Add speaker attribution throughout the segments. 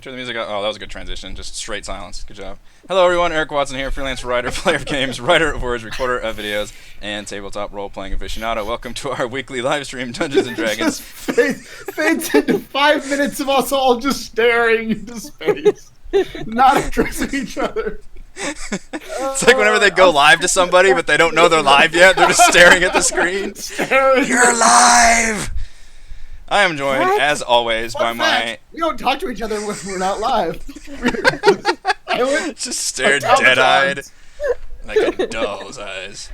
Speaker 1: Turn the music up. Oh, that was a good transition. Just straight silence. Good job. Hello, everyone. Eric Watson here, freelance writer, player of games, writer of words, recorder of videos, and tabletop role-playing aficionado. Welcome to our weekly live stream, Dungeons and Dragons.
Speaker 2: Fades into 5 minutes of us all just staring into space, not addressing each other.
Speaker 1: It's like whenever they go live to somebody, but they don't know they're live yet. They're just staring at the screen. You're live! I am joined, as always, by my...
Speaker 2: We don't talk to each other when we're not live.
Speaker 1: Just stare dead-eyed, like a doll's eyes.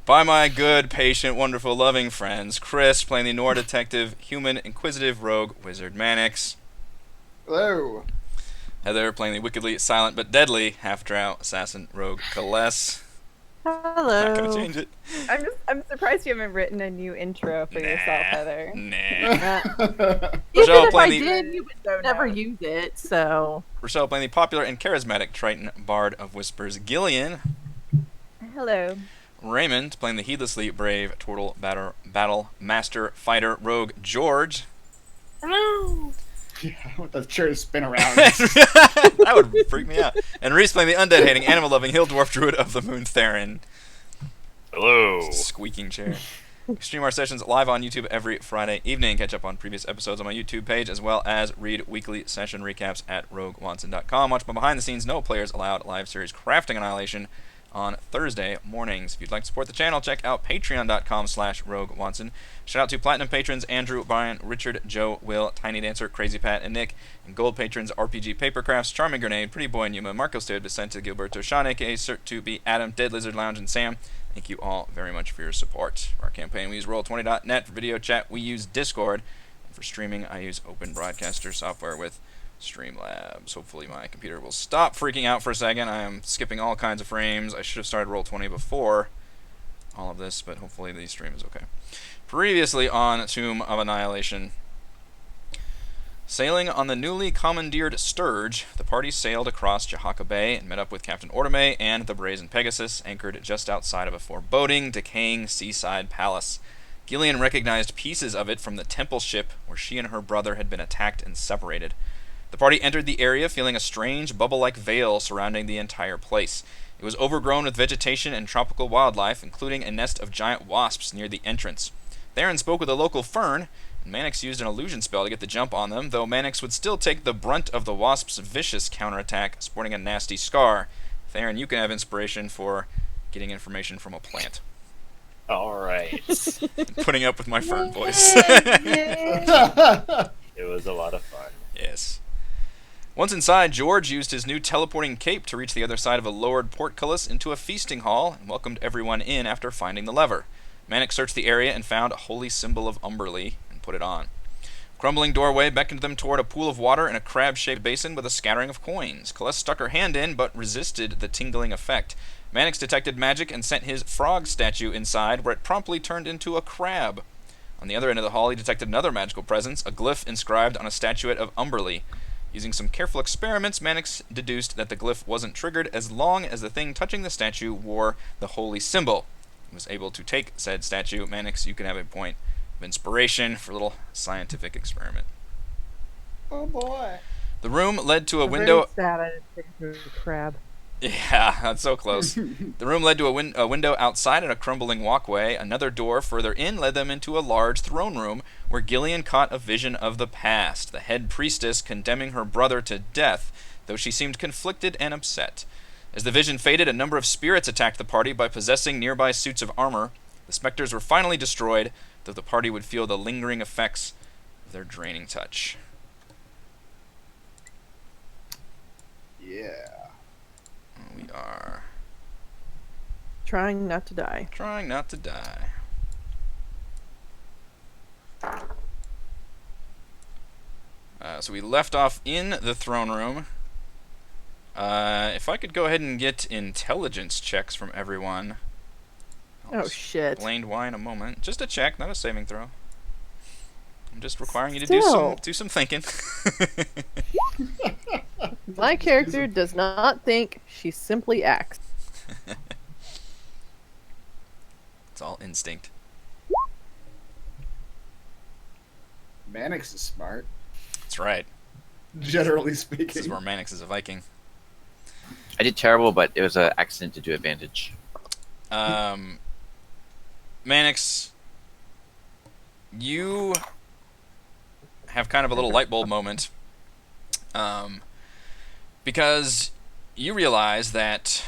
Speaker 1: By my good, patient, wonderful, loving friends, Chris, playing the Noir detective, human, inquisitive, rogue, wizard Mannix.
Speaker 2: Hello.
Speaker 1: Heather, playing the wickedly silent but deadly half-drow assassin, rogue Kaless.
Speaker 3: Hello.
Speaker 1: Not gonna change it.
Speaker 3: I'm surprised you haven't written a new intro for yourself, Heather.
Speaker 1: Nah.
Speaker 3: Even
Speaker 1: Rochelle
Speaker 3: if I
Speaker 1: playing
Speaker 3: did, you would never use it, so...
Speaker 1: Rochelle playing the popular and charismatic Triton Bard of Whispers, Gillian.
Speaker 3: Hello.
Speaker 1: Raymond, playing the heedlessly brave Turtle Battle Master Fighter Rogue George.
Speaker 3: Hello.
Speaker 2: Yeah, I want the chair to spin around.
Speaker 1: That would freak me out. And Reese playing the undead-hating, animal-loving Hill Dwarf Druid of the Moon Theron.
Speaker 4: Hello.
Speaker 1: Squeaking chair. We stream our sessions live on YouTube every Friday evening. Catch up on previous episodes on my YouTube page, as well as read weekly session recaps at roguewatson.com. Watch my behind-the-scenes, no players allowed live series Crafting Annihilation on Thursday mornings. If you'd like to support the channel, check out patreon.com/roguewatson. Shout out to platinum patrons Andrew, Brian, Richard, Joe, Will, Tiny Dancer, Crazy Pat, and Nick, and gold patrons RPG Papercrafts, Charming Grenade, Pretty Boy Numa, Marco Stead, Vicente Gilberto, Sean, aka Cert2B, Adam, Dead Lizard Lounge, and Sam. Thank you all very much for your support. For our campaign, we use Roll20.net. For video chat, we use Discord. And for streaming, I use Open Broadcaster software with Streamlabs. Hopefully my computer will stop freaking out for a second. I am skipping all kinds of frames. I should have started Roll20 before all of this, but hopefully the stream is okay. Previously on Tomb of Annihilation. Sailing on the newly commandeered Sturge, the party sailed across Jahaka Bay and met up with Captain Ordomay and the Brazen Pegasus, anchored just outside of a foreboding, decaying seaside palace. Gillian recognized pieces of it from the temple ship where she and her brother had been attacked and separated. The party entered the area feeling a strange, bubble-like veil surrounding the entire place. It was overgrown with vegetation and tropical wildlife, including a nest of giant wasps near the entrance. Theron spoke with a local fern, and Mannix used an illusion spell to get the jump on them, though Mannix would still take the brunt of the wasp's vicious counterattack, sporting a nasty scar. Theron, you can have inspiration for getting information from a plant.
Speaker 4: Alright.
Speaker 1: Putting up with my fern voice.
Speaker 4: It was a lot of fun.
Speaker 1: Yes. Once inside, George used his new teleporting cape to reach the other side of a lowered portcullis into a feasting hall and welcomed everyone in after finding the lever. Mannix searched the area and found a holy symbol of Umberlee and put it on. Crumbling doorway beckoned them toward a pool of water and a crab-shaped basin with a scattering of coins. Kaless stuck her hand in, but resisted the tingling effect. Mannix detected magic and sent his frog statue inside, where it promptly turned into a crab. On the other end of the hall, he detected another magical presence, a glyph inscribed on a statuette of Umberlee. Using some careful experiments, Mannix deduced that the glyph wasn't triggered as long as the thing touching the statue wore the holy symbol. He was able to take said statue. Mannix, you can have a point of inspiration for a little scientific experiment.
Speaker 2: Oh boy.
Speaker 1: The room led to a window...
Speaker 3: Crab.
Speaker 1: Yeah, that's so close. The room led to a window outside and a crumbling walkway. Another door further in led them into a large throne room where Gillian caught a vision of the past, the head priestess condemning her brother to death, though she seemed conflicted and upset. As the vision faded, a number of spirits attacked the party by possessing nearby suits of armor. The specters were finally destroyed, though the party would feel the lingering effects of their draining touch.
Speaker 2: Yeah.
Speaker 1: We are
Speaker 3: Trying not to die.
Speaker 1: trying not to die. So we left off in the throne room. If I could go ahead and get intelligence checks from everyone.
Speaker 3: Oh shit.
Speaker 1: Explain why in a moment. Just a check, not a saving throw. I'm just requiring you to do some thinking.
Speaker 3: My character does not think, she simply acts.
Speaker 1: It's all instinct.
Speaker 2: Mannix is smart.
Speaker 1: That's right.
Speaker 2: generally
Speaker 1: This is
Speaker 2: speaking.
Speaker 1: where Mannix is a Viking.
Speaker 5: I did terrible, but it was an accident to do advantage.
Speaker 1: Mannix, you have kind of a little light bulb moment, because you realize that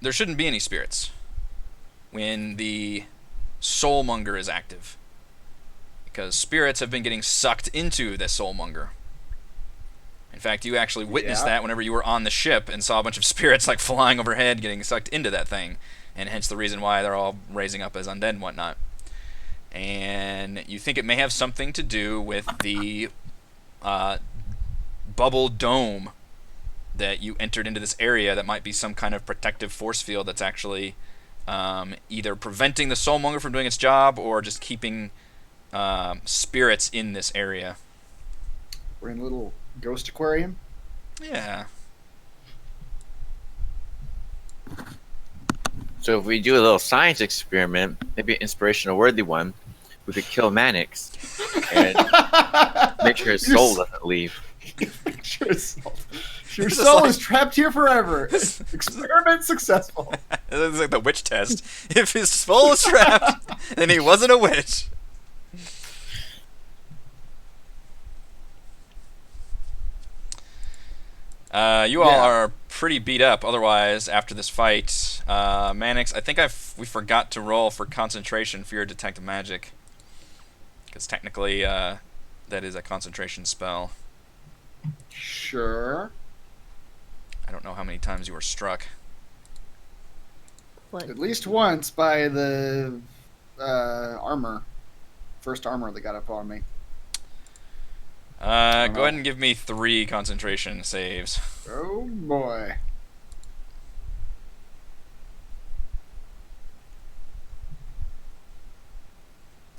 Speaker 1: there shouldn't be any spirits when the soulmonger is active, because spirits have been getting sucked into the soulmonger. In fact, you actually witnessed that whenever you were on the ship and saw a bunch of spirits like flying overhead getting sucked into that thing, and hence the reason why they're all raising up as undead and whatnot. And you think it may have something to do with the bubble dome that you entered into this area that might be some kind of protective force field that's actually either preventing the soulmonger from doing its job or just keeping spirits in this area.
Speaker 2: We're in a little ghost aquarium.
Speaker 1: Yeah.
Speaker 5: So if we do a little science experiment, maybe an inspirational worthy one, we could kill Mannix and make sure his soul doesn't leave.
Speaker 2: Make sure your soul is trapped here forever. Experiment successful.
Speaker 1: It's like the witch test. If his soul is trapped, then he wasn't a witch. You all are pretty beat up. Otherwise, after this fight, Mannix, I think we forgot to roll for concentration for your detect magic, because technically that is a concentration spell.
Speaker 2: Sure.
Speaker 1: I don't know how many times you were struck.
Speaker 2: At least once by the armor. First armor that got up on me.
Speaker 1: Go ahead and give me 3 concentration saves.
Speaker 2: Oh boy.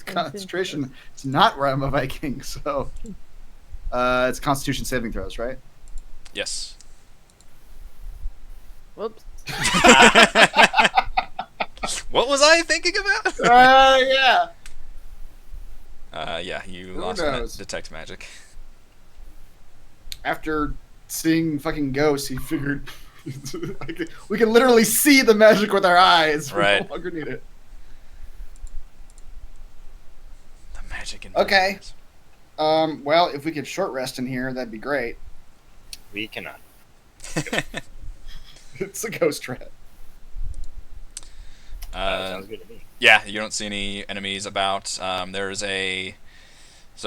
Speaker 2: Concentration. It's not where I'm a Viking, so it's Constitution saving throws, right?
Speaker 1: Yes.
Speaker 3: Whoops.
Speaker 1: What was I thinking about?
Speaker 2: Yeah.
Speaker 1: Yeah, you
Speaker 2: Who
Speaker 1: lost on that
Speaker 2: knows?
Speaker 1: detect magic.
Speaker 2: After seeing fucking ghosts, he figured we can literally see the magic with our eyes. We
Speaker 1: Right.
Speaker 2: no longer need it.
Speaker 1: The magic in
Speaker 2: Okay. Well, if we could short rest in here, that'd be great.
Speaker 4: We cannot.
Speaker 2: It's a ghost trap.
Speaker 4: Sounds good to me.
Speaker 1: Yeah, you don't see any enemies about. So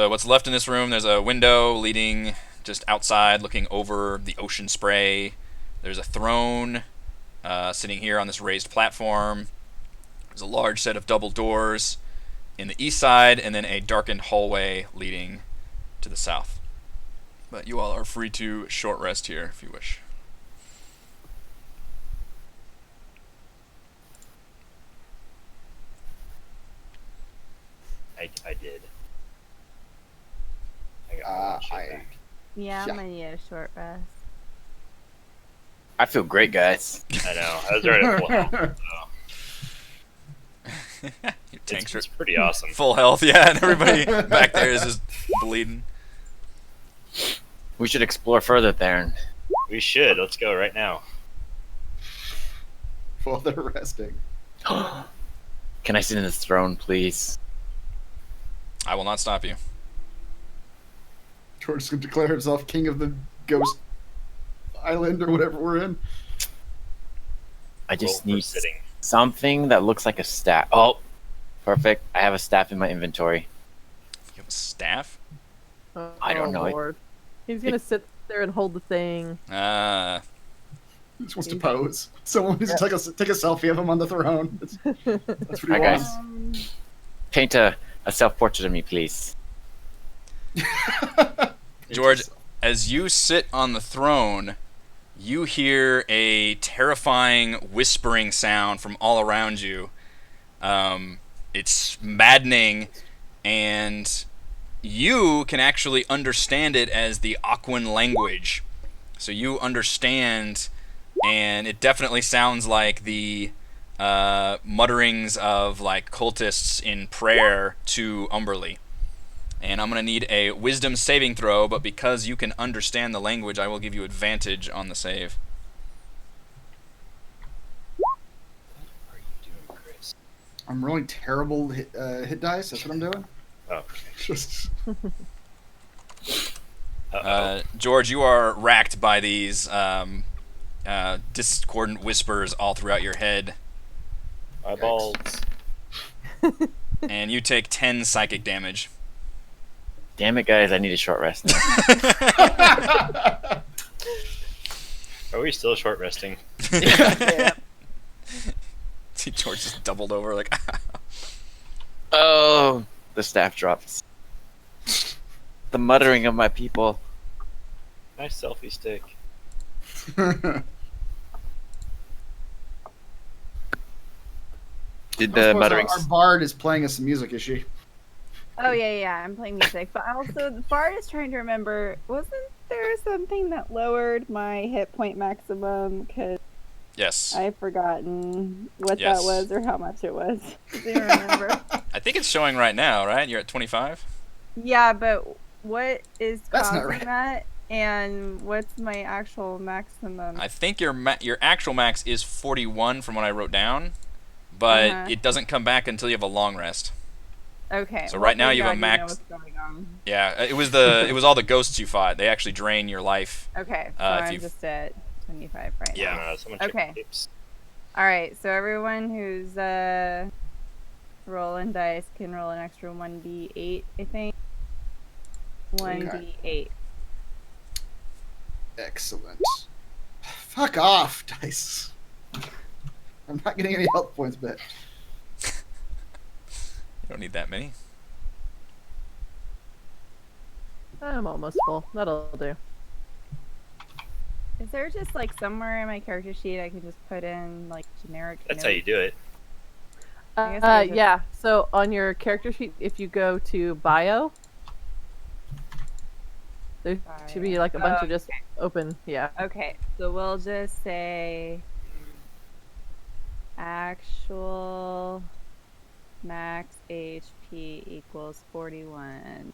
Speaker 1: what's left in this room, there's a window leading just outside, looking over the ocean spray. There's a throne sitting here on this raised platform. There's a large set of double doors in the east side, and then a darkened hallway leading to the south. But you all are free to short rest here if you wish.
Speaker 4: I did. I got my shit back.
Speaker 6: Yeah,
Speaker 2: Yeah.
Speaker 6: I'm gonna need a short rest.
Speaker 5: I feel great, guys.
Speaker 4: I know. I was already at full health.
Speaker 1: Your tanks are
Speaker 4: It's pretty awesome.
Speaker 1: full health, yeah, and everybody back there is just bleeding.
Speaker 5: We should explore further, Theron.
Speaker 4: We should. Let's go right now.
Speaker 2: While they're resting.
Speaker 5: Can I sit in this throne, please?
Speaker 1: I will not stop you.
Speaker 2: George is going to declare himself king of the ghost island or whatever we're in.
Speaker 5: I just
Speaker 4: Roll for
Speaker 5: need
Speaker 4: sitting.
Speaker 5: something that looks like a staff. Oh, perfect. I have a staff in my inventory.
Speaker 1: You have a staff?
Speaker 3: Oh,
Speaker 5: I don't know.
Speaker 3: Lord. He's gonna sit there and hold the thing.
Speaker 2: He just wants to pose. Someone needs to take a selfie of him on the throne. That's what he
Speaker 5: Hi, guys.
Speaker 2: wants.
Speaker 5: Paint a self-portrait of me, please.
Speaker 1: George, as you sit on the throne, you hear a terrifying whispering sound from all around you. It's maddening, and you can actually understand it as the Aquan language. So you understand, and it definitely sounds like the mutterings of like cultists in prayer to Umberly. And I'm going to need a wisdom saving throw, but because you can understand the language, I will give you advantage on the save.
Speaker 4: What are you doing, Chris?
Speaker 2: I'm rolling terrible hit dice. That's what I'm doing.
Speaker 4: Oh.
Speaker 2: Just
Speaker 1: George, you are racked by these discordant whispers all throughout your head.
Speaker 4: Eyeballs.
Speaker 1: And you take 10 psychic damage.
Speaker 5: Damn it, guys! I need a short rest now.
Speaker 4: Are we still short resting?
Speaker 3: Yeah.
Speaker 1: See, George just doubled over like.
Speaker 5: Oh, the staff drops. The muttering of my people.
Speaker 4: Nice selfie stick.
Speaker 5: Did
Speaker 2: I
Speaker 5: the
Speaker 2: suppose
Speaker 5: muttering?
Speaker 2: our bard is playing us some music, is she?
Speaker 3: Oh yeah, I'm playing music, but also the bard is trying to remember. Wasn't there something that lowered my hit point maximum? Because
Speaker 1: Yes.
Speaker 3: I've forgotten what
Speaker 1: Yes.
Speaker 3: that was or how much it was. Do you remember?
Speaker 1: I think it's showing right now, right? You're at 25?
Speaker 3: Yeah, but what is
Speaker 2: That's not
Speaker 3: causing
Speaker 2: right.
Speaker 3: that? And what's my actual maximum?
Speaker 1: I think your actual max is 41 from what I wrote down, but
Speaker 3: Uh-huh.
Speaker 1: it doesn't come back until you have a long rest.
Speaker 3: Okay.
Speaker 1: So right now you have a
Speaker 3: maybe I do know
Speaker 1: max-
Speaker 3: what's going on.
Speaker 1: Yeah, it was all the ghosts you fought. They actually drain your life.
Speaker 3: Okay, so
Speaker 1: if
Speaker 3: I'm
Speaker 1: you've-
Speaker 3: just at 25 right
Speaker 1: Yeah.
Speaker 3: now.
Speaker 4: Someone check
Speaker 3: Okay.
Speaker 4: tapes.
Speaker 3: All right, so everyone who's rolling dice can roll an extra 1d8, I think. 1d8.
Speaker 2: Excellent. Fuck off, dice. I'm not getting any health points back.
Speaker 1: You don't need that many.
Speaker 3: I'm almost full. That'll do. Is there just like somewhere in my character sheet I can just put in like generic?
Speaker 4: That's how you do it.
Speaker 3: I guess there's a-
Speaker 6: Yeah, so on your character sheet, if you go to bio, there should be like a bunch of just open, yeah.
Speaker 3: Okay, so we'll just say actual max HP equals 41.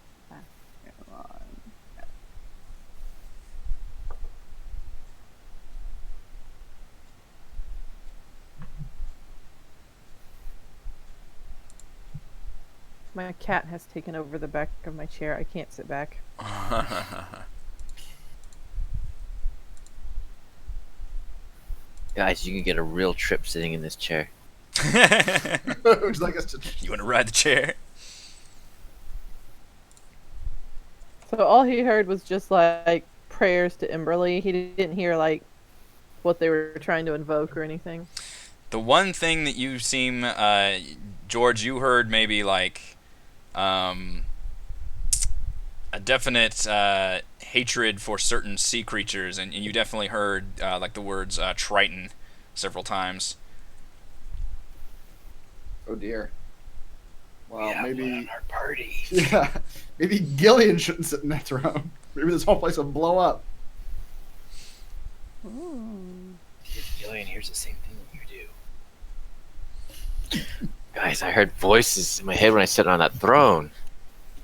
Speaker 6: My cat has taken over the back of my chair. I can't sit back.
Speaker 5: Guys, you can get a real trip sitting in this chair.
Speaker 2: Would you like us to?
Speaker 1: You want to ride the chair?
Speaker 6: So all he heard was just like prayers to Emberly. He didn't hear like what they were trying to invoke or anything.
Speaker 1: The one thing that you seem, George, you heard maybe like a definite hatred for certain sea creatures, and you definitely heard like the words Triton several times.
Speaker 2: Oh dear. Well,
Speaker 4: Yeah,
Speaker 2: maybe.
Speaker 4: on our party.
Speaker 2: Yeah, maybe Gillian shouldn't sit in that throne. Maybe this whole place will blow up.
Speaker 4: Gillian hears the same thing that you do.
Speaker 5: Guys, I heard voices in my head when I sat on that throne.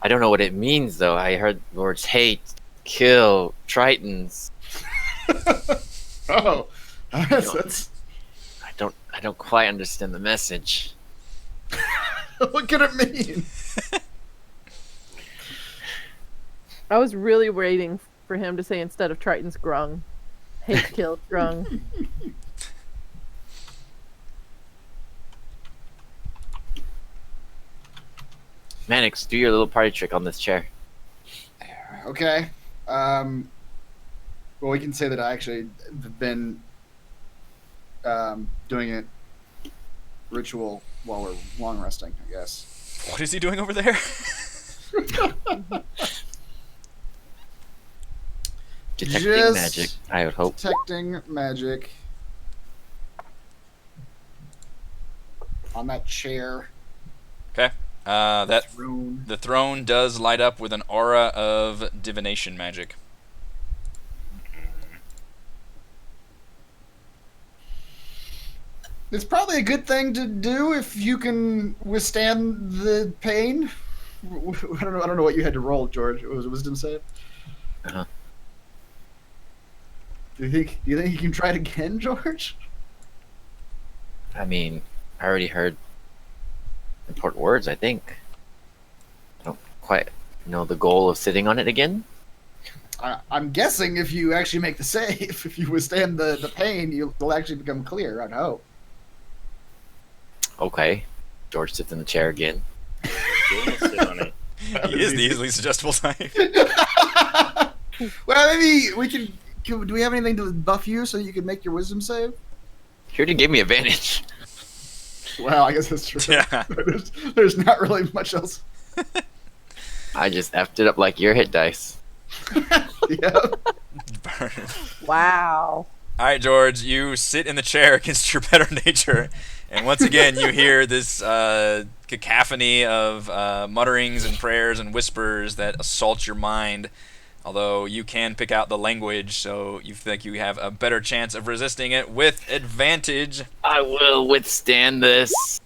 Speaker 5: I don't know what it means though. I heard the words hate, kill, tritons.
Speaker 2: Oh, that's
Speaker 5: I don't quite understand the message.
Speaker 2: what could it mean?
Speaker 6: I was really waiting for him to say instead of Triton's grung. Hate, kill, grung.
Speaker 5: Mannix, do your little party trick on this chair.
Speaker 2: Okay. Well, we can say that I actually have been doing it ritual while we're long resting, I guess.
Speaker 1: What is he doing over there?
Speaker 5: Detecting
Speaker 2: Just
Speaker 5: magic, I would hope.
Speaker 2: Detecting magic on that chair.
Speaker 1: Okay. That
Speaker 2: Rune.
Speaker 1: the throne does light up with an aura of divination magic.
Speaker 2: It's probably a good thing to do if you can withstand the pain. I don't know what you had to roll, George. It was a wisdom save.
Speaker 5: Uh-huh.
Speaker 2: Do you think you can try it again, George?
Speaker 5: I mean, I already heard important words, I think. I don't quite know the goal of sitting on it again.
Speaker 2: I'm guessing if you actually make the save, if you withstand the pain, you'll actually become clear. I'd hope.
Speaker 5: Okay. George sits in the chair again.
Speaker 4: Gillian will sit on it.
Speaker 1: He is the easily suggestible type.
Speaker 2: Well, maybe we can. Do we have anything to buff you so you can make your wisdom save?
Speaker 5: He already gave me advantage.
Speaker 2: Well, I guess that's true.
Speaker 1: Yeah.
Speaker 2: There's not really much else.
Speaker 5: I just effed it up like your hit dice.
Speaker 2: Yeah.
Speaker 1: Burn.
Speaker 6: Wow.
Speaker 1: All right, George, you sit in the chair against your better nature, and once again you hear this cacophony of mutterings and prayers and whispers that assault your mind. Although you can pick out the language, so you think you have a better chance of resisting it with advantage.
Speaker 5: I will withstand this.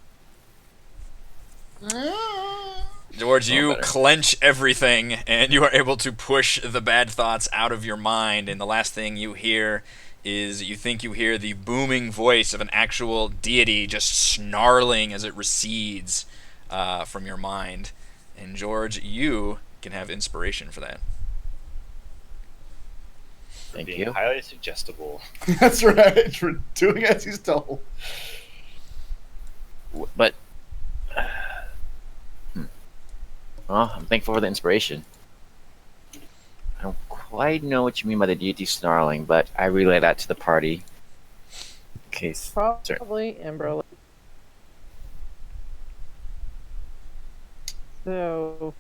Speaker 1: George, you
Speaker 5: better.
Speaker 1: clench everything, and you are able to push the bad thoughts out of your mind, and the last thing you hear is you think you hear the booming voice of an actual deity just snarling as it recedes from your mind. And George, you can have inspiration for that.
Speaker 5: Thank
Speaker 4: Being
Speaker 5: you.
Speaker 4: highly suggestible.
Speaker 2: That's right. For doing as he's told.
Speaker 5: But, well, I'm thankful for the inspiration. I don't quite know what you mean by the deity snarling, but I relay that to the party. In case.
Speaker 6: Probably Emberly. So.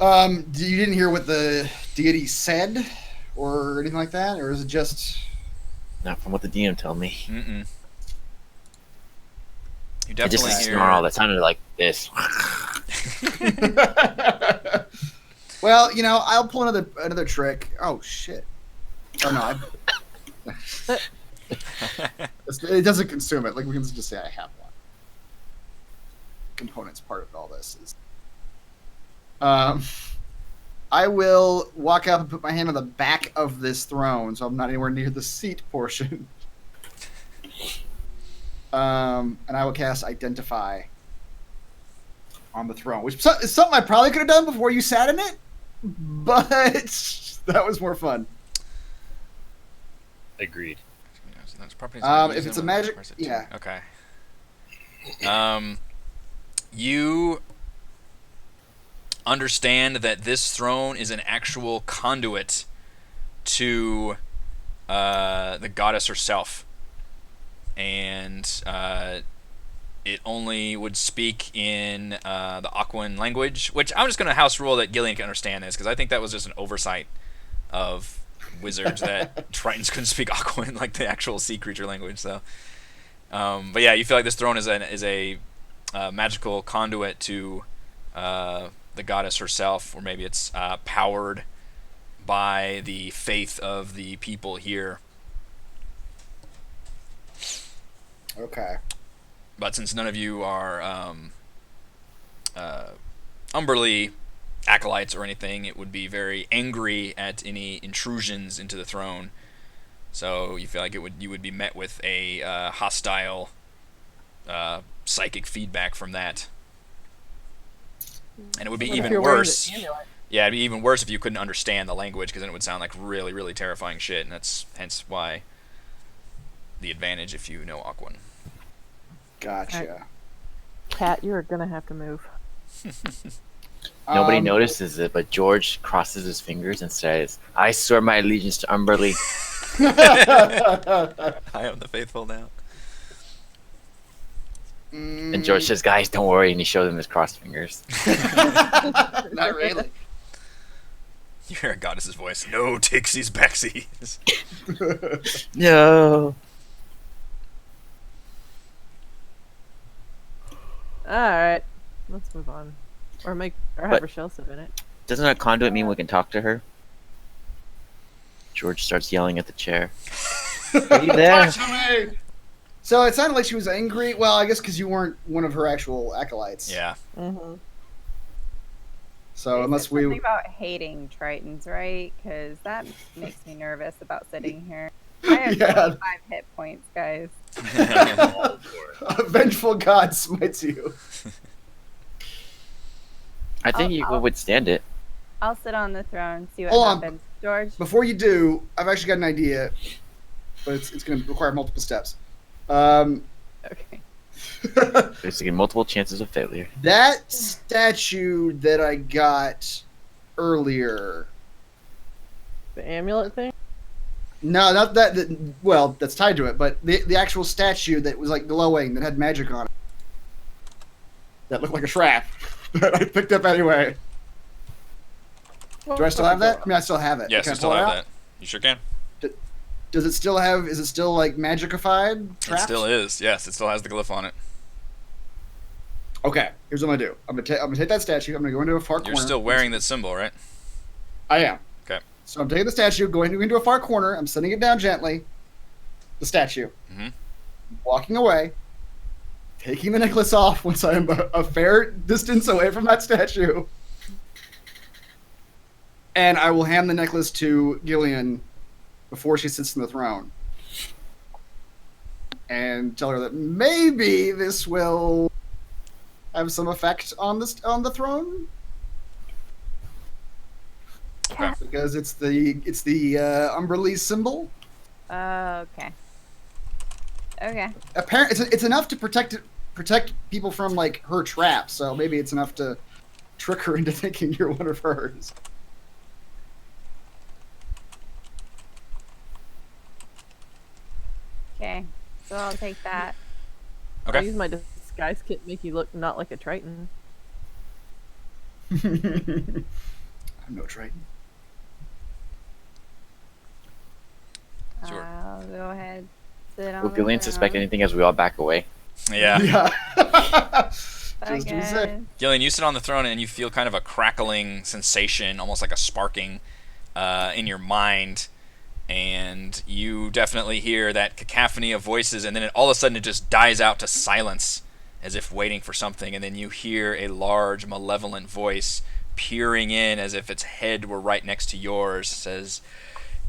Speaker 2: You didn't hear what the deity said, or anything like that, or is it just?
Speaker 5: Not from what the DM told me.
Speaker 1: Mm-mm. You
Speaker 5: It
Speaker 1: definitely
Speaker 5: just a
Speaker 1: hear.
Speaker 5: snarl that sounded like this.
Speaker 2: Well, I'll pull another trick. Oh shit! Oh no, it doesn't consume it. Like we can just say I have one. Components part of all this is. I will walk up and put my hand on the back of this throne, so I'm not anywhere near the seat portion. And I will cast Identify on the throne, which is something I probably could have done before you sat in it, but that was more fun.
Speaker 4: Agreed.
Speaker 2: If it's a magic, yeah.
Speaker 1: Okay. You understand that this throne is an actual conduit to the goddess herself, and it only would speak in the Aquan language, which I'm just going to house rule that Gillian can understand this, because I think that was just an oversight of wizards that Tritons couldn't speak Aquan, like the actual sea creature language. So, but yeah, you feel like this throne is a magical conduit to the goddess herself, or maybe it's powered by the faith of the people here.
Speaker 2: Okay.
Speaker 1: But since none of you are Umberly acolytes or anything, it would be very angry at any intrusions into the throne. So you feel like you would be met with a hostile psychic feedback from that. And it would be
Speaker 6: What if
Speaker 1: even
Speaker 6: you're wearing
Speaker 1: worse.
Speaker 6: the amulet?
Speaker 1: Yeah, it'd be even worse if you couldn't understand the language, because then it would sound like really, really terrifying shit, and that's hence why the advantage if you know Aquan.
Speaker 2: Gotcha.
Speaker 6: Cat, you're gonna have to move.
Speaker 5: Nobody notices it, but George crosses his fingers and says, I swear my allegiance to Umberly.
Speaker 1: I am the faithful now.
Speaker 5: And George says, guys, don't worry. And he shows him his crossed fingers.
Speaker 2: Not really.
Speaker 1: You hear a goddess's voice. No takesies backsies.
Speaker 5: No.
Speaker 6: Alright. Let's move on. Or have
Speaker 5: But-
Speaker 6: Rochelle sit in it.
Speaker 5: Doesn't a conduit mean we can talk to her? George starts yelling at the chair. Are you there?
Speaker 2: Talk to me! So it sounded like she was angry. Well, I guess because you weren't one of her actual acolytes.
Speaker 1: Yeah.
Speaker 6: Mm-hmm.
Speaker 2: So
Speaker 3: They
Speaker 2: unless
Speaker 3: said
Speaker 2: we,
Speaker 3: something about hating Tritons, right? Because that makes me nervous about sitting here. I have
Speaker 2: Yeah.
Speaker 3: 25 hit points, guys.
Speaker 4: All for it.
Speaker 2: a vengeful god smites you.
Speaker 5: I think you
Speaker 3: I'll-
Speaker 5: could withstand it.
Speaker 3: I'll sit on the throne, see what
Speaker 2: Hold on.
Speaker 3: happens. George?
Speaker 2: Before you do, I've actually got an idea, but it's going to require multiple steps.
Speaker 3: Okay.
Speaker 5: Basically, multiple chances of failure.
Speaker 2: That statue that I got earlier.
Speaker 6: The amulet thing?
Speaker 2: No, not that. Well, that's tied to it, but the actual statue that was like glowing that had magic on it. That looked like a trap that I picked up anyway. Do I still have that? I mean, I still have it.
Speaker 1: Yes,
Speaker 2: Can I
Speaker 1: you still
Speaker 2: pull it
Speaker 1: have
Speaker 2: out?
Speaker 1: that. You sure can.
Speaker 2: Does it still have? Is it still like magicified?
Speaker 1: It
Speaker 2: Trapped?
Speaker 1: still is. Yes, it still has the glyph on it.
Speaker 2: Okay, here's what I'm gonna do. I'm gonna take that statue. I'm gonna go into a far corner.
Speaker 1: You're still wearing that symbol, right?
Speaker 2: I am.
Speaker 1: Okay.
Speaker 2: So I'm taking the statue, going into a far corner. I'm setting it down gently. The statue.
Speaker 1: Mhm.
Speaker 2: Walking away. Taking the necklace off once I am a fair distance away from that statue. And I will hand the necklace to Gillian before she sits in the throne. And tell her that maybe this will have some effect on the throne.
Speaker 1: Okay.
Speaker 2: Because it's the Umberlee symbol.
Speaker 3: Okay. Okay.
Speaker 2: Apparently, it's enough to protect people from like her traps. So maybe it's enough to trick her into thinking you're one of hers.
Speaker 3: Okay. So I'll take that.
Speaker 6: I'll
Speaker 1: Okay.
Speaker 6: use my disguise kit to make you look not like a Triton.
Speaker 2: I'm no Triton.
Speaker 1: Sure.
Speaker 3: I'll go ahead. Sit on
Speaker 5: Will
Speaker 3: the
Speaker 5: Gillian suspect
Speaker 3: throne.
Speaker 5: anything as we all back away?
Speaker 1: Yeah.
Speaker 2: Yeah.
Speaker 3: Bye,
Speaker 2: Just to be safe.
Speaker 3: guys.
Speaker 1: Gillian, you sit on the throne and you feel kind of a crackling sensation, almost like a sparking in your mind. And you definitely hear that cacophony of voices, and then all of a sudden it just dies out to silence, as if waiting for something. And then you hear a large, malevolent voice peering in as if its head were right next to yours, says,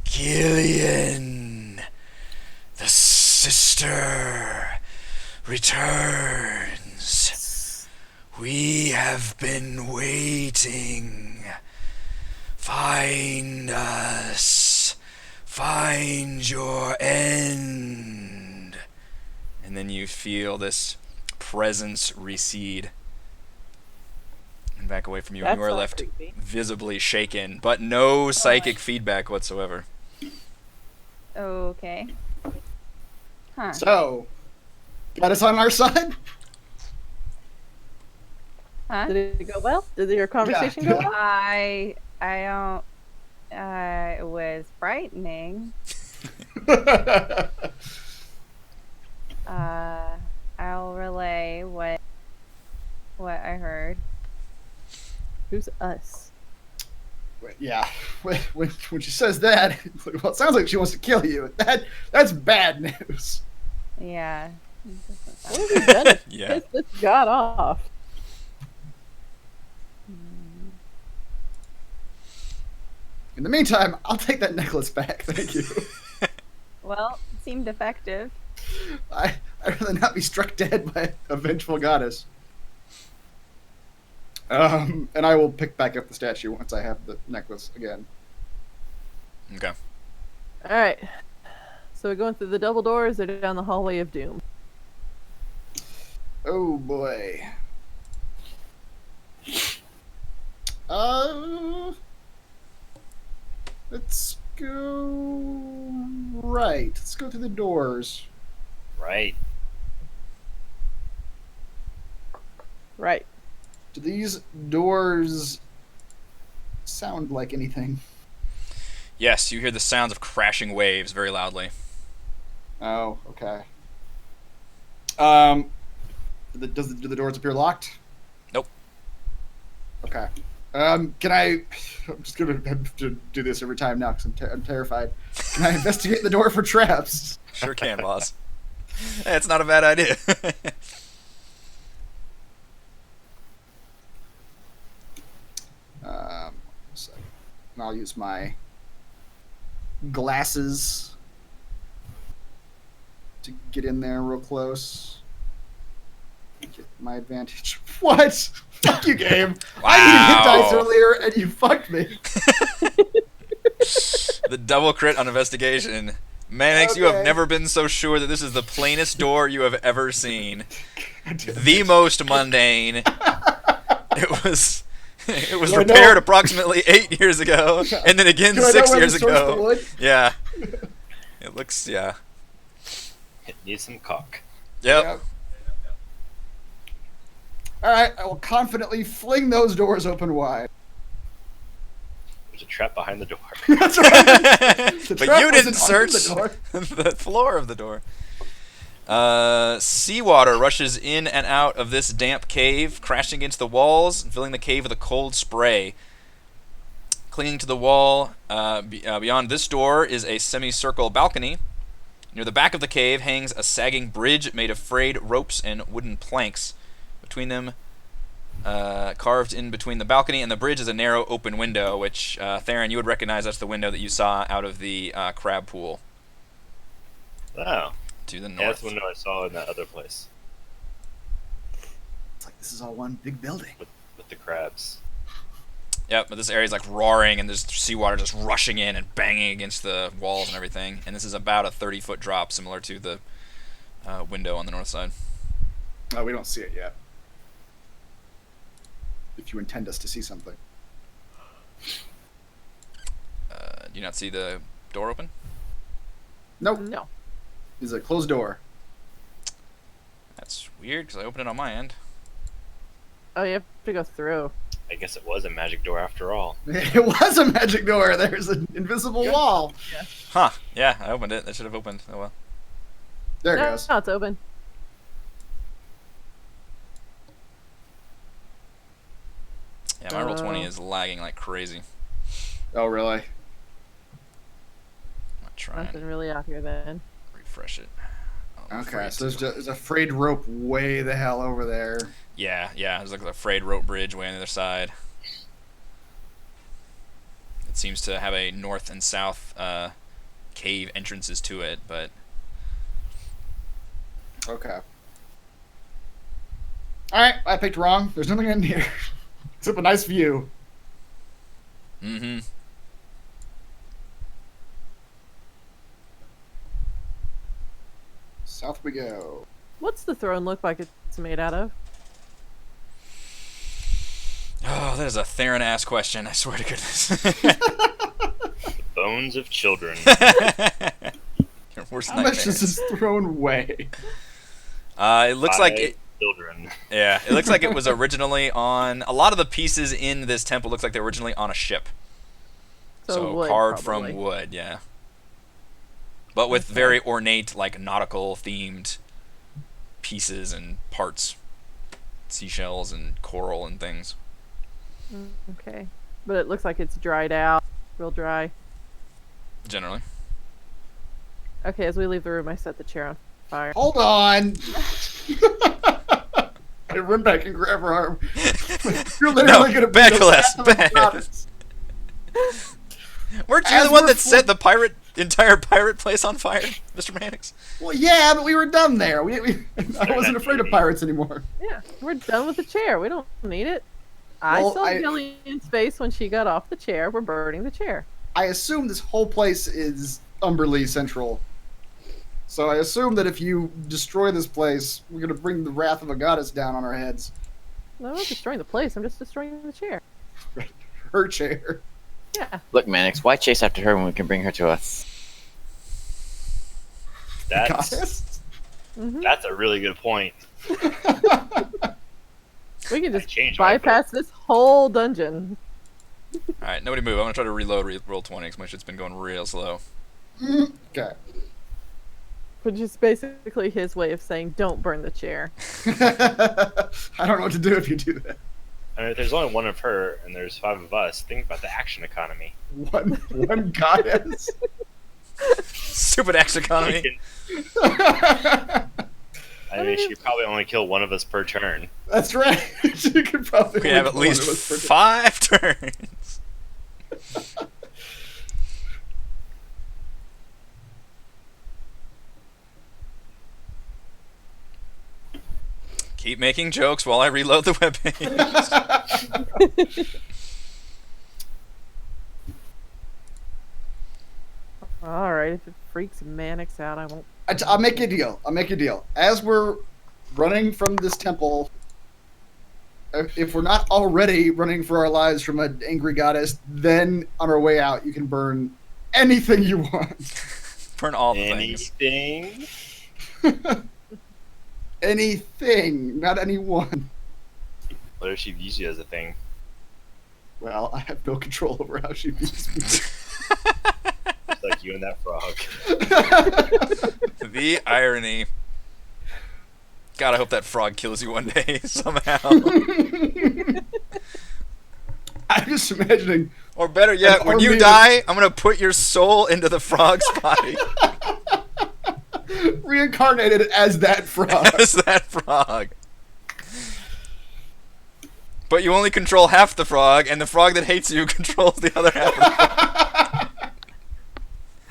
Speaker 1: Gillian, the sister returns. We have been waiting. Find us. Find your end. And then you feel this presence recede and back away from you. And
Speaker 6: That's
Speaker 1: you are
Speaker 6: not
Speaker 1: left
Speaker 6: creepy.
Speaker 1: visibly shaken, but no psychic feedback whatsoever.
Speaker 3: Okay. Huh.
Speaker 2: So, got us on our side?
Speaker 3: Huh?
Speaker 6: Did it go well? Did your conversation go
Speaker 2: Yeah.
Speaker 6: well?
Speaker 3: I don't. It was frightening. I'll relay what I heard.
Speaker 6: Who's us?
Speaker 2: Yeah. When she says that, it's like, well, it sounds like she wants to kill you. That's bad news.
Speaker 3: Yeah.
Speaker 6: What have we done?
Speaker 1: Yeah.
Speaker 6: This got off.
Speaker 2: In the meantime, I'll take that necklace back. Thank you.
Speaker 3: Well, it seemed effective.
Speaker 2: I'd rather not be struck dead by a vengeful goddess. And I will pick back up the statue once I have the necklace again.
Speaker 1: Okay.
Speaker 6: All right. So we're going through the double doors or down the hallway of doom.
Speaker 2: Oh boy. Let's go right. Let's go through the doors.
Speaker 4: Right.
Speaker 6: Right.
Speaker 2: Do these doors sound like anything?
Speaker 1: Yes, you hear the sounds of crashing waves very loudly.
Speaker 2: Oh, okay. Do the doors appear locked?
Speaker 1: Nope.
Speaker 2: Okay. Can I? I'm just gonna have to do this every time now because I'm terrified. Can I investigate the door for traps?
Speaker 1: Sure can, boss. It's not a bad idea.
Speaker 2: So, and I'll use my glasses to get in there real close. Get my advantage. What? Fuck you, game. I needed hit dice
Speaker 1: Wow.
Speaker 2: earlier, and you fucked me.
Speaker 1: The double crit on investigation. Manix, you have
Speaker 2: Okay.
Speaker 1: never been so sure that this is the plainest door you have ever seen. The most mundane. It was
Speaker 2: Do I
Speaker 1: repaired
Speaker 2: know-
Speaker 1: approximately 8 years ago, and then again
Speaker 2: Do I know
Speaker 1: 6
Speaker 2: where to
Speaker 1: years
Speaker 2: source the
Speaker 1: ago.
Speaker 2: wood?
Speaker 1: Yeah. It looks, yeah.
Speaker 4: It needs some caulk.
Speaker 1: Yep.
Speaker 2: All right, I will confidently fling those doors open wide.
Speaker 4: There's a trap behind the door.
Speaker 2: That's right. The
Speaker 1: But
Speaker 2: trap
Speaker 1: you didn't
Speaker 2: wasn't under
Speaker 1: search
Speaker 2: the door.
Speaker 1: the floor of the door. Seawater rushes in and out of this damp cave, crashing against the walls and filling the cave with a cold spray. Clinging to the wall beyond this door is a semicircle balcony. Near the back of the cave hangs a sagging bridge made of frayed ropes and wooden planks. Between them, carved in between the balcony and the bridge, is a narrow open window, which, Theron, you would recognize that's the window that you saw out of the crab pool
Speaker 4: Oh.
Speaker 1: to the
Speaker 4: Yeah,
Speaker 1: north.
Speaker 4: that's the window I saw in that other place
Speaker 2: It's like this is all one big building.
Speaker 4: with the crabs.
Speaker 1: Yep, but this area is like roaring, and there's seawater just rushing in and banging against the walls and everything. And this is about a 30-foot drop, similar to the window on the north side.
Speaker 2: Oh, we don't see it yet. If you intend us to see something.
Speaker 1: Do you not see the door open?
Speaker 2: Nope.
Speaker 6: No.
Speaker 2: It's a closed door.
Speaker 1: That's weird, because I opened it on my end.
Speaker 6: Oh, you have to go through.
Speaker 4: I guess it was a magic door after all.
Speaker 2: It was a magic door. There's an invisible wall.
Speaker 1: Huh, yeah, I opened it. That should have opened. Oh well.
Speaker 2: There it
Speaker 6: No,
Speaker 2: goes.
Speaker 6: no, it's open.
Speaker 1: Yeah, my roll 20 is lagging like crazy.
Speaker 2: Oh, really?
Speaker 1: I'm gonna try
Speaker 6: Nothing
Speaker 1: and
Speaker 6: really out here then.
Speaker 1: refresh it. Oh, I'm
Speaker 2: Okay,
Speaker 1: afraid
Speaker 2: so
Speaker 1: to.
Speaker 2: there's a frayed rope way the hell over there.
Speaker 1: Yeah, there's like a frayed rope bridge way on the other side. It seems to have a north and south cave entrances to it, but
Speaker 2: Okay. Alright, I picked wrong. There's nothing in here. Except a nice view.
Speaker 1: mm-hmm.
Speaker 2: South we go.
Speaker 6: What's the throne look like it's made out of?
Speaker 1: Oh, that is a Theron-ass question, I swear to goodness.
Speaker 4: Bones of children.
Speaker 1: Your worst
Speaker 2: How much does
Speaker 1: nightmares.
Speaker 2: this throne weigh?
Speaker 1: It looks like
Speaker 4: By
Speaker 1: it,
Speaker 4: children.
Speaker 1: yeah, it looks like it was originally on, a lot of the pieces in this temple looks like they were originally on a ship. So
Speaker 6: wood,
Speaker 1: carved
Speaker 6: probably.
Speaker 1: from wood, yeah. But with
Speaker 6: Okay.
Speaker 1: very ornate, like nautical themed pieces and parts, seashells and coral and things.
Speaker 6: Okay. But it looks like it's dried out. Real dry.
Speaker 1: Generally,
Speaker 6: Okay, as we leave the room, I set the chair on fire.
Speaker 2: Hold on! I run back and grab her arm. You're literally
Speaker 1: No,
Speaker 2: gonna be
Speaker 1: back
Speaker 2: the
Speaker 1: less,
Speaker 2: wrath of the
Speaker 1: back.
Speaker 2: goddess.
Speaker 1: weren't you
Speaker 2: As
Speaker 1: the one
Speaker 2: we're
Speaker 1: that set the entire pirate place on fire, Mr. Mannix?
Speaker 2: Well, yeah, but we were done there. I wasn't afraid of pirates anymore.
Speaker 6: Yeah, we're done with the chair. We don't need it. I
Speaker 2: Well,
Speaker 6: saw
Speaker 2: I-
Speaker 6: Gillian's face when she got off the chair. We're burning the chair.
Speaker 2: I assume this whole place is Umberlee Central. So I assume that if you destroy this place, we're going to bring the wrath of a goddess down on our heads.
Speaker 6: No, I'm not destroying the place. I'm just destroying the chair.
Speaker 2: Her chair.
Speaker 6: Yeah.
Speaker 5: Look, Mannix, why chase after her when we can bring her to us?
Speaker 2: Goddess?
Speaker 4: That's a really good point.
Speaker 6: We can
Speaker 4: I
Speaker 6: just
Speaker 4: changed my
Speaker 6: bypass this whole dungeon.
Speaker 1: Alright, nobody move. I'm gonna try to reload roll 20 because my shit's been going real slow.
Speaker 2: Okay.
Speaker 6: Which is basically his way of saying, don't burn the chair.
Speaker 2: I don't know what to do if you do that.
Speaker 4: I mean, if there's only one of her and there's 5 of us, think about the action economy.
Speaker 2: One goddess.
Speaker 1: Stupid X economy.
Speaker 4: I mean, she probably only kill one of us per turn.
Speaker 2: That's right. She could probably.
Speaker 1: We have at
Speaker 2: only
Speaker 1: least
Speaker 2: one of us per turn.
Speaker 1: 5 turns. Keep making jokes while I reload the webpage.
Speaker 6: Alright, if it freaks Mannix out, I won't.
Speaker 2: I'll make you a deal. I'll make you a deal. As we're running from this temple, if we're not already running for our lives from an angry goddess, then on our way out, you can burn anything you want.
Speaker 1: Burn all the things.
Speaker 4: Anything?
Speaker 2: Anything, not anyone.
Speaker 4: What if she views you as a thing?
Speaker 2: Well, I have no control over how she views me.
Speaker 4: Just like you and that frog.
Speaker 1: The irony. God, I hope that frog kills you one day somehow.
Speaker 2: I'm just imagining.
Speaker 1: Or better yet,
Speaker 2: An
Speaker 1: when you
Speaker 2: army
Speaker 1: die, I'm gonna put your soul into the frog's body.
Speaker 2: Reincarnated as that frog.
Speaker 1: As that frog. But you only control half the frog, and the frog that hates you controls the other half of the frog.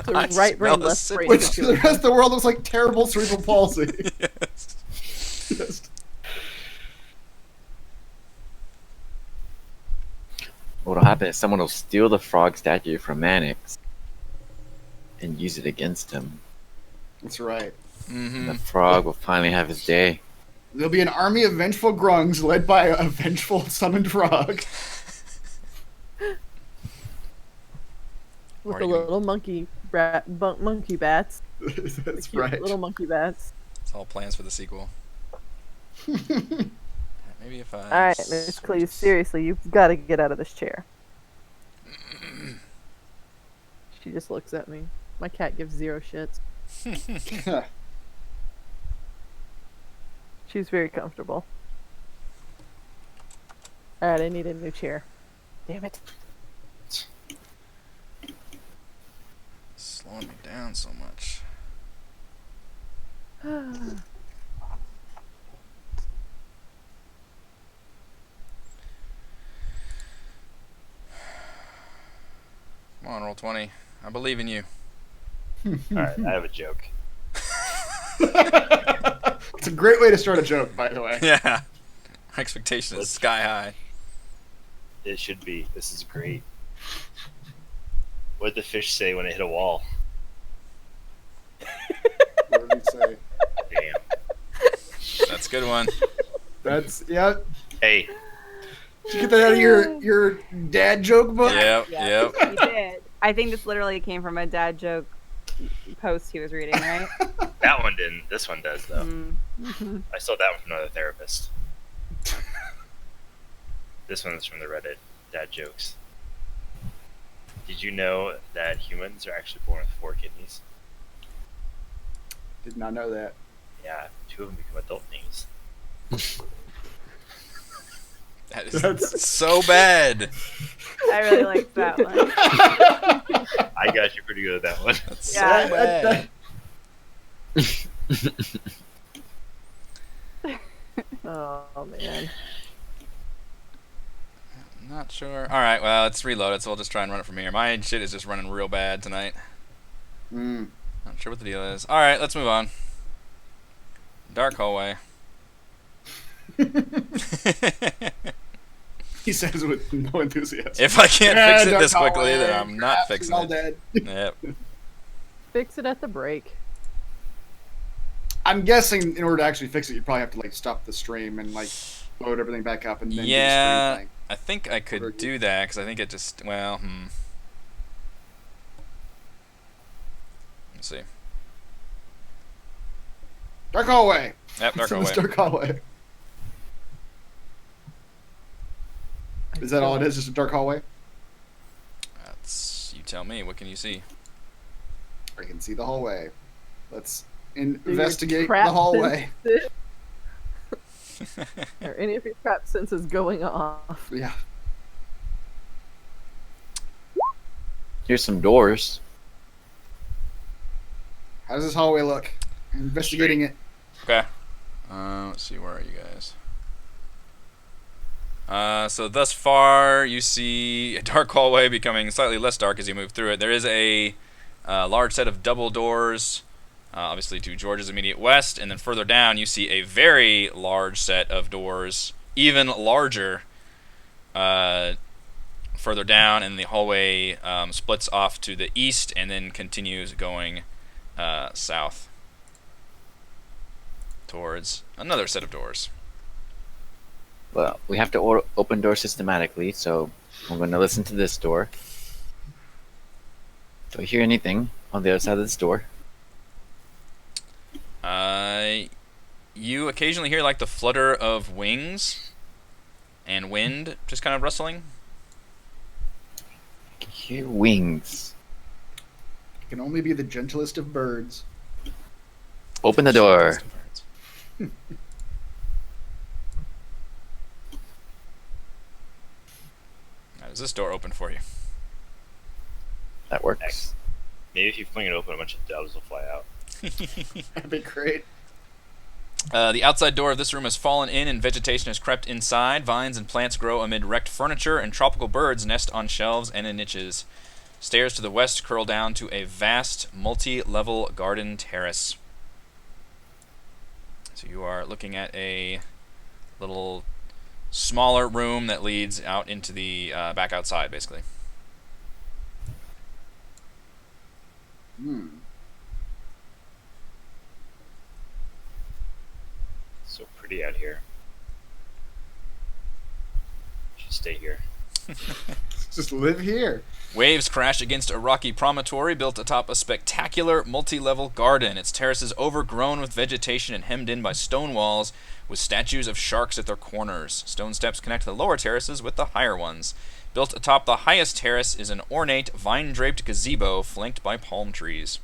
Speaker 6: So
Speaker 1: I
Speaker 6: right
Speaker 1: smell
Speaker 6: brain,
Speaker 1: the
Speaker 6: left brain.
Speaker 2: Which to the rest of the world looks like terrible cerebral palsy.
Speaker 1: Yes.
Speaker 2: Just-
Speaker 5: What'll happen is someone will steal the frog statue from Mannix and use it against him.
Speaker 2: That's right.
Speaker 5: And the frog will finally have his day.
Speaker 2: There'll be an army of vengeful grungs led by a vengeful summoned frog.
Speaker 6: With
Speaker 1: Or
Speaker 6: the
Speaker 1: you can-
Speaker 6: little monkey monkey bats.
Speaker 2: That's
Speaker 6: Cute
Speaker 2: right.
Speaker 6: Little monkey bats.
Speaker 1: It's all plans for the sequel. Maybe if I.
Speaker 6: Alright, Miss Cleese, seriously, you've got to get out of this chair. She just looks at me. My cat gives 0 shits. She's very comfortable. Alright, I need a new chair. Damn it.
Speaker 1: Slowing me down so much. Come on, Roll20. I believe in you.
Speaker 4: Alright, I have a joke.
Speaker 2: It's a great way to start a joke, by the way.
Speaker 1: Yeah. Expectation is sky high.
Speaker 4: It should be. This is great. What did the fish say when it hit a wall?
Speaker 2: What did he say?
Speaker 4: Damn.
Speaker 1: That's a good one.
Speaker 2: That's yeah.
Speaker 4: Hey,
Speaker 2: Did you get that out of your dad joke book?
Speaker 1: Yep,
Speaker 3: Yeah.
Speaker 1: yep.
Speaker 3: He did. I think this literally came from a dad joke post he was reading, right?
Speaker 4: that one didn't. This one does, though.
Speaker 3: Mm.
Speaker 4: I stole that one from another therapist. This one's from the Reddit dad jokes. Did you know that humans are actually born with 4 kidneys?
Speaker 2: Did not know that.
Speaker 4: Yeah, 2 of them become adult knees.
Speaker 1: That is
Speaker 2: That's-
Speaker 1: so bad.
Speaker 3: I really liked that one.
Speaker 4: I got you pretty good at that one.
Speaker 1: That's
Speaker 3: Yeah.
Speaker 1: so bad.
Speaker 6: Oh, man.
Speaker 1: Not sure. Alright, well, it's reloaded, so we'll just try and run it from here. My shit is just running real bad tonight.
Speaker 2: Mm.
Speaker 1: Not sure what the deal is. Alright, let's move on. Dark hallway.
Speaker 2: He says with no enthusiasm.
Speaker 1: If I can't
Speaker 2: Yeah,
Speaker 1: fix it
Speaker 2: dark
Speaker 1: this quickly,
Speaker 2: hallway,
Speaker 1: then I'm not
Speaker 2: crap,
Speaker 1: fixing
Speaker 2: she's all
Speaker 1: it.
Speaker 2: dead.
Speaker 1: Yep.
Speaker 6: Fix it at the break.
Speaker 2: I'm guessing in order to actually fix it, you'd probably have to like stop the stream and like load everything back up and then
Speaker 1: Yeah.
Speaker 2: do the stream thing.
Speaker 1: I think I could do that, because I think it just, well, Let's see.
Speaker 2: Dark hallway.
Speaker 1: Yep, dark
Speaker 2: It's in this
Speaker 1: hallway.
Speaker 2: dark hallway. Is that all it is? Just a dark hallway?
Speaker 1: That's, you tell me. What can you see?
Speaker 2: I can see the hallway. Let's
Speaker 6: Do your
Speaker 2: investigate
Speaker 6: trap
Speaker 2: the hallway.
Speaker 6: senses- Are any of your trap senses going off?
Speaker 2: Yeah.
Speaker 5: Here's some doors.
Speaker 2: How does this hallway look? Investigating it.
Speaker 1: Okay. Let's see, where are you guys? So thus far, you see a dark hallway becoming slightly less dark as you move through it. There is a large set of double doors, obviously to George's immediate west, and then further down you see a very large set of doors, even larger, further down, and the hallway splits off to the east and then continues going south towards another set of doors.
Speaker 5: Well, we have to open doors systematically, so I'm going to listen to this door. Do I hear anything on the other side of this door?
Speaker 1: You occasionally hear like the flutter of wings and wind just kind of rustling.
Speaker 5: I can hear wings.
Speaker 2: It can only be the gentlest of birds.
Speaker 5: Open the door.
Speaker 1: Now, does this door open for you?
Speaker 5: That works.
Speaker 4: Maybe if you fling it open, a bunch of doves will fly out.
Speaker 2: That'd be great.
Speaker 1: The outside door of this room has fallen in and vegetation has crept inside. Vines and plants grow amid wrecked furniture, and tropical birds nest on shelves and in niches. Stairs to the west curl down to a vast, multi-level garden terrace. So you are looking at a little smaller room that leads out into the back outside, basically.
Speaker 2: Hmm.
Speaker 4: So pretty out here. Should stay here.
Speaker 2: Just live here.
Speaker 1: Waves crash against a rocky promontory built atop a spectacular multi-level garden. Its terrace is overgrown with vegetation and hemmed in by stone walls with statues of sharks at their corners. Stone steps connect the lower terraces with the higher ones. Built atop the highest terrace is an ornate, vine-draped gazebo flanked by palm trees.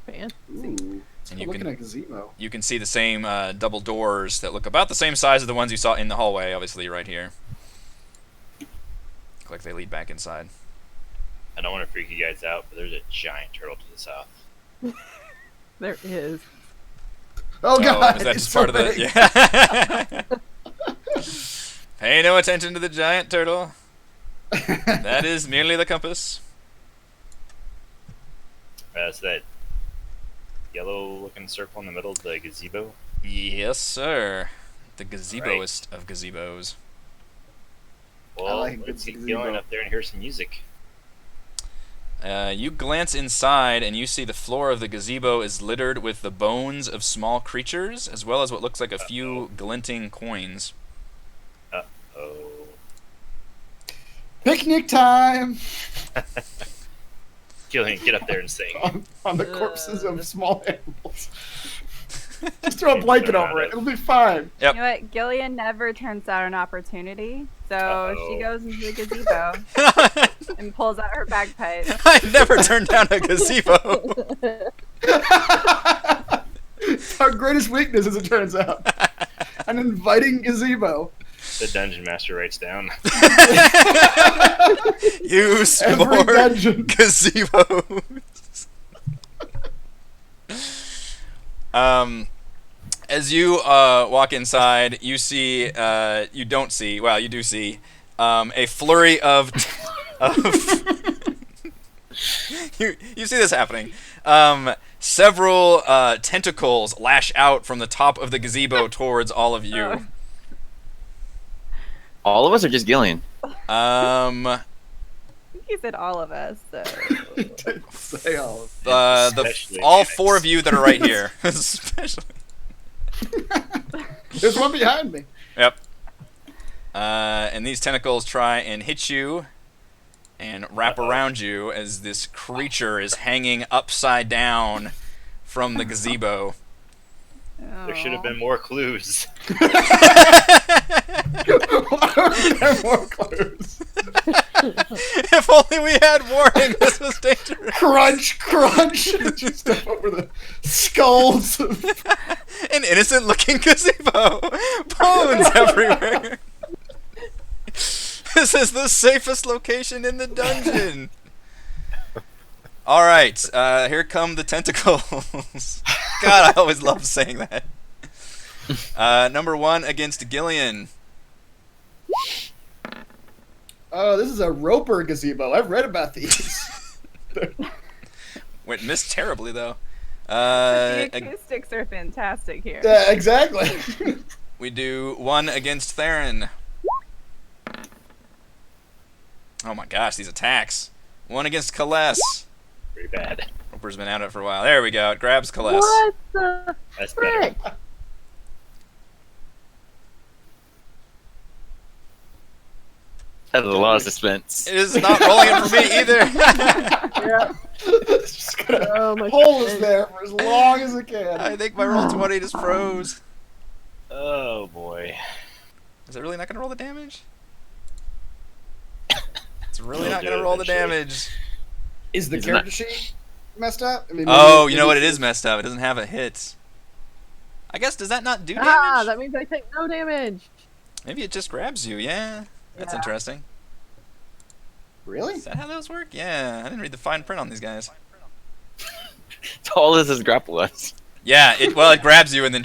Speaker 6: Fancy.
Speaker 2: Ooh.
Speaker 1: And
Speaker 2: I'm looking at gazebo.
Speaker 1: you can see the same double doors that look about the same size as the ones you saw in the hallway, obviously, right here. Look like they lead back inside.
Speaker 4: I don't want to freak you guys out, but there's a giant turtle to the south.
Speaker 6: There is.
Speaker 2: Oh god!
Speaker 1: is that
Speaker 2: it's
Speaker 1: just
Speaker 2: so
Speaker 1: part of
Speaker 2: big.
Speaker 1: the... Yeah. Pay no attention to the giant turtle. That is merely the compass.
Speaker 4: So that yellow-looking circle in the middle of the gazebo.
Speaker 1: Yes, sir. The gazeboist of gazebos.
Speaker 4: Well,
Speaker 2: like a good
Speaker 4: let's get
Speaker 2: gazebo.
Speaker 4: Gillian up there and hear some music.
Speaker 1: You glance inside and you see the floor of the gazebo is littered with the bones of small creatures, as well as what looks like a few glinting coins.
Speaker 4: Oh.
Speaker 2: Picnic time
Speaker 4: Gillian, get up there and sing.
Speaker 2: on the corpses of small animals. Just throw a blanket over it. It'll be fine.
Speaker 1: Yep.
Speaker 3: You know what? Gillian never turns out an opportunity, so
Speaker 4: Uh-oh.
Speaker 3: she goes into the gazebo and pulls out her bagpipe.
Speaker 1: I never turned down a gazebo.
Speaker 2: It's our greatest weakness, as it turns out. An inviting gazebo.
Speaker 4: The dungeon master writes down.
Speaker 1: Use
Speaker 2: Every
Speaker 1: more
Speaker 2: dungeon.
Speaker 1: gazebos. As you walk inside, you see, you don't see, well, you do see, a flurry of you see this happening. Several tentacles lash out from the top of the gazebo towards all of you.
Speaker 5: All of us or just Gillian?
Speaker 3: I think he said all of us, so.
Speaker 2: He did say all of
Speaker 4: Especially
Speaker 1: all
Speaker 4: Phoenix.
Speaker 1: 4 of you that are right here, especially.
Speaker 2: There's one behind me.
Speaker 1: Yep. And these tentacles try and hit you and wrap around you as this creature is hanging upside down from the gazebo.
Speaker 4: There should have been more clues.
Speaker 2: Why are there more clues?
Speaker 1: If only we had warning, this was dangerous.
Speaker 2: Crunch, crunch. You step over the skulls.
Speaker 1: An innocent looking gazebo. Bones everywhere. This is the safest location in the dungeon. All right, here come the tentacles. God, I always love saying that. Number 1 against Gillian.
Speaker 2: Oh, this is a roper gazebo. I've read about these.
Speaker 1: Missed terribly though.
Speaker 3: The acoustics are fantastic here.
Speaker 2: Yeah, exactly.
Speaker 1: We do 1 against Theron. Oh my gosh, these attacks. 1 against Kaless.
Speaker 4: Pretty bad.
Speaker 1: Roper's been out of it for a while. There we go. It grabs Kaless.
Speaker 6: What the
Speaker 4: That's
Speaker 6: frick?
Speaker 4: better.
Speaker 5: That's a lot of suspense.
Speaker 1: It is not rolling it for me either.
Speaker 6: Yeah.
Speaker 2: It's just gonna
Speaker 6: Oh my
Speaker 2: hold us
Speaker 6: goodness.
Speaker 2: there for as long as it can.
Speaker 1: I think my roll 20 just froze.
Speaker 4: Oh boy.
Speaker 1: Is it really not going to roll the damage? It's really
Speaker 4: It'll
Speaker 1: not
Speaker 4: do
Speaker 1: going to
Speaker 4: it
Speaker 1: roll the
Speaker 4: eventually.
Speaker 1: damage.
Speaker 2: Is the
Speaker 5: It's
Speaker 2: character
Speaker 5: not-
Speaker 2: sheet messed up? I mean,
Speaker 1: Oh,
Speaker 2: maybe-
Speaker 1: you know what? It
Speaker 2: maybe-
Speaker 1: is messed up. It doesn't have a hit. I guess, does that not do damage?
Speaker 6: Ah, that means I take no damage.
Speaker 1: Maybe it just grabs you, yeah. That's
Speaker 6: Yeah.
Speaker 1: interesting.
Speaker 2: Really?
Speaker 1: Is that how those work? Yeah, I didn't read the fine print on these guys.
Speaker 5: All this is grapple us.
Speaker 1: Yeah, it grabs you and then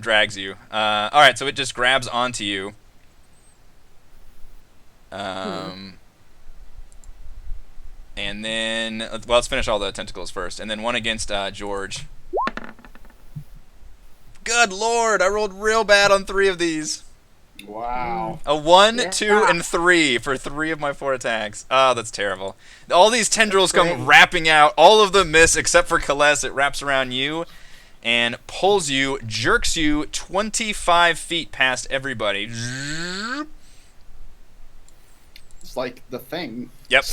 Speaker 1: drags you. All right, so it just grabs onto you. And then let's finish all the tentacles first, and then 1 against George. Good lord, I rolled real bad on 3 of these.
Speaker 2: Wow.
Speaker 1: A 1,
Speaker 6: Yeah.
Speaker 1: 2, and 3 for 3 of my 4 attacks. Oh, that's terrible. All these tendrils
Speaker 6: That's
Speaker 1: come
Speaker 6: great.
Speaker 1: wrapping out. All of them miss except for Kaless. It wraps around you and pulls you, jerks you 25 feet past everybody.
Speaker 2: It's like the thing.
Speaker 1: Yep.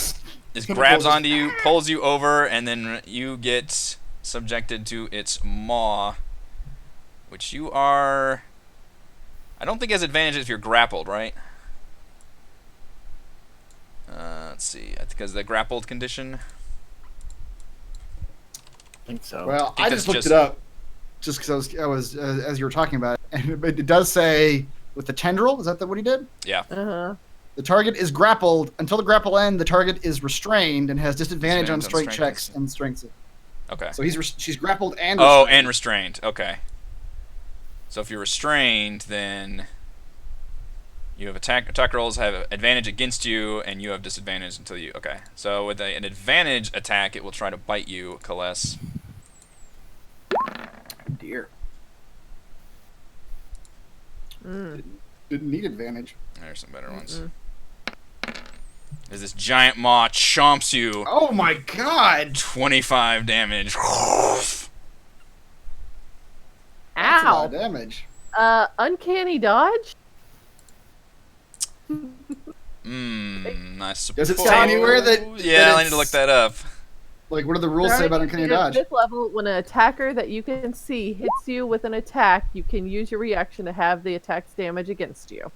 Speaker 1: Just grabs onto you, pulls you over, and then you get subjected to its maw, which you are... I don't think it has advantage if you're grappled, right? Let's see. Because the grappled condition.
Speaker 5: I think so.
Speaker 2: Well,
Speaker 1: think
Speaker 2: I
Speaker 1: that's
Speaker 2: just looked
Speaker 1: just-
Speaker 2: it up just because I was as you were talking about it, and it does say with the tendril. Is that what he did?
Speaker 1: Yeah.
Speaker 6: Uh-huh.
Speaker 2: The target is grappled until the grapple end. The target is restrained and has disadvantage on strength checks and strengths.
Speaker 1: Okay.
Speaker 2: So she's grappled and
Speaker 1: Oh,
Speaker 2: restrained.
Speaker 1: and restrained. Okay. So if you're restrained, then you have attack rolls have advantage against you, and you have disadvantage until you. Okay. So with an advantage attack, it will try to bite you, Kaless.
Speaker 2: Dear.
Speaker 6: Mm.
Speaker 2: Didn't need advantage.
Speaker 1: There's some better ones.
Speaker 6: Mm-mm.
Speaker 1: As this giant maw chomps you,
Speaker 2: Oh my god!
Speaker 1: 25 damage.
Speaker 2: That's a lot of
Speaker 6: Ow.
Speaker 2: damage.
Speaker 6: Uncanny dodge?
Speaker 1: I suppose.
Speaker 2: Does it say anywhere that
Speaker 1: Yeah, I need to
Speaker 2: it's-
Speaker 1: look that up.
Speaker 2: Like, what do the rules say about uncanny
Speaker 6: At
Speaker 2: dodge?
Speaker 6: this level, when an attacker that you can see hits you with an attack, you can use your reaction to have the attack's damage against you.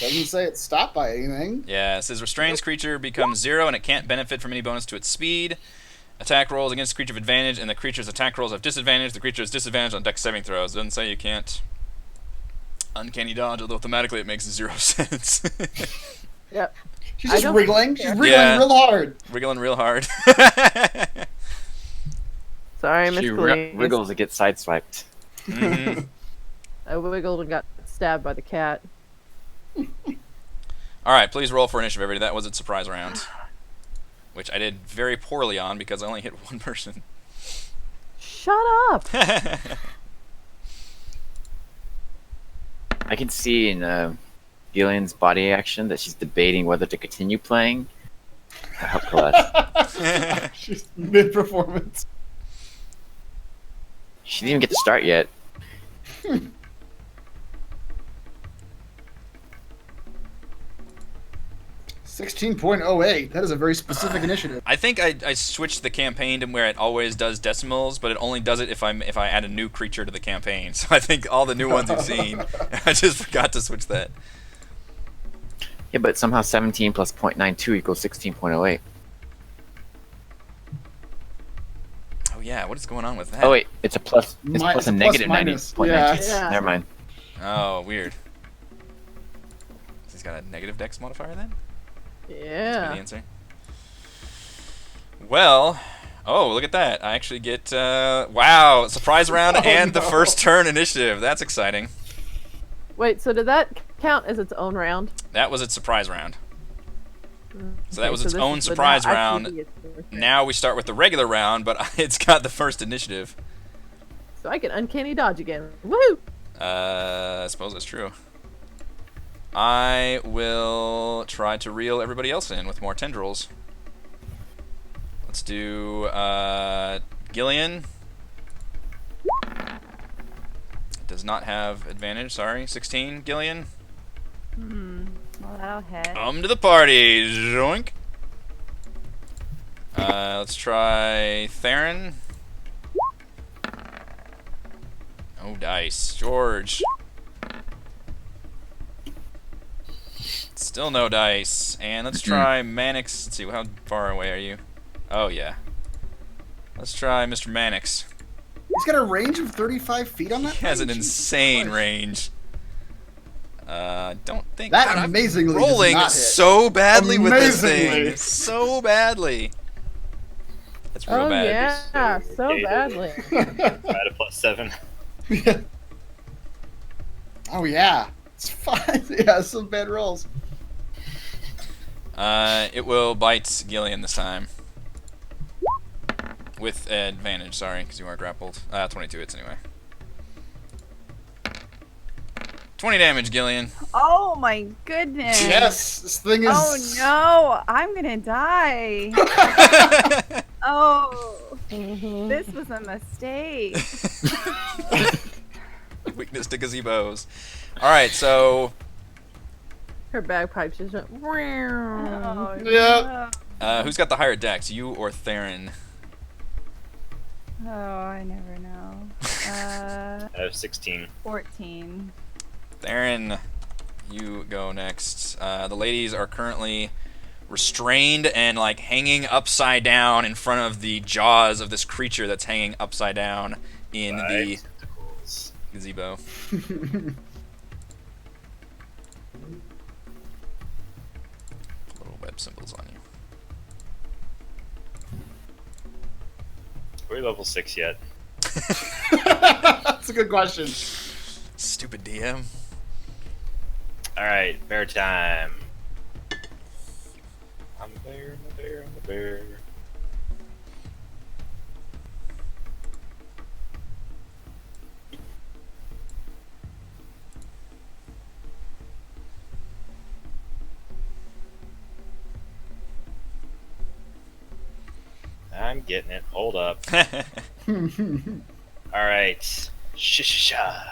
Speaker 2: Doesn't say it's stopped by anything.
Speaker 1: Yeah, it says restrains creature becomes 0 and it can't benefit from any bonus to its speed. Attack rolls against creature of advantage, and the creature's attack rolls have disadvantage. The creature has disadvantage on dex saving throws. It doesn't say you can't uncanny dodge, although thematically it makes 0 sense.
Speaker 6: Yep.
Speaker 2: She's
Speaker 6: I
Speaker 2: just
Speaker 6: don't
Speaker 2: wriggling. She's
Speaker 6: care.
Speaker 2: wriggling
Speaker 1: Yeah.
Speaker 2: real hard.
Speaker 1: Wiggling real hard.
Speaker 6: Sorry, Miss
Speaker 5: She
Speaker 6: Queen.
Speaker 5: wriggles to get sideswiped.
Speaker 1: Mhm.
Speaker 6: I wiggled and got stabbed by the cat.
Speaker 1: Alright, please roll for initiative, everybody. That was its surprise round. Which I did very poorly on because I only hit 1 person.
Speaker 6: Shut up!
Speaker 5: I can see in Gillian's body action that she's debating whether to continue playing. I help Colette.
Speaker 2: She's mid-performance.
Speaker 5: She didn't even get to start yet.
Speaker 2: 16.08. That is a very specific initiative.
Speaker 1: I think I switched the campaign to where it always does decimals, but it only does it if I add a new creature to the campaign. So I think all the new ones you've seen, I just forgot to switch that.
Speaker 5: Yeah, but somehow 17 plus 0.92 equals 16.08.
Speaker 1: Oh yeah, what is going on with that?
Speaker 5: Oh wait, it's a plus. It's
Speaker 2: Mi-
Speaker 5: plus
Speaker 2: it's
Speaker 5: a
Speaker 2: a
Speaker 5: negative
Speaker 2: plus minus.
Speaker 5: 90.92.
Speaker 6: Yeah.
Speaker 5: Never mind.
Speaker 1: Oh, weird. He's got a negative dex modifier then? That's
Speaker 6: Yeah.
Speaker 1: the answer. Well, Oh, look at that. I actually get, wow, surprise round
Speaker 2: Oh,
Speaker 1: and the
Speaker 2: no.
Speaker 1: first turn initiative. That's exciting.
Speaker 6: Wait, so did that count as its own round?
Speaker 1: That was its surprise round. So that
Speaker 6: Okay,
Speaker 1: was its
Speaker 6: this
Speaker 1: own
Speaker 6: is the
Speaker 1: surprise
Speaker 6: now
Speaker 1: round.
Speaker 6: actually its first round.
Speaker 1: Now we start with the regular round, but it's got the first initiative.
Speaker 6: So I can uncanny dodge again. Woo!
Speaker 1: I suppose that's true. I will try to reel everybody else in with more tendrils. Let's do Gillian. It does not have advantage, sorry. 16, Gillian.
Speaker 3: Well, that'll hit.
Speaker 1: Come to the party, zoink. Let's try Theron. Oh, dice. George. Still no dice. And let's try Mannix. Let's see, how far away are you? Oh, yeah. Let's try Mr. Mannix.
Speaker 2: He's got a range of 35 feet on that.
Speaker 1: He has an
Speaker 2: thing? Jesus
Speaker 1: insane
Speaker 2: Christ.
Speaker 1: range. Don't think
Speaker 2: That
Speaker 1: God, I'm
Speaker 2: amazingly does
Speaker 1: rolling
Speaker 2: not hit.
Speaker 1: so badly with this
Speaker 2: Amazingly.
Speaker 1: thing. So badly. That's real
Speaker 6: Oh
Speaker 1: bad.
Speaker 6: yeah, so
Speaker 4: Dated.
Speaker 6: badly.
Speaker 4: At a +7.
Speaker 2: Yeah. Oh yeah, it's fine. Yeah, some bad rolls.
Speaker 1: It will bite Gillian this time. With advantage, sorry, because you are grappled. 22 hits anyway. 20 damage, Gillian.
Speaker 3: Oh my goodness.
Speaker 2: Yes, this thing is.
Speaker 3: Oh no, I'm gonna die. Oh, this was a mistake.
Speaker 1: Weakness to gazebos. Alright, so
Speaker 6: Her bagpipes just went.
Speaker 3: Oh,
Speaker 2: Yeah.
Speaker 3: no.
Speaker 1: who's got the higher dex, you or Theron?
Speaker 3: Oh, I never know.
Speaker 4: I have 16.
Speaker 3: 14.
Speaker 1: Theron, you go next. The ladies are currently restrained and like hanging upside down in front of the jaws of this creature that's hanging upside down in the
Speaker 4: Tentacles.
Speaker 1: gazebo. Little web symbols on you.
Speaker 4: Are we level 6 yet?
Speaker 2: That's a good question.
Speaker 1: Stupid DM.
Speaker 4: Alright, bear time. I'm a bear, I'm a bear, I'm a bear. I'm getting it. Hold up. Alright. Sha.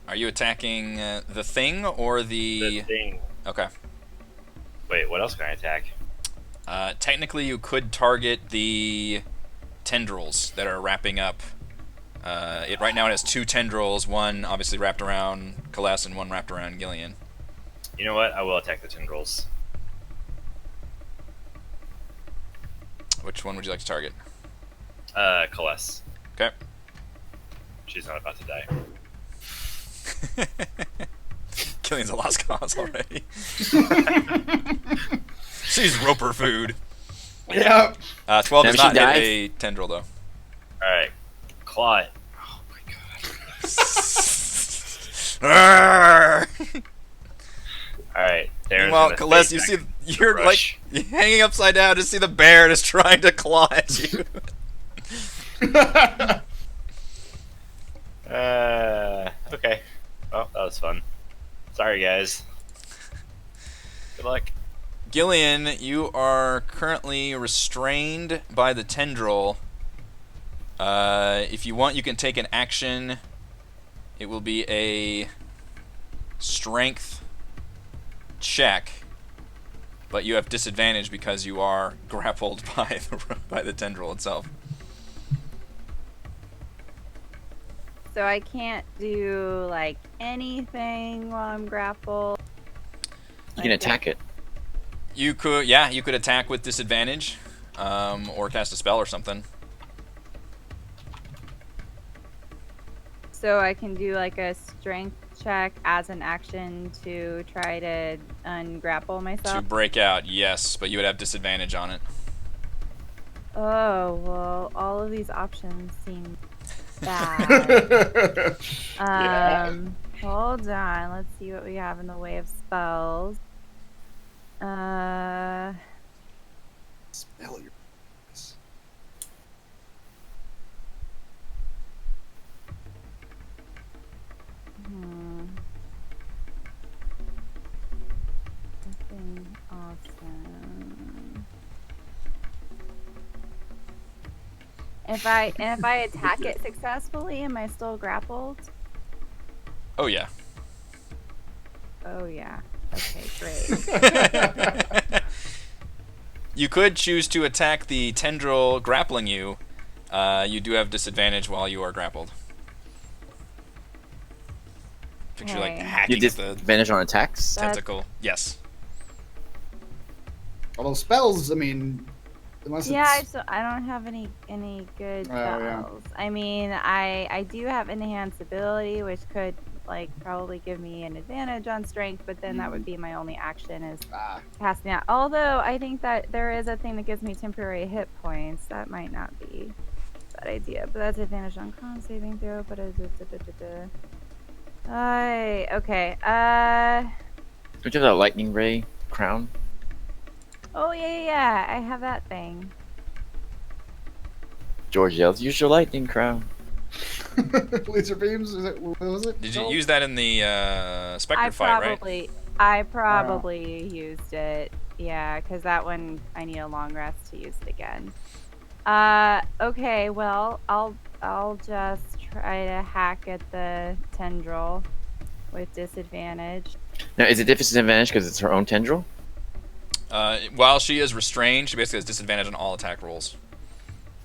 Speaker 1: Are you attacking the thing or
Speaker 4: The
Speaker 1: the...
Speaker 4: thing.
Speaker 1: Okay.
Speaker 4: Wait, what else can I attack?
Speaker 1: Technically, you could target the tendrils that are wrapping up. Right now it has 2 tendrils, one obviously wrapped around Kaless and one wrapped around Gillian.
Speaker 4: You know what? I will attack the tendrils.
Speaker 1: Which one would you like to target?
Speaker 4: Kaless.
Speaker 1: Okay.
Speaker 4: She's not about to die.
Speaker 1: Gillian's a lost cause already. She's roper food.
Speaker 2: Yeah.
Speaker 1: 12 does
Speaker 5: Now
Speaker 1: not
Speaker 5: she
Speaker 1: hit
Speaker 5: dies?
Speaker 1: a tendril, though.
Speaker 4: Alright. Claw it.
Speaker 5: Oh my god.
Speaker 4: Alright. Theron's
Speaker 1: Meanwhile,
Speaker 4: gonna
Speaker 1: Kaless,
Speaker 4: fade
Speaker 1: you
Speaker 4: back
Speaker 1: see,
Speaker 4: into
Speaker 1: you're
Speaker 4: brush.
Speaker 1: like hanging upside down to see the bear just trying to claw at you.
Speaker 4: Okay. Well, that was fun. Sorry, guys. Good luck.
Speaker 1: Gillian, you are currently restrained by the tendril. If you want, you can take an action. It will be a strength check, but you have disadvantage because you are grappled by the tendril itself.
Speaker 3: So I can't do like anything while I'm grappled.
Speaker 5: You can attack it.
Speaker 1: You could, yeah, you could attack with disadvantage, or cast a spell or something.
Speaker 3: So I can do like a strength check as an action to try to ungrapple
Speaker 1: To
Speaker 3: myself.
Speaker 1: break out, yes, but you would have disadvantage on it.
Speaker 3: Oh, well, all of these options seem bad.
Speaker 4: Yeah.
Speaker 3: Hold on. Let's see what we have in the way of spells.
Speaker 2: Spell your.
Speaker 3: Hmm. Nothing awesome. If I attack it successfully, am I still grappled?
Speaker 1: Oh yeah.
Speaker 3: Oh yeah. Okay, great.
Speaker 1: You could choose to attack the tendril grappling you. You do have disadvantage while you are grappled. Picture like
Speaker 3: Okay.
Speaker 5: You
Speaker 1: hacking at the
Speaker 5: disadvantage on attacks.
Speaker 1: tentacle. Yes.
Speaker 2: Although spells, I mean, unless
Speaker 3: Yeah,
Speaker 2: it's.
Speaker 3: I don't have any good
Speaker 2: Oh, yeah.
Speaker 3: spells. I mean, I do have enhanced ability, which could like probably give me an advantage on strength, but then that would be my only action is
Speaker 2: Ah,
Speaker 3: casting out. Although I think that there is a thing that gives me temporary hit points. That might not be a bad idea, but that's advantage on con saving throw. But okay.
Speaker 5: Don't you have that lightning ray crown?
Speaker 3: Oh yeah. I have that thing.
Speaker 5: George yells, "Use your lightning crown."
Speaker 2: laser beams. Is it? What was it?
Speaker 1: Did you
Speaker 2: called?
Speaker 1: use that in the Spectre
Speaker 3: I
Speaker 1: fight, right?
Speaker 3: probably used it. Yeah, because that one I need a long rest to use it again. Okay, well, I'll just try to hack at the tendril with disadvantage.
Speaker 5: Now, is it disadvantage because it's her own tendril?
Speaker 1: While she is restrained, she basically has disadvantage on all attack rolls.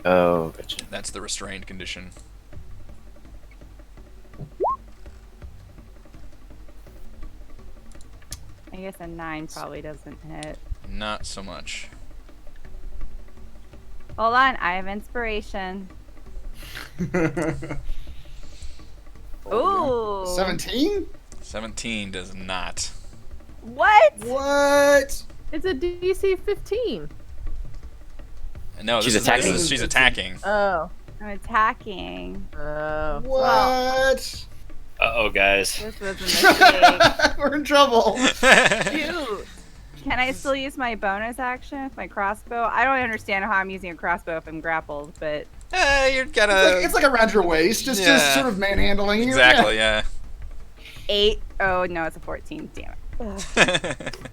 Speaker 5: Oh, gotcha.
Speaker 1: That's the restrained condition.
Speaker 3: I guess a 9 probably doesn't hit.
Speaker 1: Not so much.
Speaker 3: Hold on, I have inspiration. Ooh.
Speaker 2: 17?
Speaker 1: 17 does not.
Speaker 3: What?
Speaker 2: What?
Speaker 6: It's a DC 15.
Speaker 1: No,
Speaker 5: She's
Speaker 1: this
Speaker 5: attacking.
Speaker 1: is she's attacking.
Speaker 6: Oh.
Speaker 3: I'm attacking.
Speaker 6: Oh.
Speaker 2: What?
Speaker 4: Uh-oh, guys.
Speaker 3: This was a mistake.
Speaker 2: We're in trouble.
Speaker 3: Shoot. Can I still use my bonus action with my crossbow? I don't understand how I'm using a crossbow if I'm grappled, but
Speaker 1: You're gonna.
Speaker 2: It's like around your waist, just sort of manhandling you.
Speaker 1: Exactly, yeah.
Speaker 3: 8. Oh no, it's a 14. Damn it. Ugh.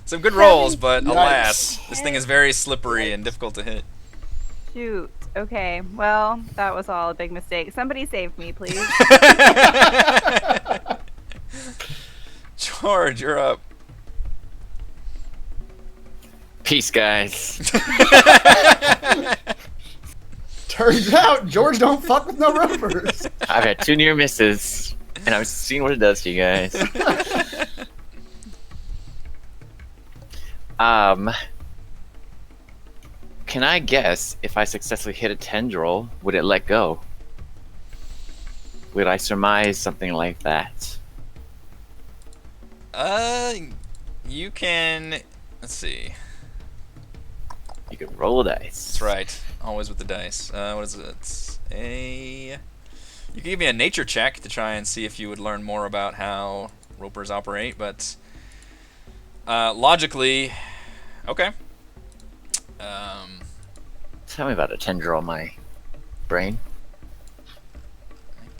Speaker 1: Some good rolls, but
Speaker 2: Yikes.
Speaker 1: alas, this thing is very slippery and difficult to hit.
Speaker 3: Shoot. Okay. Well, that was all a big mistake. Somebody save me, please.
Speaker 1: George, you're up.
Speaker 5: Peace, guys.
Speaker 2: Turns out George don't fuck with no ropers.
Speaker 5: I've had 2 near misses, and I've seen what it does to you guys. Can I guess if I successfully hit a tendril, would it let go? Would I surmise something like that?
Speaker 1: You can. Let's see.
Speaker 5: You could roll a dice.
Speaker 1: That's right. Always with the dice. What is it? It's a. You can give me a nature check to try and see if you would learn more about how ropers operate, but logically, okay.
Speaker 5: Tell me about a tendril in my brain.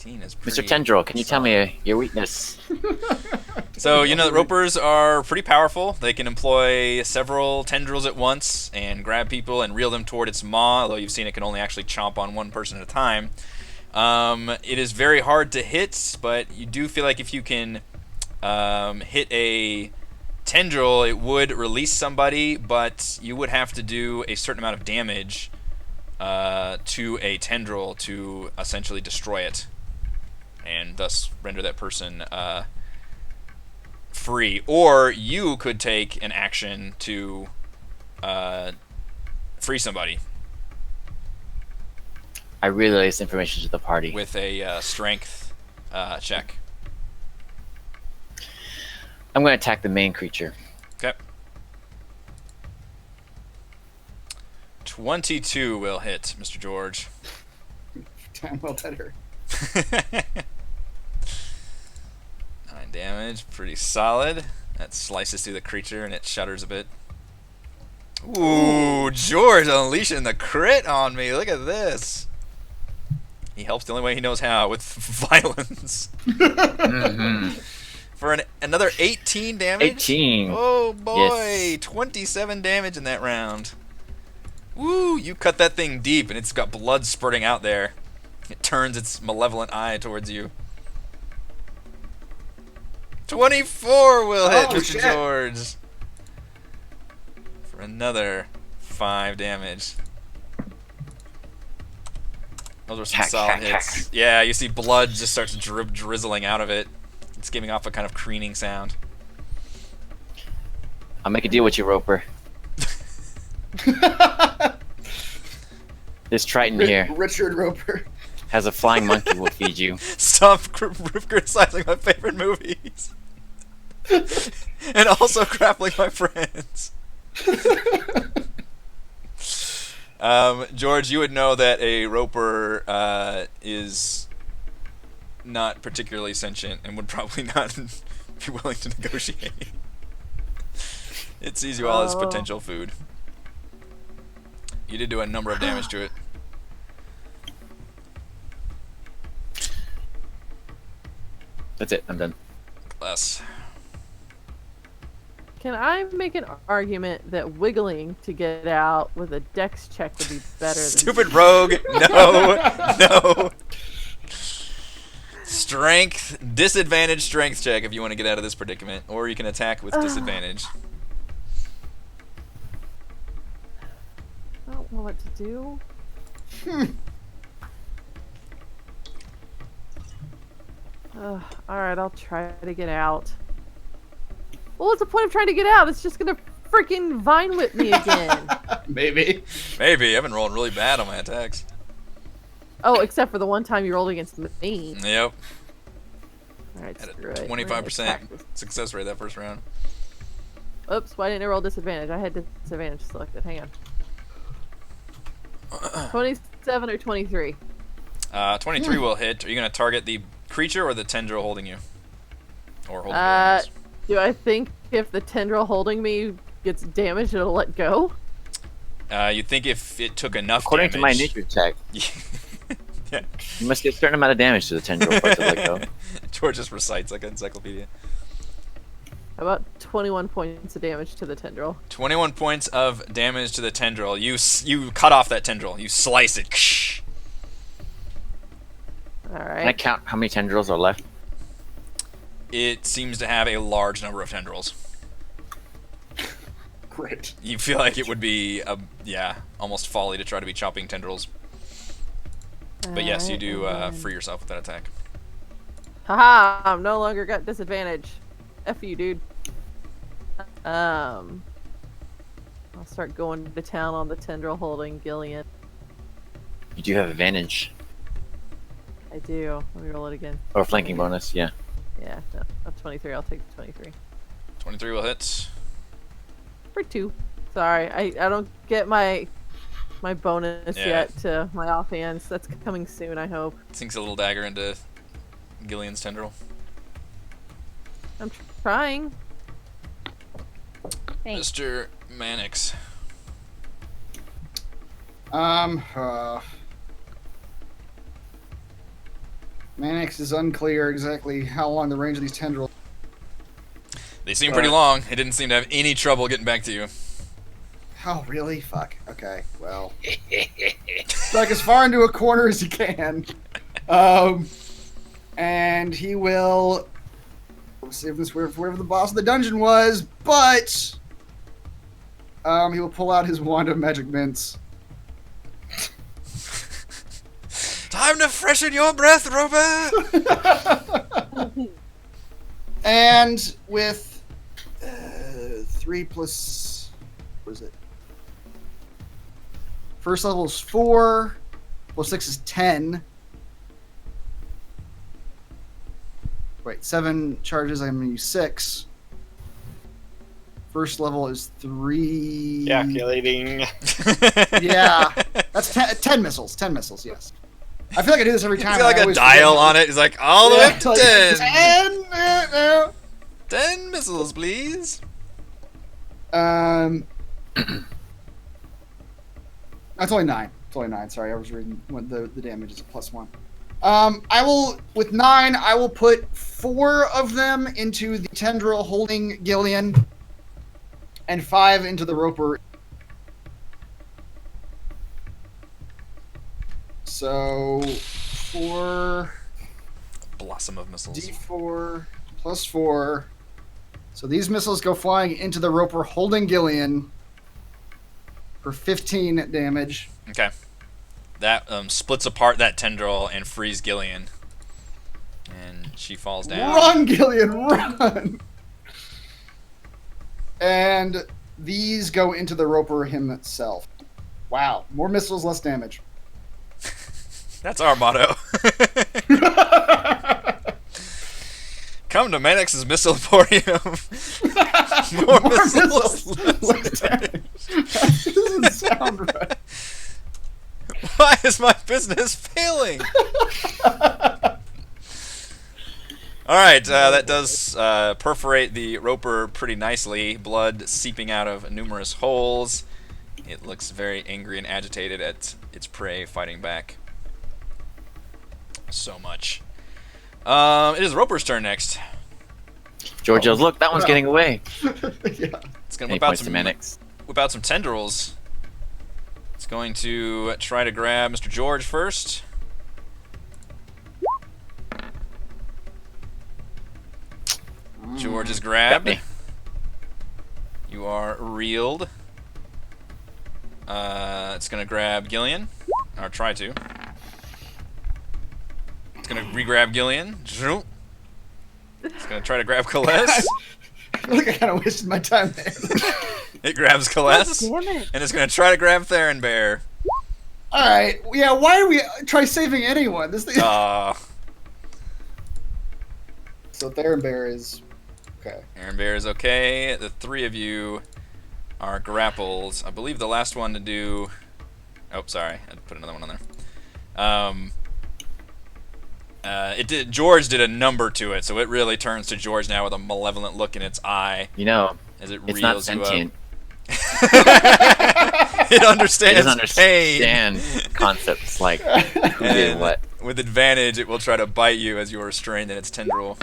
Speaker 1: 19 is pretty
Speaker 5: Mr. Tendril, can you tell
Speaker 1: solid.
Speaker 5: me your weakness?
Speaker 1: So, you know, ropers are pretty powerful. They can employ several tendrils at once and grab people and reel them toward its maw, although you've seen it can only actually chomp on one person at a time. It is very hard to hit, but you do feel like if you can hit a tendril, it would release somebody, but you would have to do a certain amount of damage to a tendril to essentially destroy it, and thus render that person free. Or you could take an action to free somebody
Speaker 5: I relay this information to the party.
Speaker 1: with a strength check.
Speaker 5: I'm going to attack the main creature.
Speaker 1: Okay. 22 will hit, Mr. George.
Speaker 2: Damn well better.
Speaker 1: 9 damage, pretty solid. That slices through the creature and it shudders a bit. Ooh, George unleashing the crit on me. Look at this. He helps the only way he knows how, with violence. For another 18 damage?
Speaker 5: 18.
Speaker 1: Oh boy,
Speaker 5: Yes.
Speaker 1: 27 damage in that round. Woo, you cut that thing deep and it's got blood spurting out there. It turns its malevolent eye towards you. 24 will hit,
Speaker 2: Holy
Speaker 1: Mr.
Speaker 2: shit.
Speaker 1: George. For another 5 damage. Those are some
Speaker 5: Hack,
Speaker 1: solid
Speaker 5: hack,
Speaker 1: hits.
Speaker 5: hack.
Speaker 1: Yeah, you see blood just starts drizzling out of it. It's giving off a kind of crooning sound.
Speaker 5: I'll make a deal with you, Roper. This Triton here
Speaker 2: Richard Roper.
Speaker 5: has a flying monkey will feed you.
Speaker 1: Stop criticizing my favorite movies. And also grappling my friends. George, you would know that a roper is not particularly sentient and would probably not be willing to negotiate. It sees you all as potential food. You did do a number of damage to it.
Speaker 5: That's it. I'm done.
Speaker 1: Less.
Speaker 6: Can I make an argument that wiggling to get out with a dex check would be better than
Speaker 1: Stupid rogue. No. No. Strength, disadvantage strength check if you want to get out of this predicament, or you can attack with disadvantage.
Speaker 6: I don't know what to do. Alright, I'll try to get out. Well, what's the point of trying to get out? It's just gonna freaking vine whip me again.
Speaker 2: Maybe.
Speaker 1: Maybe. I've been rolling really bad on my attacks.
Speaker 6: Oh, except for the one time you rolled against me.
Speaker 1: Yep.
Speaker 6: Alright,
Speaker 1: Had
Speaker 6: screw
Speaker 1: a
Speaker 6: it.
Speaker 1: 25% success rate that first round.
Speaker 6: Oops, why didn't I roll disadvantage? I had disadvantage selected. Hang on. 27 or 23?
Speaker 1: 23 will hit. Are you going to target the creature or the tendril holding you? Or holding you?
Speaker 6: Do I think if the tendril holding me gets damaged, it'll let go?
Speaker 1: You think if it took enough
Speaker 5: According to my
Speaker 1: damage...
Speaker 5: nature check,
Speaker 1: Yeah.
Speaker 5: you must get a certain amount of damage to the tendril for it to let go.
Speaker 1: George just recites like an encyclopedia.
Speaker 6: About 21 points of damage to the tendril.
Speaker 1: 21 points of damage to the tendril. You cut off that tendril. You slice it.
Speaker 5: Can I
Speaker 6: Alright.
Speaker 5: count how many tendrils are left?
Speaker 1: It seems to have a large number of tendrils.
Speaker 2: Great.
Speaker 1: You feel like it would be, almost folly to try to be chopping tendrils. But yes, you do free yourself with that attack.
Speaker 6: Haha, I'm no longer got disadvantage. F you, dude. I'll start going to town on the tendril holding Gillian.
Speaker 5: You do have advantage.
Speaker 6: I do. Let me roll it again.
Speaker 5: Or flanking bonus, yeah.
Speaker 6: Yeah, no, not 23. I'll take the 23.
Speaker 1: 23 will hit.
Speaker 6: For 2. Sorry, I don't get my bonus
Speaker 1: Yeah.
Speaker 6: yet to my offhands. That's coming soon, I hope.
Speaker 1: Sinks a little dagger into Gillian's tendril.
Speaker 6: I'm trying.
Speaker 3: Thanks.
Speaker 1: Mr. Mannix.
Speaker 2: Mannix is unclear exactly how long the range of these tendrils.
Speaker 1: They seem pretty long. It didn't seem to have any trouble getting back to you.
Speaker 2: Oh, really? Fuck. Okay, well. Like as far into a corner as he can. And he will. We'll see if this wherever the boss of the dungeon was, but. He will pull out his wand of magic mints.
Speaker 1: Time to freshen your breath, Robert!
Speaker 2: And with 3 plus. What is it? First level is 4. Plus 6 is 10. Wait, 7 charges. I'm going to use 6. first level is 3.
Speaker 4: Calculating.
Speaker 2: Yeah, that's 10 missiles. 10 missiles. Yes. I feel like I do this every time.
Speaker 1: He's got like
Speaker 2: I
Speaker 1: a
Speaker 2: always
Speaker 1: dial
Speaker 2: forget.
Speaker 1: on it. He's like, all the way up to
Speaker 2: like,
Speaker 1: 10.
Speaker 2: 10.
Speaker 1: 10 missiles, please.
Speaker 2: That's only 9. It's only 9. Sorry, I was reading what the damage is a +1. I will, with 9, I will put 4 of them into the tendril holding Gillian, and 5 into the roper. So 4
Speaker 1: Blossom of missiles.
Speaker 2: D4 plus 4. So these missiles go flying into the roper holding Gillian for 15 damage.
Speaker 1: Okay. That splits apart that tendril and frees Gillian. And she falls down.
Speaker 2: Run, Gillian, run! And these go into the roper himself. Wow, more missiles, less damage.
Speaker 1: That's our motto. Come to Manix's Missile Emporium. More missiles, less damage.
Speaker 2: That doesn't sound right.
Speaker 1: Why is my business failing? Alright, that does perforate the roper pretty nicely. Blood seeping out of numerous holes. It looks very angry and agitated at its prey fighting back. So much. It is Roper's turn next.
Speaker 5: George yells, look, that one's getting away.
Speaker 2: Yeah.
Speaker 1: It's going to
Speaker 5: Any points to Manix?
Speaker 1: whip out some tendrils. It's going to try to grab Mr. George first. George is grabbed.
Speaker 5: Got me.
Speaker 1: You are reeled. It's going to grab Gillian. Or try to. It's going to re-grab Gillian. It's going to try to grab Kalez.
Speaker 2: I feel like I kind of wasted my time there.
Speaker 1: It grabs Kalez.
Speaker 6: Damn it.
Speaker 1: And it's going to try to grab Theron Bear.
Speaker 2: All right. Yeah. Why do we try saving anyone? This thing. So Theron Bear is okay.
Speaker 1: Aaron Bear is okay. The 3 of you are grappled. I believe the last one to do... Oh, sorry. I put another one on there. George did a number to it, so it really turns to George now with a malevolent look in its eye
Speaker 5: You know,
Speaker 1: as it
Speaker 5: it's not
Speaker 1: reels you up.
Speaker 5: sentient.
Speaker 1: It
Speaker 5: It
Speaker 1: understands
Speaker 5: doesn't
Speaker 1: pain.
Speaker 5: understand concepts like who did
Speaker 1: And
Speaker 5: what.
Speaker 1: with advantage, it will try to bite you as you are restrained in its tendril.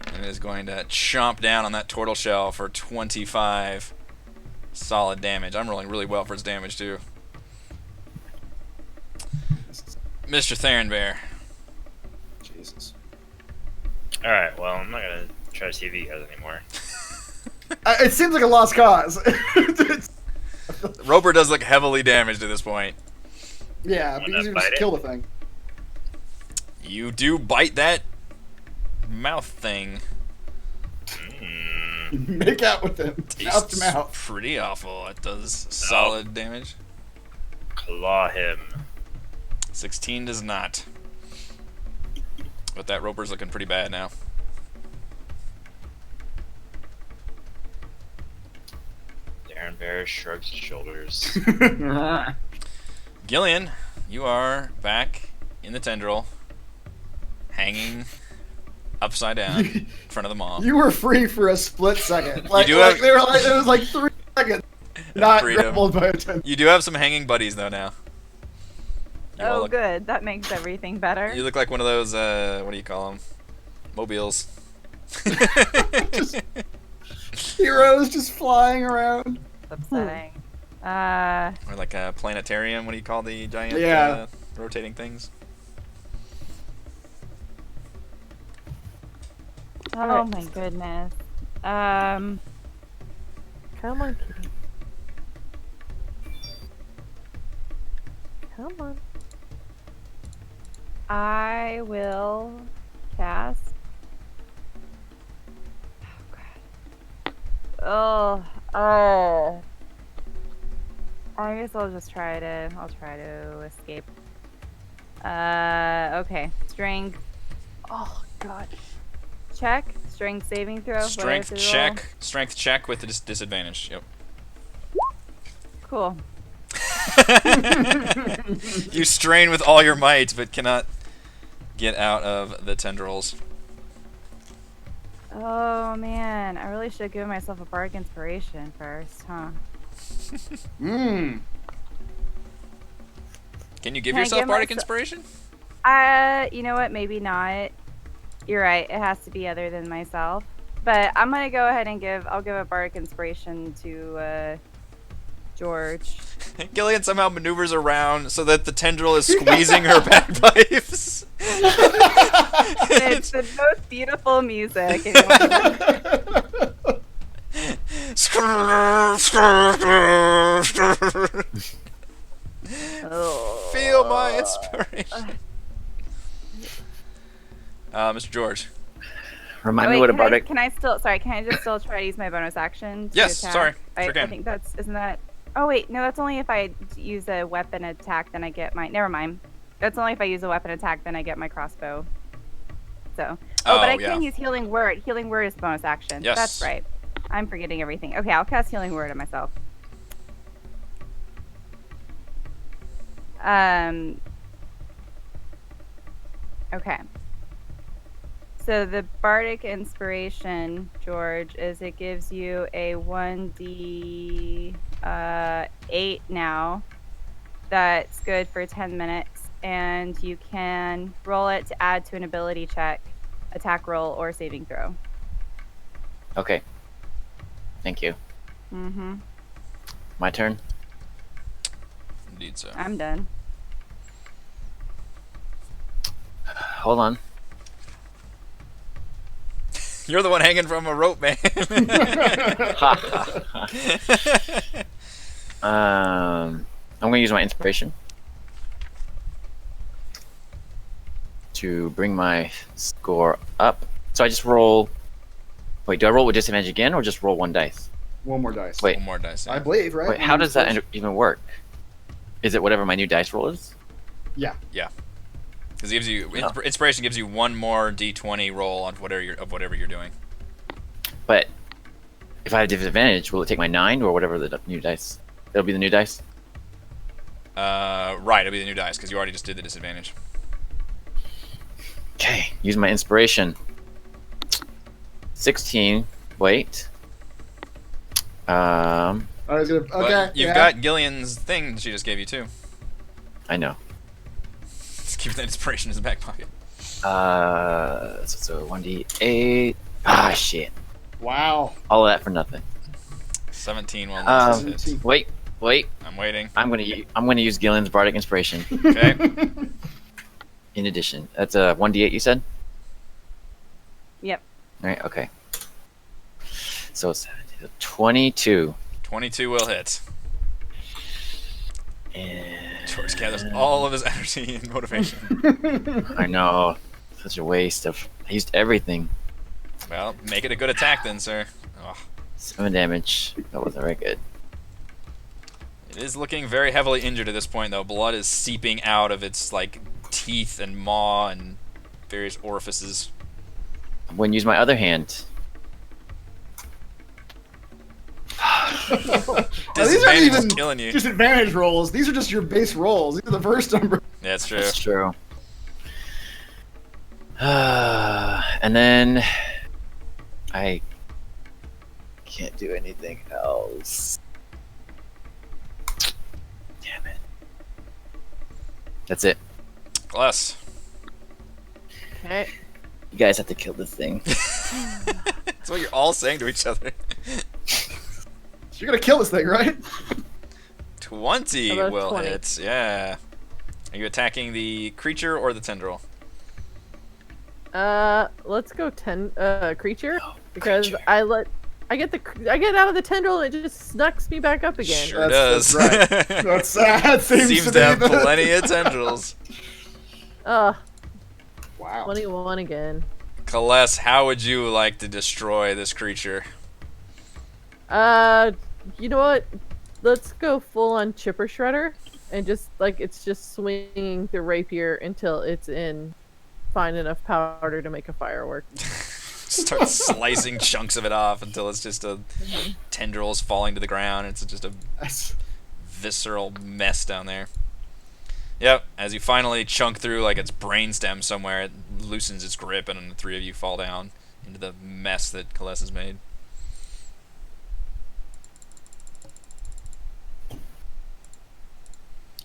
Speaker 1: And it is going to chomp down on that turtle shell for 25 solid damage. I'm rolling really well for its damage, too. Mr. Theron Bear.
Speaker 2: Jesus.
Speaker 4: Alright, well, I'm not gonna try to save you guys anymore.
Speaker 2: It seems like a lost cause.
Speaker 1: Roper does look heavily damaged at this point.
Speaker 2: Yeah,
Speaker 4: Wanna
Speaker 2: because you
Speaker 4: bite
Speaker 2: just
Speaker 4: it?
Speaker 2: kill the thing.
Speaker 1: You do bite that mouth thing.
Speaker 2: Make out with him, mouth to
Speaker 1: Tastes
Speaker 2: mouth.
Speaker 1: pretty awful. It does solid damage.
Speaker 4: Claw him.
Speaker 1: 16 does not. But that Roper's looking pretty bad now.
Speaker 4: Darren Bear shrugs his shoulders.
Speaker 1: Gillian, you are back in the tendril, hanging upside down in front of the mom.
Speaker 2: You were free for a split second. Like,
Speaker 1: do have-
Speaker 2: they were like it was like 3 seconds. Not
Speaker 1: Freedom.
Speaker 2: grappled by a 10.
Speaker 1: You do have some hanging buddies though now. You all
Speaker 3: Oh,
Speaker 1: look-
Speaker 3: good. That makes everything better.
Speaker 1: You look like one of those, what do you call them? Mobiles.
Speaker 2: Just heroes just flying around.
Speaker 3: Upsetting.
Speaker 1: Or like a planetarium, what do you call the giant
Speaker 2: Yeah.
Speaker 1: rotating things?
Speaker 3: Oh
Speaker 6: Alright.
Speaker 3: my goodness.
Speaker 6: Come on, kitty. Come on.
Speaker 3: I will cast. Oh god. I guess I'll just try to. I'll try to escape. Okay. Strength. Oh god. check, strength saving throw. what do I have
Speaker 1: Strength
Speaker 3: to roll?
Speaker 1: check. Strength check with the disadvantage. Yep.
Speaker 3: Cool.
Speaker 1: You strain with all your might, but cannot get out of the tendrils.
Speaker 3: Oh man, I really should have given myself a bardic inspiration first, huh?
Speaker 2: Mmm.
Speaker 1: Can you give
Speaker 3: Can I
Speaker 1: yourself
Speaker 3: give
Speaker 1: bardic
Speaker 3: myself-
Speaker 1: inspiration?
Speaker 3: You know what? Maybe not. You're right. It has to be other than myself. But I'm gonna go ahead and I'll give a bardic inspiration to George.
Speaker 1: Gillian somehow maneuvers around so that the tendril is squeezing her bagpipes.
Speaker 3: It's the most beautiful music.
Speaker 1: Feel my inspiration. Mr. George.
Speaker 5: Remind
Speaker 3: Wait,
Speaker 5: me what a
Speaker 3: can
Speaker 5: bardic.
Speaker 3: Can I just still try to use my bonus action? To
Speaker 1: Yes,
Speaker 3: attack?
Speaker 1: sorry. Sure
Speaker 3: I
Speaker 1: can.
Speaker 3: think isn't that? Oh wait, no, that's only if I use a weapon attack. Then I get my. Never mind. That's only if I use a weapon attack. Then I get my crossbow. So. But I can use healing word. Healing word is bonus action.
Speaker 1: Yes.
Speaker 3: That's right. I'm forgetting everything. Okay, I'll cast healing word on myself. Okay. So the bardic inspiration, George, is it gives you a 1d 8 now. That's good for 10 minutes, and you can roll it to add to an ability check, attack roll, or saving throw.
Speaker 5: Okay. Thank you.
Speaker 3: Mm-hmm.
Speaker 5: My turn.
Speaker 1: Indeed so.
Speaker 3: I'm done.
Speaker 5: Hold on.
Speaker 1: You're the one hanging from a rope, man.
Speaker 5: I'm going to use my inspiration to bring my score up. So I just roll. Wait, do I roll with disadvantage again, or just roll one dice?
Speaker 2: One more dice.
Speaker 5: Wait.
Speaker 1: One more dice.
Speaker 2: I believe, right?
Speaker 5: Wait, how does that even work? Is it whatever my new dice roll is?
Speaker 2: Yeah.
Speaker 1: Because it gives you inspiration gives you one more d20 roll on whatever you're doing.
Speaker 5: But if I have disadvantage, will it take my 9 or whatever the new dice? It'll be the new dice.
Speaker 1: Right, it'll be the new dice because you already just did the disadvantage.
Speaker 5: Okay, use my inspiration. 16. Wait.
Speaker 2: I was gonna.
Speaker 1: But
Speaker 2: Okay.
Speaker 1: you've got Gillian's thing she just gave you too.
Speaker 5: I know.
Speaker 1: Just keep that inspiration in his back pocket.
Speaker 5: So 1d8. Ah, shit.
Speaker 2: Wow.
Speaker 5: All of that for nothing.
Speaker 1: 17 will hit.
Speaker 5: Wait.
Speaker 1: I'm waiting.
Speaker 5: I'm gonna use Gillian's bardic inspiration.
Speaker 1: Okay.
Speaker 5: In addition, that's a 1d8. You said.
Speaker 3: Yep.
Speaker 5: All right. Okay. So it's 22.
Speaker 1: 22 will hit.
Speaker 5: And
Speaker 1: George gathers all of his energy and motivation.
Speaker 5: I know, such a waste of. I used everything.
Speaker 1: Well, make it a good attack then, sir. Oh,
Speaker 5: 7 damage. That wasn't very good.
Speaker 1: it is looking very heavily injured at this point, though. Blood is seeping out of its like teeth and maw and various orifices.
Speaker 5: I'm going to use my other hand.
Speaker 2: These aren't
Speaker 1: Disadvantage is
Speaker 2: even
Speaker 1: killing you.
Speaker 2: disadvantage rolls. These are just your base rolls. These are the first number.
Speaker 1: Yeah, that's true.
Speaker 5: That's true. And then I can't do anything else. Damn it. That's it.
Speaker 1: Bless.
Speaker 6: Okay.
Speaker 5: You guys have to kill this thing.
Speaker 1: That's what you're all saying to each other.
Speaker 2: You're gonna kill this thing, right?
Speaker 1: 20
Speaker 6: About
Speaker 1: will
Speaker 6: 20.
Speaker 1: hit. Yeah. Are you attacking the creature or the tendril?
Speaker 6: Let's go creature because
Speaker 5: creature.
Speaker 6: I get out of the tendril and it just snucks me back up again.
Speaker 1: Sure
Speaker 2: That's
Speaker 1: does.
Speaker 2: right. That's that
Speaker 1: Seems to
Speaker 2: be
Speaker 1: have
Speaker 2: the-
Speaker 1: plenty of tendrils.
Speaker 2: Wow.
Speaker 6: 21 again.
Speaker 1: Kaless, how would you like to destroy this creature?
Speaker 6: You know what? Let's go full on chipper shredder and it's just swinging the rapier until it's in fine enough powder to make a firework.
Speaker 1: Start slicing chunks of it off until it's just a tendrils falling to the ground. It's just a visceral mess down there. Yep, as you finally chunk through like its brainstem somewhere, it loosens its grip, and the three of you fall down into the mess that Kaless has made.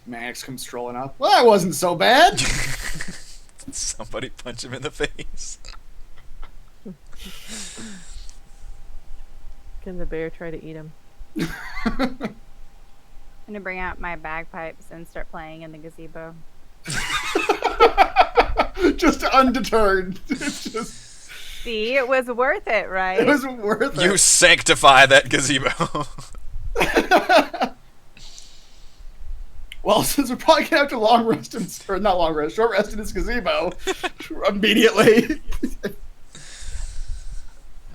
Speaker 2: Max comes strolling up. Well, that wasn't so bad.
Speaker 1: Somebody punch him in the face.
Speaker 6: Can the bear try to eat him?
Speaker 3: I'm gonna bring out my bagpipes and start playing in the gazebo.
Speaker 2: Just undeterred. It's just,
Speaker 3: See, it was worth it, right?
Speaker 2: it was worth
Speaker 1: You
Speaker 2: it.
Speaker 1: sanctify that gazebo.
Speaker 2: Well, since we're probably gonna have to long rest in, or not long rest, short rest in this gazebo immediately.
Speaker 1: That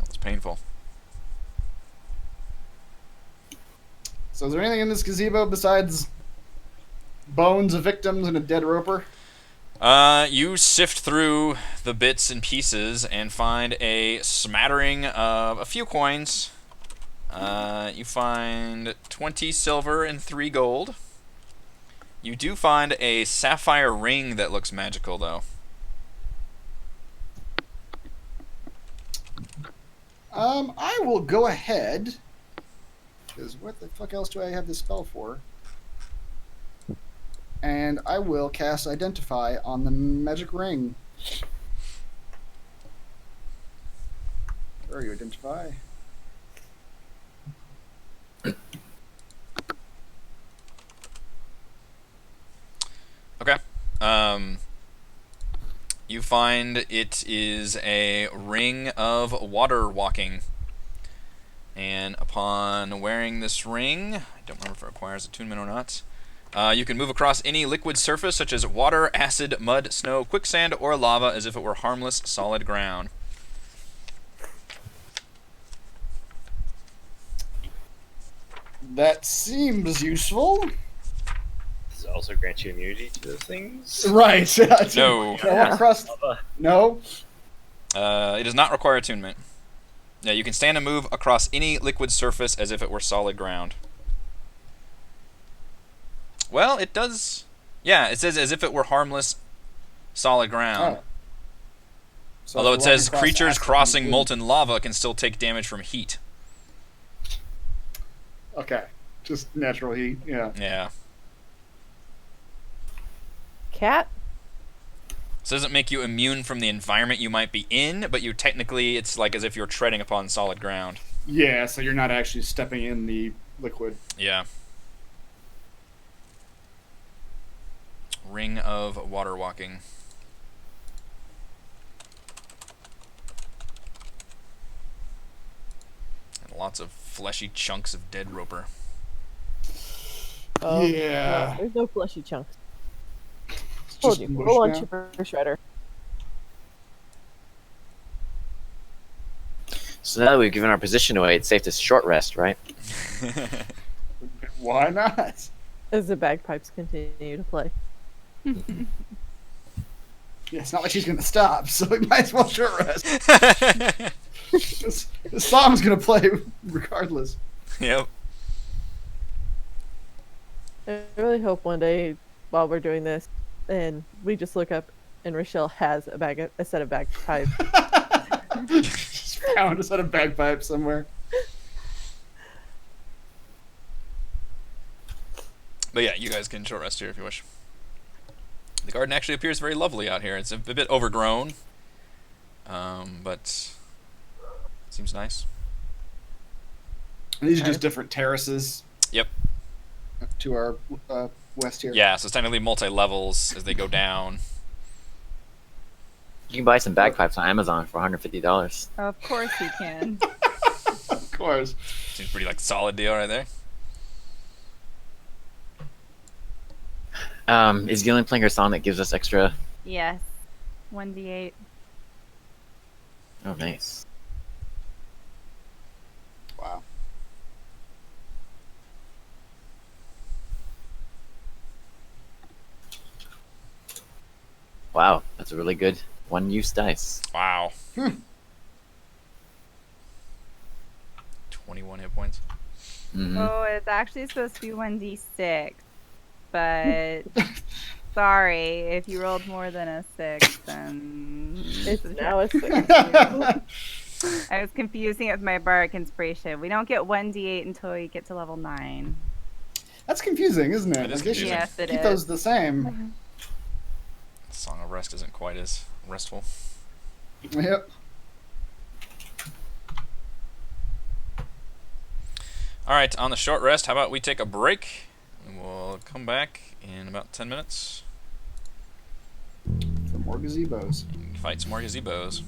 Speaker 1: was painful.
Speaker 2: So, is there anything in this gazebo besides bones of victims and a dead roper?
Speaker 1: You sift through the bits and pieces and find a smattering of a few coins. You find 20 silver and 3 gold. You do find a sapphire ring that looks magical, though.
Speaker 2: I will go ahead. Because what the fuck else do I have this spell for? And I will cast Identify on the magic ring. Where are you, Identify?
Speaker 1: Okay. You find it is a ring of water walking. And upon wearing this ring, I don't remember if it requires attunement or not, you can move across any liquid surface such as water, acid, mud, snow, quicksand, or lava as if it were harmless, solid ground.
Speaker 2: That seems useful.
Speaker 4: Does it also grant you immunity to those things?
Speaker 2: Right.
Speaker 1: No.
Speaker 2: Can I walk across? No.
Speaker 1: It does not require attunement. Yeah, you can stand and move across any liquid surface as if it were solid ground. Well, it does. Yeah, it says as if it were harmless, solid ground.
Speaker 2: Oh. So
Speaker 1: Although
Speaker 2: if
Speaker 1: it
Speaker 2: you're
Speaker 1: says
Speaker 2: walking across
Speaker 1: creatures
Speaker 2: acid,
Speaker 1: crossing
Speaker 2: you-
Speaker 1: molten lava can still take damage from heat.
Speaker 2: Okay. Just natural heat. Yeah.
Speaker 1: Yeah.
Speaker 6: Cat?
Speaker 1: This doesn't make you immune from the environment you might be in, but you technically, it's like as if you're treading upon solid ground.
Speaker 2: Yeah. So you're not actually stepping in the liquid.
Speaker 1: Yeah. Ring of water walking. And lots of fleshy chunks of dead roper.
Speaker 6: Oh,
Speaker 2: Yeah.
Speaker 6: no, there's no fleshy chunks.
Speaker 2: It's
Speaker 6: Told
Speaker 2: just
Speaker 6: you.
Speaker 2: mush
Speaker 6: Roll on
Speaker 2: now.
Speaker 6: Super Shredder.
Speaker 5: So now that we've given our position away, it's safe to short rest, right?
Speaker 2: Why not?
Speaker 6: As the bagpipes continue to play.
Speaker 2: Yeah, it's not like she's gonna stop, so we might as well short rest. This song's gonna play regardless.
Speaker 1: Yep.
Speaker 6: I really hope one day, while we're doing this, and we just look up and Rochelle has a set of bagpipes.
Speaker 2: Just found a set of bagpipes somewhere.
Speaker 1: But yeah, you guys can short rest here if you wish. The garden actually appears very lovely out here. It's a bit overgrown, but seems nice.
Speaker 2: These are just different terraces
Speaker 1: Yep.
Speaker 2: to our west here.
Speaker 1: Yeah, so it's technically multi-levels as they go down.
Speaker 5: You can buy some bagpipes on Amazon for $150.
Speaker 3: Of course you can.
Speaker 2: Of course.
Speaker 1: Seems pretty like solid deal right there.
Speaker 5: Is Gillian playing her song that gives us extra?
Speaker 3: Yes. 1d8.
Speaker 5: Oh, nice.
Speaker 2: Wow.
Speaker 5: Wow, that's a really good one-use dice.
Speaker 1: Wow. 21 hit points.
Speaker 5: Mm-hmm.
Speaker 3: Oh, it's actually supposed to be 1d6, but sorry, if you rolled more than a 6, then
Speaker 6: It's now a 6.
Speaker 3: I was confusing it with my bardic inspiration. We don't get 1d8 until we get to level 9.
Speaker 2: That's confusing, isn't it?
Speaker 1: It is
Speaker 2: I guess you
Speaker 1: confusing.
Speaker 3: Yes, it
Speaker 2: keep
Speaker 3: is.
Speaker 2: those the same.
Speaker 1: Song of Rest isn't quite as restful.
Speaker 2: Yep.
Speaker 1: All right, on the short rest, how about we take a break? And we'll come back in about 10 minutes.
Speaker 2: For more gazebos.
Speaker 1: And fight some more gazebos.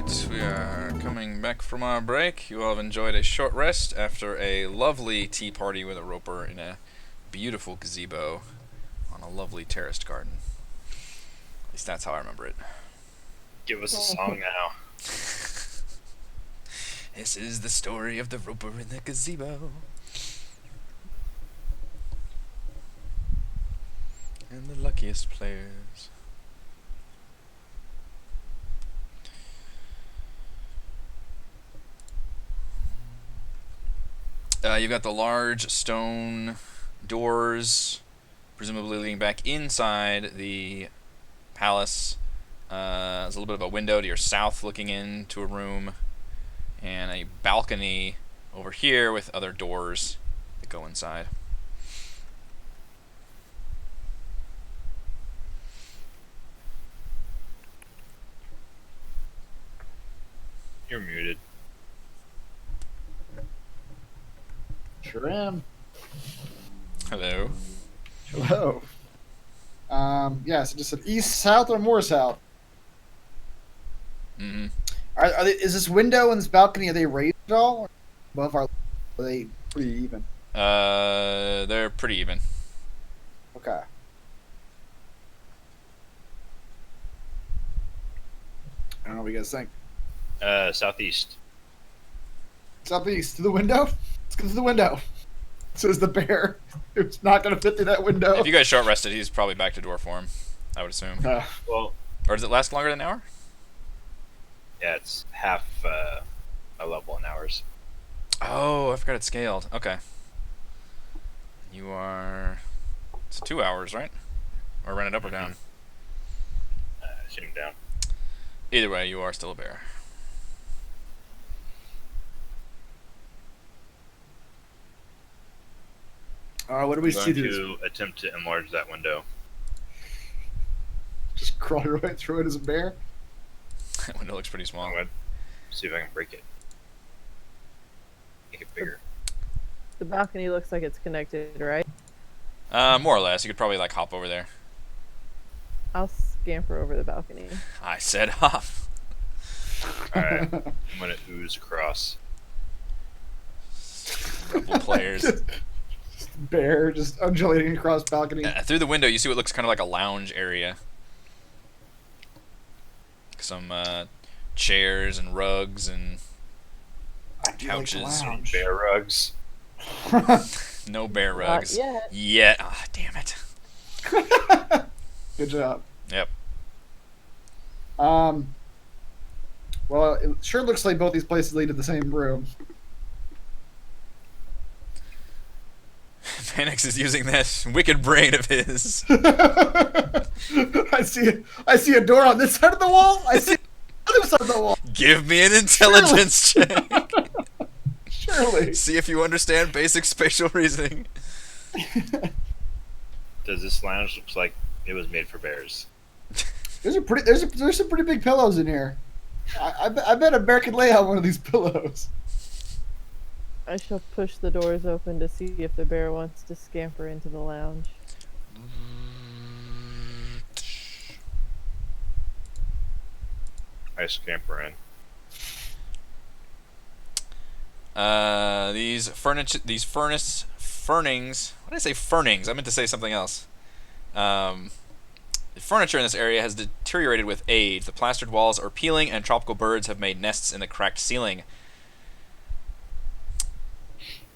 Speaker 1: we are coming back from our break. You all have enjoyed a short rest after a lovely tea party with a roper in a beautiful gazebo on a lovely terraced garden. At least that's how I remember it.
Speaker 4: Give us a song now.
Speaker 1: This is the story of the roper in the gazebo. And the luckiest players. You've got the large stone doors, presumably leading back inside the palace. There's a little bit of a window to your south looking into a room, and a balcony over here with other doors that go inside.
Speaker 4: You're muted.
Speaker 2: Sure am.
Speaker 1: Hello.
Speaker 2: Hello. So just an east, south, or more south?
Speaker 1: Mm-hmm.
Speaker 2: Is this window and this balcony, are they raised at all? Or above our... Are they pretty even?
Speaker 1: They're pretty even.
Speaker 2: Okay. I don't know what you guys think.
Speaker 4: Southeast.
Speaker 2: Southeast, to the window? Let's go to the window. Says the bear. It's not going to fit through that window.
Speaker 1: If you guys short rested, he's probably back to dwarf form, I would assume.
Speaker 4: Well,
Speaker 1: Or does it last longer than an hour?
Speaker 4: yeah, it's half a level in hours.
Speaker 1: Oh, I forgot it's scaled. Okay. You are... It's 2 hours, right? Or run it up or down?
Speaker 4: Shoot him down.
Speaker 1: Either way, you are still a bear.
Speaker 2: What do we
Speaker 4: I'm
Speaker 2: see
Speaker 4: going
Speaker 2: through this?
Speaker 4: to attempt to enlarge that window.
Speaker 2: Just crawl right through it as a bear?
Speaker 1: That window looks pretty small.
Speaker 4: I'm going to see if I can break it. Make it bigger.
Speaker 6: The balcony looks like it's connected, right?
Speaker 1: More or less. You could probably like hop over there.
Speaker 6: I'll scamper over the balcony.
Speaker 1: I said hop.
Speaker 4: Alright, I'm going to ooze across.
Speaker 1: Rebel players.
Speaker 2: Just bear just undulating across balcony.
Speaker 1: Through the window, you see what looks kind of like a lounge area. Some chairs and rugs and
Speaker 2: I do like
Speaker 1: couches.
Speaker 2: lounge.
Speaker 4: Bear rugs.
Speaker 1: no bear rugs.
Speaker 6: Not yet.
Speaker 1: Yeah. Ah, damn it.
Speaker 2: Good job.
Speaker 1: Yep.
Speaker 2: Well, it sure looks like both these places lead to the same room.
Speaker 1: Phoenix is using that wicked brain of his.
Speaker 2: I see a door on this side of the wall. I see the other side of the wall.
Speaker 1: Give me an intelligence check.
Speaker 2: Surely.
Speaker 1: See if you understand basic spatial reasoning.
Speaker 4: Does this lounge look like it was made for bears?
Speaker 2: There's some pretty big pillows in here. I bet a bear could lay on one of these pillows.
Speaker 6: I shall push the doors open to see if the bear wants to scamper into the lounge.
Speaker 4: I scamper in.
Speaker 1: These furnings. Why did I say furnings? I meant to say something else. The furniture in this area has deteriorated with age. The plastered walls are peeling, and tropical birds have made nests in the cracked ceiling.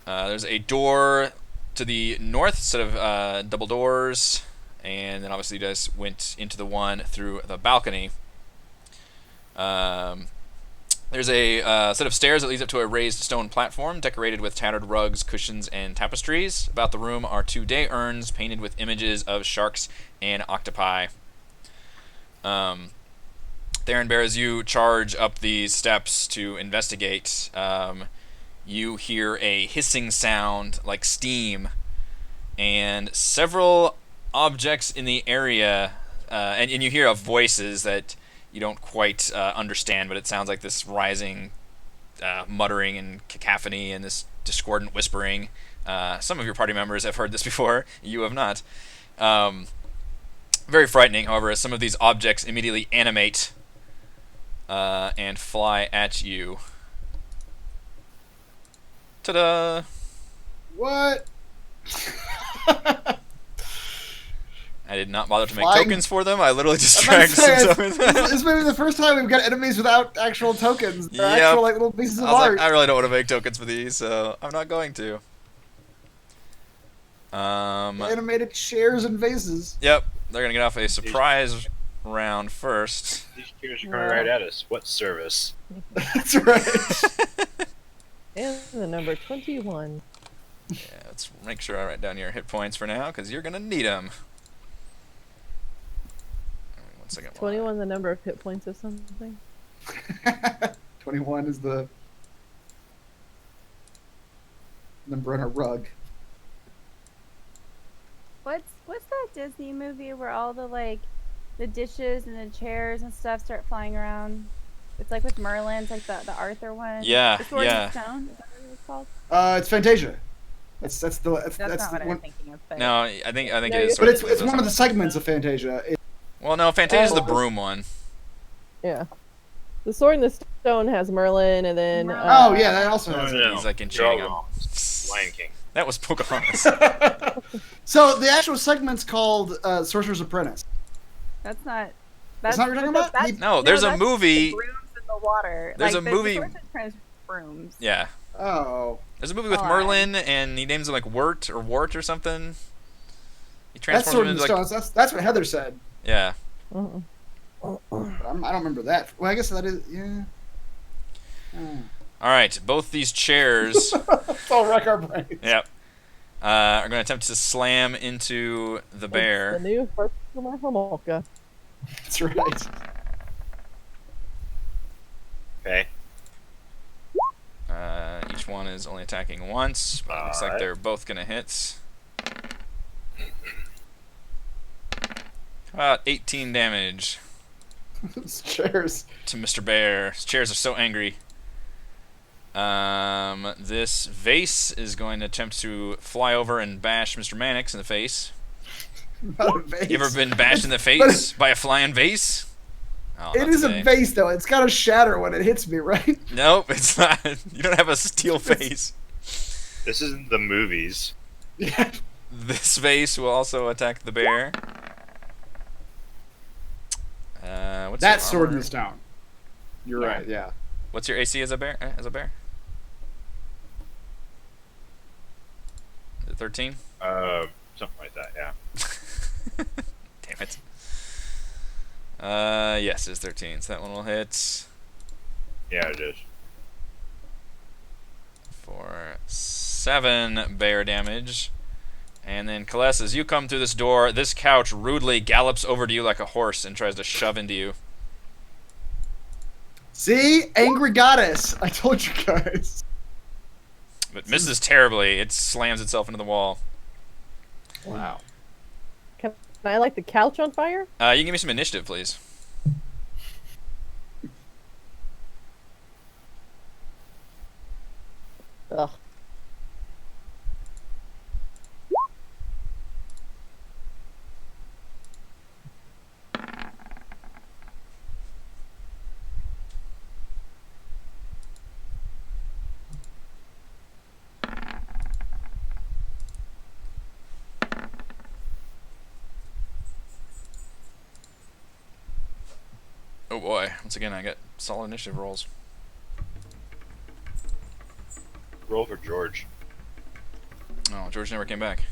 Speaker 1: There's a door to the north, set of double doors, and then obviously you guys went into the one through the balcony. There's a set of stairs that leads up to a raised stone platform decorated with tattered rugs, cushions, and tapestries. About the room are 2 day urns painted with images of sharks and octopi. Theron Bear, as you charge up these steps to investigate, you hear a hissing sound like steam, and several objects in the area, and you hear voices that you don't quite understand, but it sounds like this rising muttering and cacophony and this discordant whispering. Some of your party members have heard this before, you have not. Very frightening, however, as some of these objects immediately animate and fly at you. Ta-da!
Speaker 2: What?
Speaker 1: I did not bother to make
Speaker 2: Flying-
Speaker 1: tokens for them. I literally just
Speaker 2: I'm about
Speaker 1: dragged
Speaker 2: to say,
Speaker 1: some
Speaker 2: it's-
Speaker 1: tokens.
Speaker 2: this may be the first time we've got enemies without actual tokens. They're
Speaker 1: Yep.
Speaker 2: actual like little pieces
Speaker 1: I
Speaker 2: of
Speaker 1: was
Speaker 2: art.
Speaker 1: like, I really don't want to make tokens for these, so I'm not going to.
Speaker 2: Animated chairs and vases.
Speaker 1: Yep, they're gonna get off a surprise round first.
Speaker 4: These chairs are coming right at us. What service?
Speaker 2: That's right.
Speaker 6: And the number 21.
Speaker 1: Yeah, let's make sure I write down your hit points for now, because you're gonna need them. 1 second.
Speaker 6: 21 the number of hit points of something?
Speaker 2: 21 is the number on a rug.
Speaker 3: What's that Disney movie where all the like the dishes and the chairs and stuff start flying around? It's like with Merlin, it's like the Arthur one.
Speaker 1: Yeah,
Speaker 3: The Sword
Speaker 1: yeah.
Speaker 3: and Stone. Is that what it's called?
Speaker 2: It's Fantasia. That's
Speaker 3: That's
Speaker 2: the
Speaker 3: not
Speaker 2: the
Speaker 3: what I'm
Speaker 2: one.
Speaker 3: thinking of. But
Speaker 1: No, I think
Speaker 6: No,
Speaker 1: it is.
Speaker 2: But it's
Speaker 1: sort of-
Speaker 2: one of the segments of Fantasia.
Speaker 1: Well, no, Fantasia's the
Speaker 6: Oh.
Speaker 1: broom one.
Speaker 6: Yeah. The Sword and the Stone has Merlin, and then.
Speaker 2: Oh yeah, that also has.
Speaker 4: no.
Speaker 1: He's like
Speaker 4: You're
Speaker 1: enchanting
Speaker 4: all
Speaker 1: him.
Speaker 4: wrong. Lion King.
Speaker 1: That was Pocahontas.
Speaker 2: So the actual segment's called Sorcerer's Apprentice.
Speaker 3: that's not.
Speaker 2: That's not what you're talking about?
Speaker 3: that's-
Speaker 1: No, there's a
Speaker 3: that's
Speaker 1: movie.
Speaker 3: The brooms in the water.
Speaker 1: There's
Speaker 3: like,
Speaker 1: a movie-
Speaker 3: The Sword and Apprentice brooms.
Speaker 1: Yeah,
Speaker 2: Oh,
Speaker 1: there's a movie with
Speaker 3: Oh,
Speaker 1: Merlin, and he names him like Wart or something. He
Speaker 2: that's
Speaker 1: transforms
Speaker 2: Sword
Speaker 1: him
Speaker 2: and
Speaker 1: into like
Speaker 2: Stones. That's what Heather said.
Speaker 1: yeah.
Speaker 6: Uh-uh.
Speaker 2: But I don't remember that. Well, I guess that is yeah. Oh.
Speaker 1: All right, both these chairs.
Speaker 2: Let's all wreck our brains.
Speaker 1: Yep. Are going to attempt to slam into the
Speaker 6: The
Speaker 1: bear.
Speaker 6: new first for my Homolka.
Speaker 2: That's right.
Speaker 4: Okay.
Speaker 1: Each one is only attacking once, but it looks like
Speaker 4: Alright.
Speaker 1: they're both going to hit. About 18 damage
Speaker 2: Those chairs.
Speaker 1: to Mr. Bear. His chairs are so angry. This vase is going to attempt to fly over and bash Mr. Mannix in the face.
Speaker 2: Not a vase.
Speaker 1: You ever been bashed in the face by a flying vase? Oh,
Speaker 2: It
Speaker 1: not
Speaker 2: is
Speaker 1: today.
Speaker 2: a vase, though. It's got to shatter when it hits me, right?
Speaker 1: Nope, it's not. You don't have a steel face.
Speaker 4: This isn't the movies.
Speaker 2: Yeah.
Speaker 1: This vase will also attack the bear. What's your
Speaker 2: That's Sword in
Speaker 1: armor?
Speaker 2: the Stone. You're
Speaker 3: Yeah.
Speaker 2: right. Yeah.
Speaker 1: What's your AC as a bear? As a bear? Is it 13?
Speaker 4: Something like that. Yeah.
Speaker 1: Damn it. Yes, it's 13. So that one will hit
Speaker 4: Yeah, it is.
Speaker 1: for 7 bear damage. And then, Kaless, as you come through this door, this couch rudely gallops over to you like a horse and tries to shove into you.
Speaker 2: See, angry goddess. I told you guys.
Speaker 1: But misses terribly. It slams itself into the wall.
Speaker 2: Wow.
Speaker 6: Can I light the couch on fire?
Speaker 1: You can give me some initiative, please.
Speaker 6: Ugh.
Speaker 1: Oh boy. Once again, I got solid initiative rolls.
Speaker 4: Roll for George.
Speaker 1: Oh, George never came back.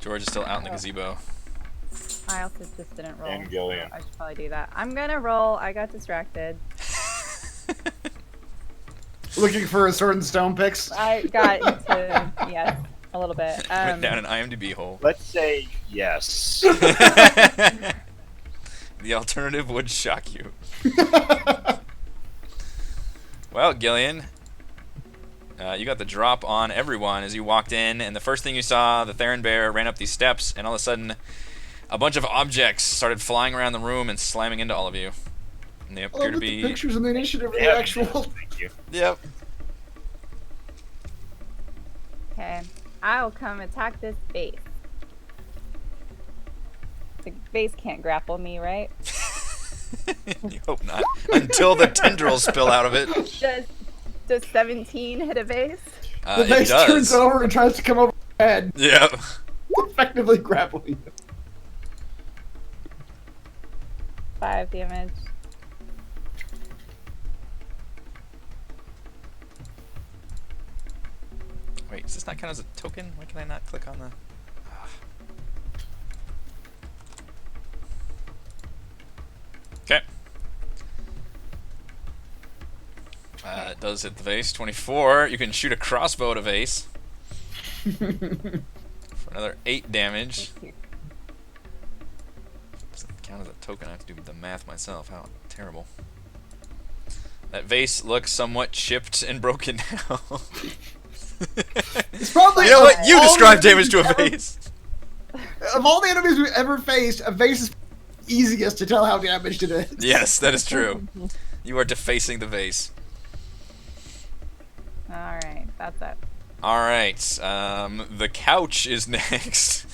Speaker 1: George is still out in the gazebo.
Speaker 3: I also just didn't roll.
Speaker 4: And Gillian.
Speaker 3: I should probably do that. I'm gonna roll. I got distracted.
Speaker 2: Looking for a Sword and Stone picks.
Speaker 3: I got into yes, a little bit.
Speaker 1: Went down an IMDb hole.
Speaker 4: Let's say yes.
Speaker 1: The alternative would shock you. Well, Gillian, you got the drop on everyone as you walked in, and the first thing you saw, the Theron Bear ran up these steps, and all of a sudden, a bunch of objects started flying around the room and slamming into all of you. And they appear to
Speaker 2: The
Speaker 1: be...
Speaker 2: pictures in the initiative are the
Speaker 4: Yeah,
Speaker 2: actual.
Speaker 4: Thank you.
Speaker 1: Yep.
Speaker 3: Okay, I'll come attack this base. The base can't grapple me, right?
Speaker 1: You hope not. Until the tendrils spill out of it.
Speaker 3: Does 17 hit a vase?
Speaker 2: The
Speaker 1: It
Speaker 2: vase
Speaker 1: does.
Speaker 2: turns over and tries to come over your head,
Speaker 1: Yep.
Speaker 2: effectively grappling you.
Speaker 3: 5 damage.
Speaker 1: Wait, does this not count as a token? Why can I not click on the... Okay. It does hit the vase. 24. You can shoot a crossbow at a vase. For another 8 damage. Doesn't count as a token. I have to do the math myself. How terrible. That vase looks somewhat chipped and broken now.
Speaker 2: It's probably
Speaker 1: You know what? You
Speaker 2: all
Speaker 1: describe
Speaker 2: the
Speaker 1: damage to a
Speaker 2: enemies
Speaker 1: vase.
Speaker 2: Of all the enemies we've ever faced, a vase is easiest to tell how damaged it is.
Speaker 1: Yes, that is true. You are defacing the vase.
Speaker 3: Alright, that's it.
Speaker 1: Alright, the couch is next.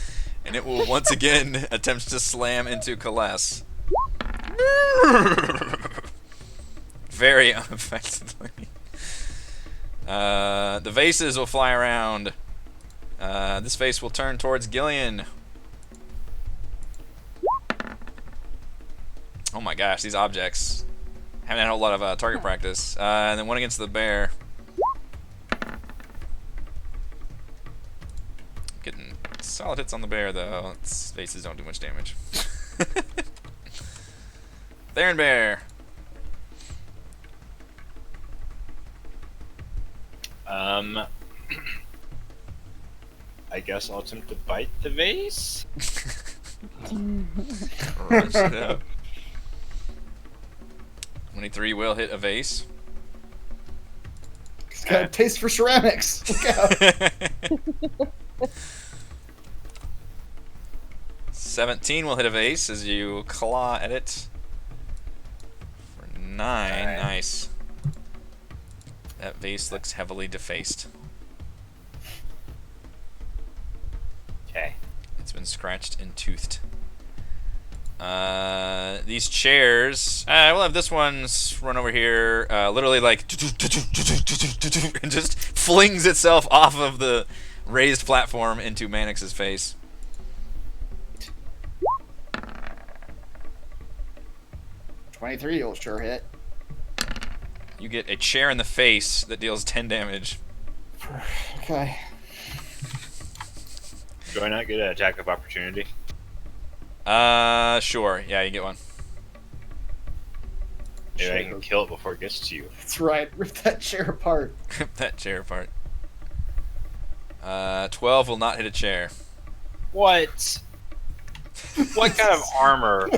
Speaker 1: And it will once again attempt to slam into Kaless. Very unaffectedly. The vases will fly around. This vase will turn towards Gillian. Oh my gosh, these objects. Haven't had a whole lot of target practice. And then one against the bear. Getting solid hits on the bear, though. Its vases don't do much damage. There and bear.
Speaker 4: I guess I'll attempt to bite the vase.
Speaker 1: Crunch it up. 23 will hit a vase.
Speaker 2: He's got a taste for ceramics. Look out.
Speaker 1: 17 will hit a vase as you claw at it. For 9. Nice. That vase looks heavily defaced.
Speaker 4: Okay.
Speaker 1: It's been scratched and toothed. These chairs. We'll have this one run over here, literally like, and just flings itself off of the raised platform into Mannix's face.
Speaker 2: "23 will sure hit."
Speaker 1: You get a chair in the face that deals 10 damage.
Speaker 2: Okay.
Speaker 4: Do I not get an attack of opportunity?
Speaker 1: Sure. Yeah, you get one.
Speaker 4: Maybe I can kill it before it gets to you.
Speaker 2: That's right. Rip that chair apart.
Speaker 1: Rip that chair apart. 12 will not hit a chair.
Speaker 4: What? What kind of armor?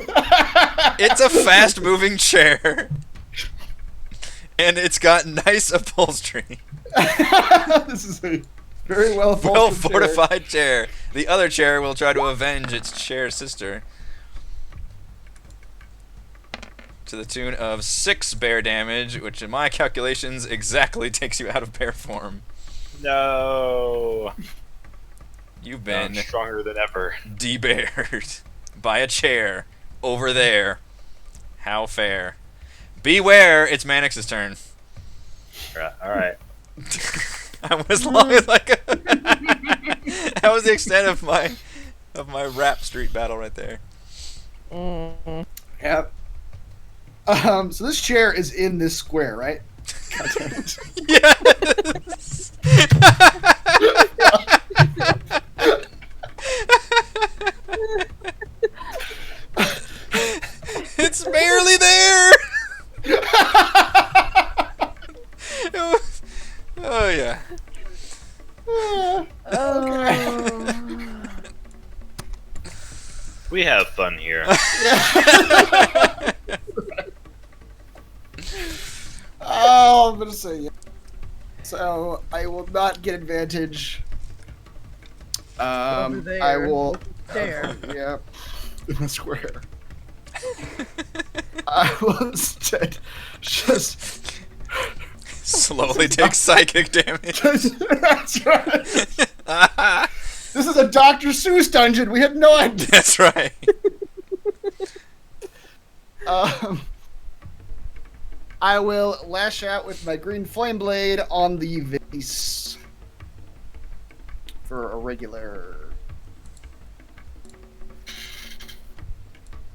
Speaker 1: It's a fast-moving chair. And it's got nice upholstery.
Speaker 2: This is a very well
Speaker 1: Well-fortified chair. The other chair will try to avenge its chair sister. To the tune of 6 bear damage, which in my calculations exactly takes you out of bear form.
Speaker 4: No.
Speaker 1: You've
Speaker 4: I'm
Speaker 1: been
Speaker 4: stronger than ever.
Speaker 1: de-beared by a chair over there. How fair. Beware, it's Mannix's turn.
Speaker 4: Alright.
Speaker 1: As long as I could. That was the extent of my rap street battle right there.
Speaker 2: Yep. So this chair is in this square, right? God damn it.
Speaker 1: Yes. It's barely there. Oh yeah.
Speaker 4: We have fun here.
Speaker 2: Oh, I'm gonna say yeah. So I will not get advantage.
Speaker 6: Over there.
Speaker 2: I will.
Speaker 6: There.
Speaker 2: Yeah. In the square. I will instead just.
Speaker 1: Slowly take psychic damage.
Speaker 2: That's right. This is a Dr. Seuss dungeon. We had no idea.
Speaker 1: That's right.
Speaker 2: I will lash out with my green flame blade on the vase for a regular.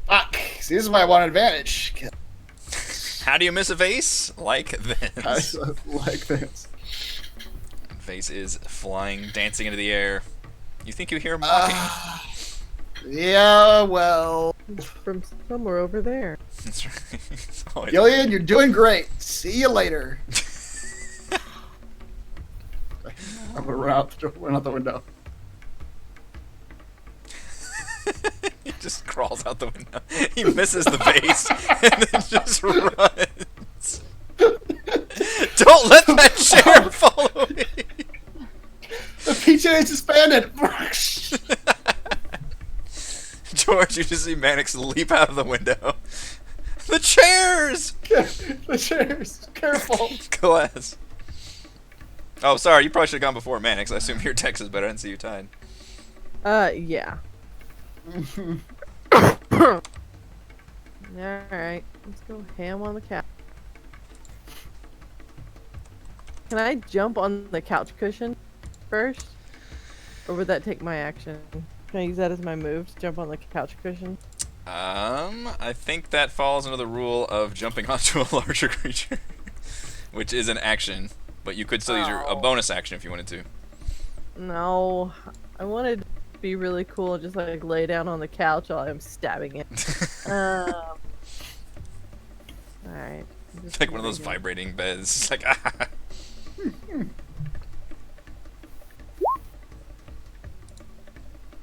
Speaker 2: Fuck! See, this is why I want advantage.
Speaker 1: How do you miss a vase? Like this.
Speaker 2: Like this.
Speaker 1: Vase is flying, dancing into the air. You think you hear him walking?
Speaker 2: Yeah, well.
Speaker 6: From somewhere over there.
Speaker 1: That's right. Oh,
Speaker 2: Gillian, you're doing great. See you later. I'm gonna run out the window.
Speaker 1: He just crawls out the window. He misses the base and then just runs. Don't let that chair follow me.
Speaker 2: The PJ is disbanded.
Speaker 1: George, you just see Mannix leap out of the window. The chairs!
Speaker 2: The chairs. Careful.
Speaker 1: Glass. Oh, sorry. You probably should have gone before Mannix. I assume your text is better. I didn't see you tied.
Speaker 6: Yeah. Alright, let's go ham on the couch. Can I jump on the couch cushion first? Or would that take my action? Can I use that as my move to jump on the couch cushion?
Speaker 1: I think that falls under the rule of jumping onto a larger creature, which is an action, but you could still use a bonus action if you wanted to.
Speaker 6: No, I wanted to be really cool and just like lay down on the couch while I'm stabbing it. Alright.
Speaker 1: It's like one of those vibrating beds. It's like, ah.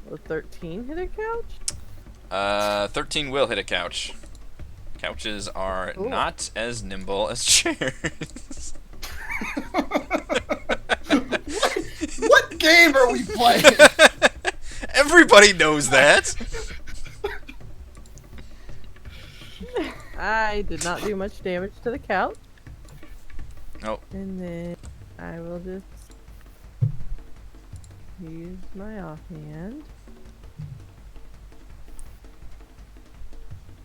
Speaker 6: Will 13 hit a couch?
Speaker 1: 13 will hit a couch. Couches are
Speaker 6: Ooh.
Speaker 1: not as nimble as chairs.
Speaker 2: What game are we playing?
Speaker 1: Everybody knows that.
Speaker 6: I did not do much damage to the couch.
Speaker 1: Nope.
Speaker 6: And then I will just use my offhand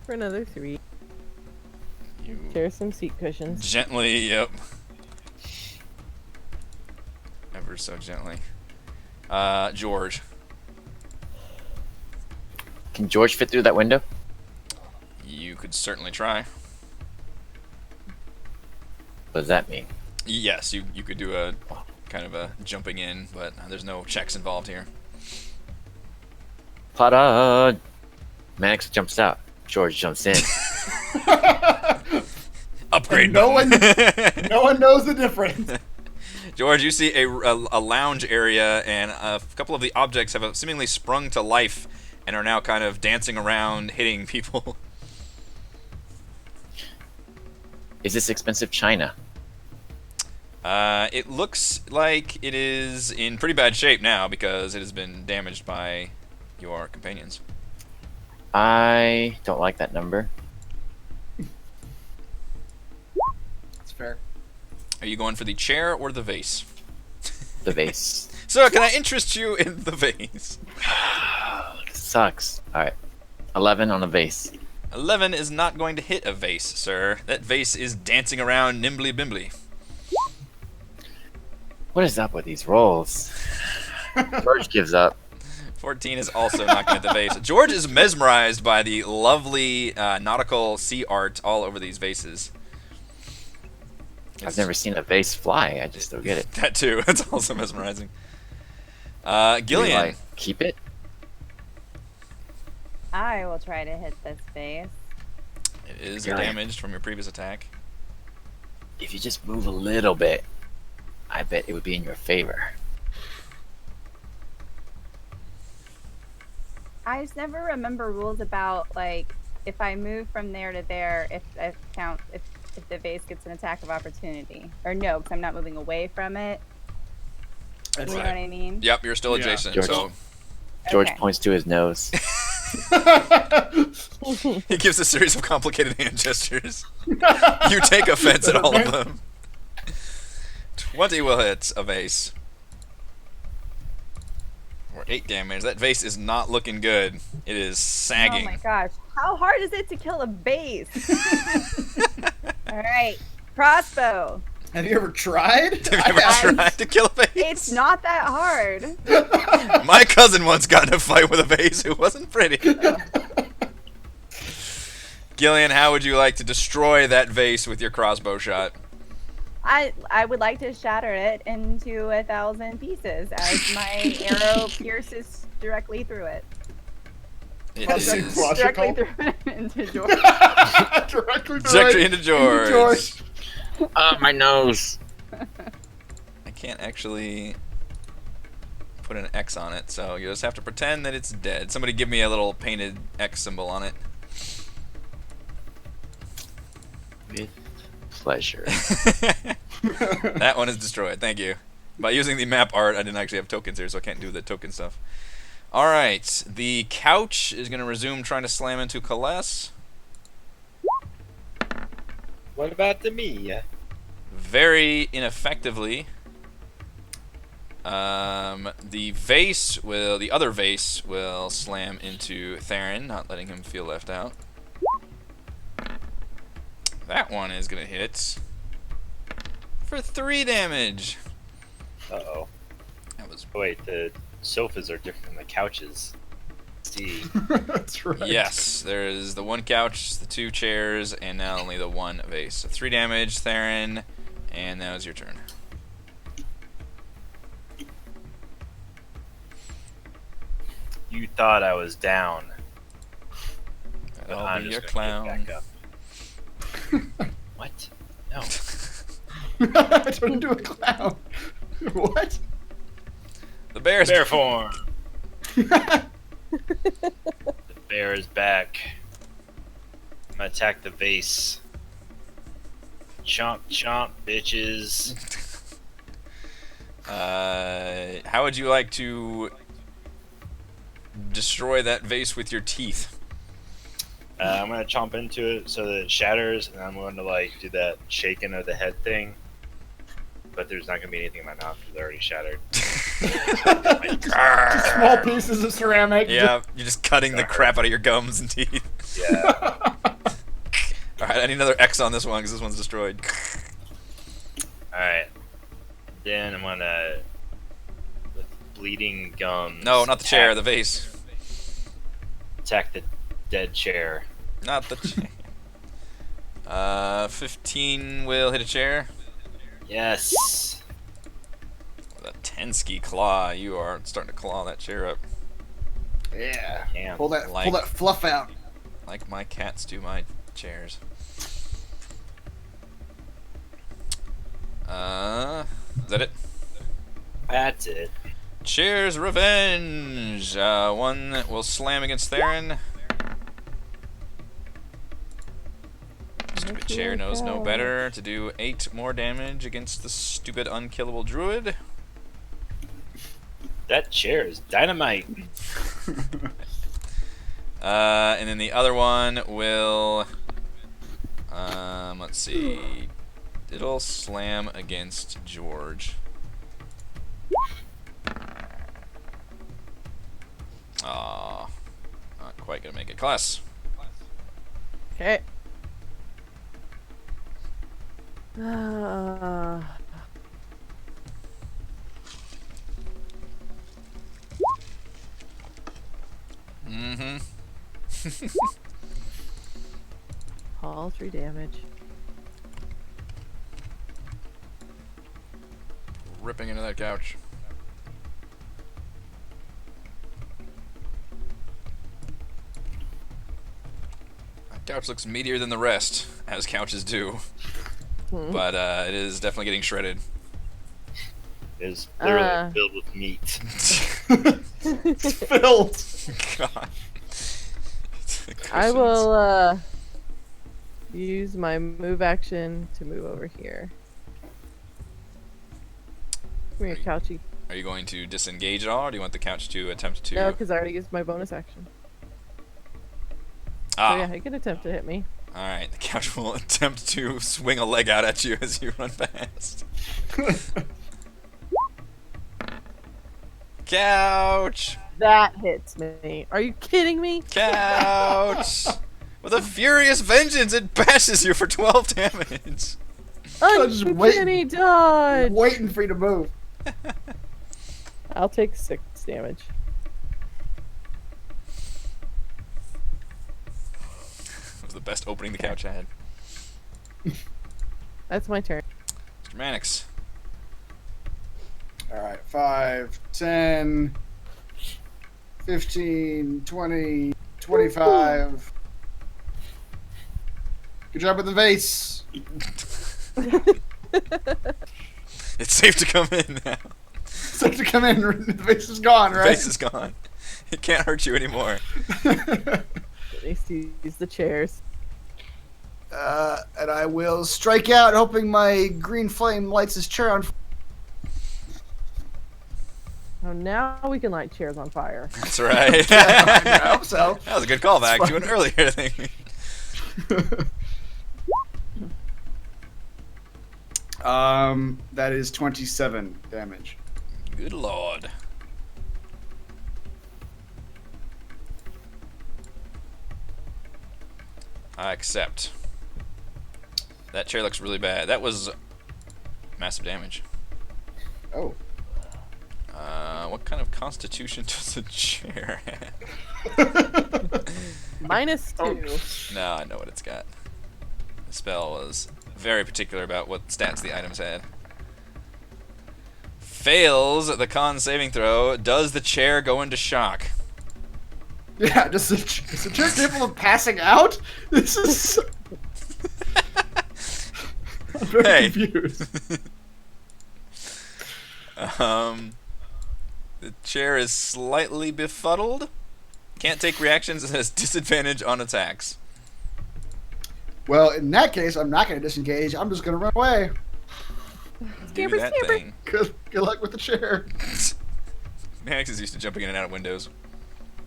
Speaker 6: for another 3.
Speaker 1: You
Speaker 6: Tear some seat cushions.
Speaker 1: gently, yep. Ever so gently. George.
Speaker 5: Can George fit through that window?
Speaker 1: You could certainly try.
Speaker 5: What does that mean?
Speaker 1: Yes, you could do a kind of a jumping in, but there's no checks involved here.
Speaker 5: Pada! Mannix jumps out. George jumps in.
Speaker 1: Upgrade.
Speaker 2: No one
Speaker 1: button.
Speaker 2: No one knows the difference.
Speaker 1: George, you see a lounge area, and a couple of the objects have seemingly sprung to life and are now kind of dancing around, hitting people.
Speaker 5: Is this expensive china?
Speaker 1: It looks like it is in pretty bad shape now because it has been damaged by your companions.
Speaker 5: I don't like that number.
Speaker 2: That's fair.
Speaker 1: Are you going for the chair or the vase?
Speaker 5: The vase.
Speaker 1: So, can I interest you in the vase?
Speaker 5: Sucks. Alright. 11 on the vase.
Speaker 1: 11 is not going to hit a vase, sir. That vase is dancing around nimbly bimbly.
Speaker 5: What is up with these rolls? George gives up.
Speaker 1: 14 is also not going to hit the vase. George is mesmerized by the lovely nautical sea art all over these vases.
Speaker 5: I've never seen a vase fly. I just don't get it.
Speaker 1: That too. That's also mesmerizing.
Speaker 5: Do I
Speaker 1: Gillian.
Speaker 5: keep it?
Speaker 3: I will try to hit this vase.
Speaker 1: It is
Speaker 5: Gillian.
Speaker 1: damaged from your previous attack.
Speaker 5: If you just move a little bit, I bet it would be in your favor.
Speaker 3: I just never remember rules about like if I move from there to there, if the vase gets an attack of opportunity, or no, because I'm not moving away from it.
Speaker 2: That's
Speaker 3: You know
Speaker 1: right.
Speaker 3: what I mean?
Speaker 1: Yep, you're still
Speaker 2: Yeah.
Speaker 1: adjacent.
Speaker 5: George.
Speaker 1: So
Speaker 5: George
Speaker 3: Okay.
Speaker 5: points to his nose.
Speaker 1: he gives a series of complicated hand gestures. You take offense at all of them. 20 will hit a vase. Or 8 damage. That vase is not looking good. It is sagging.
Speaker 3: Oh my gosh. How hard is it to kill a base? All right. Crossbow.
Speaker 2: Have you ever tried?
Speaker 1: Have you ever tried to kill a vase?
Speaker 3: It's not that hard.
Speaker 1: My cousin once got in a fight with a vase who wasn't pretty. Gillian, how would you like to destroy that vase with your crossbow shot?
Speaker 3: I would like to shatter it into 1,000 pieces as my arrow pierces directly through it.
Speaker 1: It
Speaker 2: That's
Speaker 1: is
Speaker 2: logical.
Speaker 3: Directly through it into George.
Speaker 1: directly into George.
Speaker 5: My nose.
Speaker 1: I can't actually put an X on it, so you just have to pretend that it's dead. Somebody give me a little painted X symbol on it.
Speaker 5: With pleasure.
Speaker 1: That one is destroyed. Thank you. By using the map art, I didn't actually have tokens here, so I can't do the token stuff. Alright, the couch is going to resume trying to slam into Kaless.
Speaker 4: What about the me?
Speaker 1: Very ineffectively. The other vase will slam into Theron, not letting him feel left out. That one is going to hit for 3 damage.
Speaker 4: Uh-oh.
Speaker 1: That was
Speaker 4: Wait, the sofas are different from the couches. See.
Speaker 2: That's right.
Speaker 1: yes. There is the 1 couch, the 2 chairs, and now only the 1 vase. So 3 damage, Theron, and now is your turn.
Speaker 4: You thought I was down. But
Speaker 1: That'll
Speaker 4: I'm
Speaker 1: be
Speaker 4: just
Speaker 1: your
Speaker 4: gonna
Speaker 1: clown.
Speaker 4: get back up. What? No.
Speaker 2: I turned into a clown. What?
Speaker 1: The bear's
Speaker 4: Bear form. The bear is back. I'm gonna attack the vase. Chomp, chomp, bitches.
Speaker 1: How would you like to destroy that vase with your teeth?
Speaker 4: I'm gonna chomp into it so that it shatters, and I'm going to like do that shaking of the head thing. But there's not gonna be anything in my mouth because they're already shattered.
Speaker 2: Small pieces of ceramic.
Speaker 1: Yeah, you're just cutting the crap out of your gums and teeth.
Speaker 4: Yeah.
Speaker 1: Alright, I need another X on this one because this one's destroyed.
Speaker 4: Alright. Then I'm gonna with bleeding gums.
Speaker 1: No, not the chair, the vase.
Speaker 4: Attack the dead chair.
Speaker 1: Not the chair. 15 will hit a chair.
Speaker 4: Yes.
Speaker 1: With a 10-ski claw, you are starting to claw that chair up.
Speaker 2: Yeah.
Speaker 4: Damn.
Speaker 2: Pull that fluff out.
Speaker 1: Like my cats do my chairs. Is that it?
Speaker 4: That's it.
Speaker 1: Chair's revenge! One will slam against Theron. Stupid chair knows no better to do 8 more damage against the stupid unkillable druid.
Speaker 4: That chair is dynamite.
Speaker 1: And then the other one will, let's see, it'll slam against George. Aw, not quite gonna make it. Class.
Speaker 6: Okay.
Speaker 1: Mm-hmm.
Speaker 6: All 3 damage.
Speaker 1: Ripping into that couch. That couch looks meatier than the rest, as couches do. But it is definitely getting shredded.
Speaker 4: It is literally filled with meat.
Speaker 2: It's filled.
Speaker 1: God.
Speaker 6: I will use my move action to move over here. Come here, Couchy.
Speaker 1: Are you going to disengage at all, or do you want the couch to attempt to...
Speaker 6: No, because I already used my bonus action.
Speaker 1: Ah,
Speaker 6: So yeah, he can attempt to hit me.
Speaker 1: alright. The couch will attempt to swing a leg out at you as you run past. Couch!
Speaker 6: That hits me. Are you kidding me?
Speaker 1: Couch! With a furious vengeance, it bashes you for 12 damage.
Speaker 2: just waiting.
Speaker 6: Uncanny dodge.
Speaker 2: Waiting for you to move.
Speaker 6: I'll take 6 damage.
Speaker 1: It was the best opening the couch had.
Speaker 6: That's my turn.
Speaker 1: Mr. Mannix.
Speaker 2: Alright, 5, 10, 15, 20, 25. Good job with the vase.
Speaker 1: It's safe to come in now.
Speaker 2: So to come in, the vase is gone,
Speaker 1: The
Speaker 2: right?
Speaker 1: face is gone. It can't hurt you anymore.
Speaker 6: At least use the chairs.
Speaker 2: And I will strike out, hoping my green flame lights his chair on fire.
Speaker 6: Oh, now we can light chairs on fire.
Speaker 1: That's right.
Speaker 2: I hope so.
Speaker 1: That was a good callback to an earlier thing.
Speaker 2: That is 27 damage.
Speaker 1: Good lord. I accept. That chair looks really bad. That was massive damage.
Speaker 2: Oh.
Speaker 1: What kind of constitution does a chair have?
Speaker 6: -2.
Speaker 1: No, I know what it's got. The spell was very particular about what stats the items had. Fails the con saving throw. Does the chair go into shock?
Speaker 2: Yeah, is the chair capable of passing out? This is. I'm very
Speaker 1: Hey.
Speaker 2: confused.
Speaker 1: The chair is slightly befuddled. Can't take reactions and has disadvantage on attacks.
Speaker 2: Well, in that case, I'm not going to disengage. I'm just going to run away.
Speaker 1: Give me that
Speaker 6: Scamper.
Speaker 1: thing.
Speaker 2: Good luck with the chair.
Speaker 1: Mannix is used to jumping in and out of windows.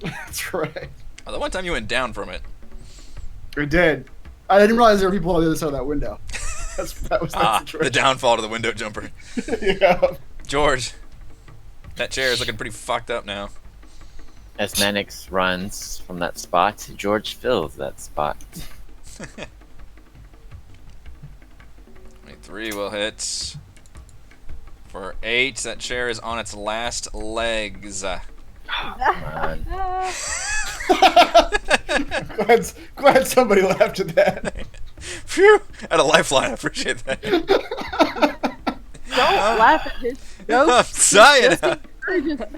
Speaker 2: That's right.
Speaker 1: Oh, the one time you went down from it.
Speaker 2: I did. I didn't realize there were people on the other side of that window. That was that
Speaker 1: The
Speaker 2: situation.
Speaker 1: downfall to the window jumper.
Speaker 2: Yeah.
Speaker 1: George, that chair is looking pretty fucked up now.
Speaker 5: As Mannix runs from that spot, George fills that spot.
Speaker 1: 23 will hit. For 8, that chair is on its last legs.
Speaker 5: Come on.
Speaker 2: glad somebody laughed at that.
Speaker 1: Phew! Had a lifeline, I appreciate that.
Speaker 6: Don't laugh at his
Speaker 1: I'm
Speaker 6: jokes.
Speaker 1: dying.
Speaker 6: Just encourages him.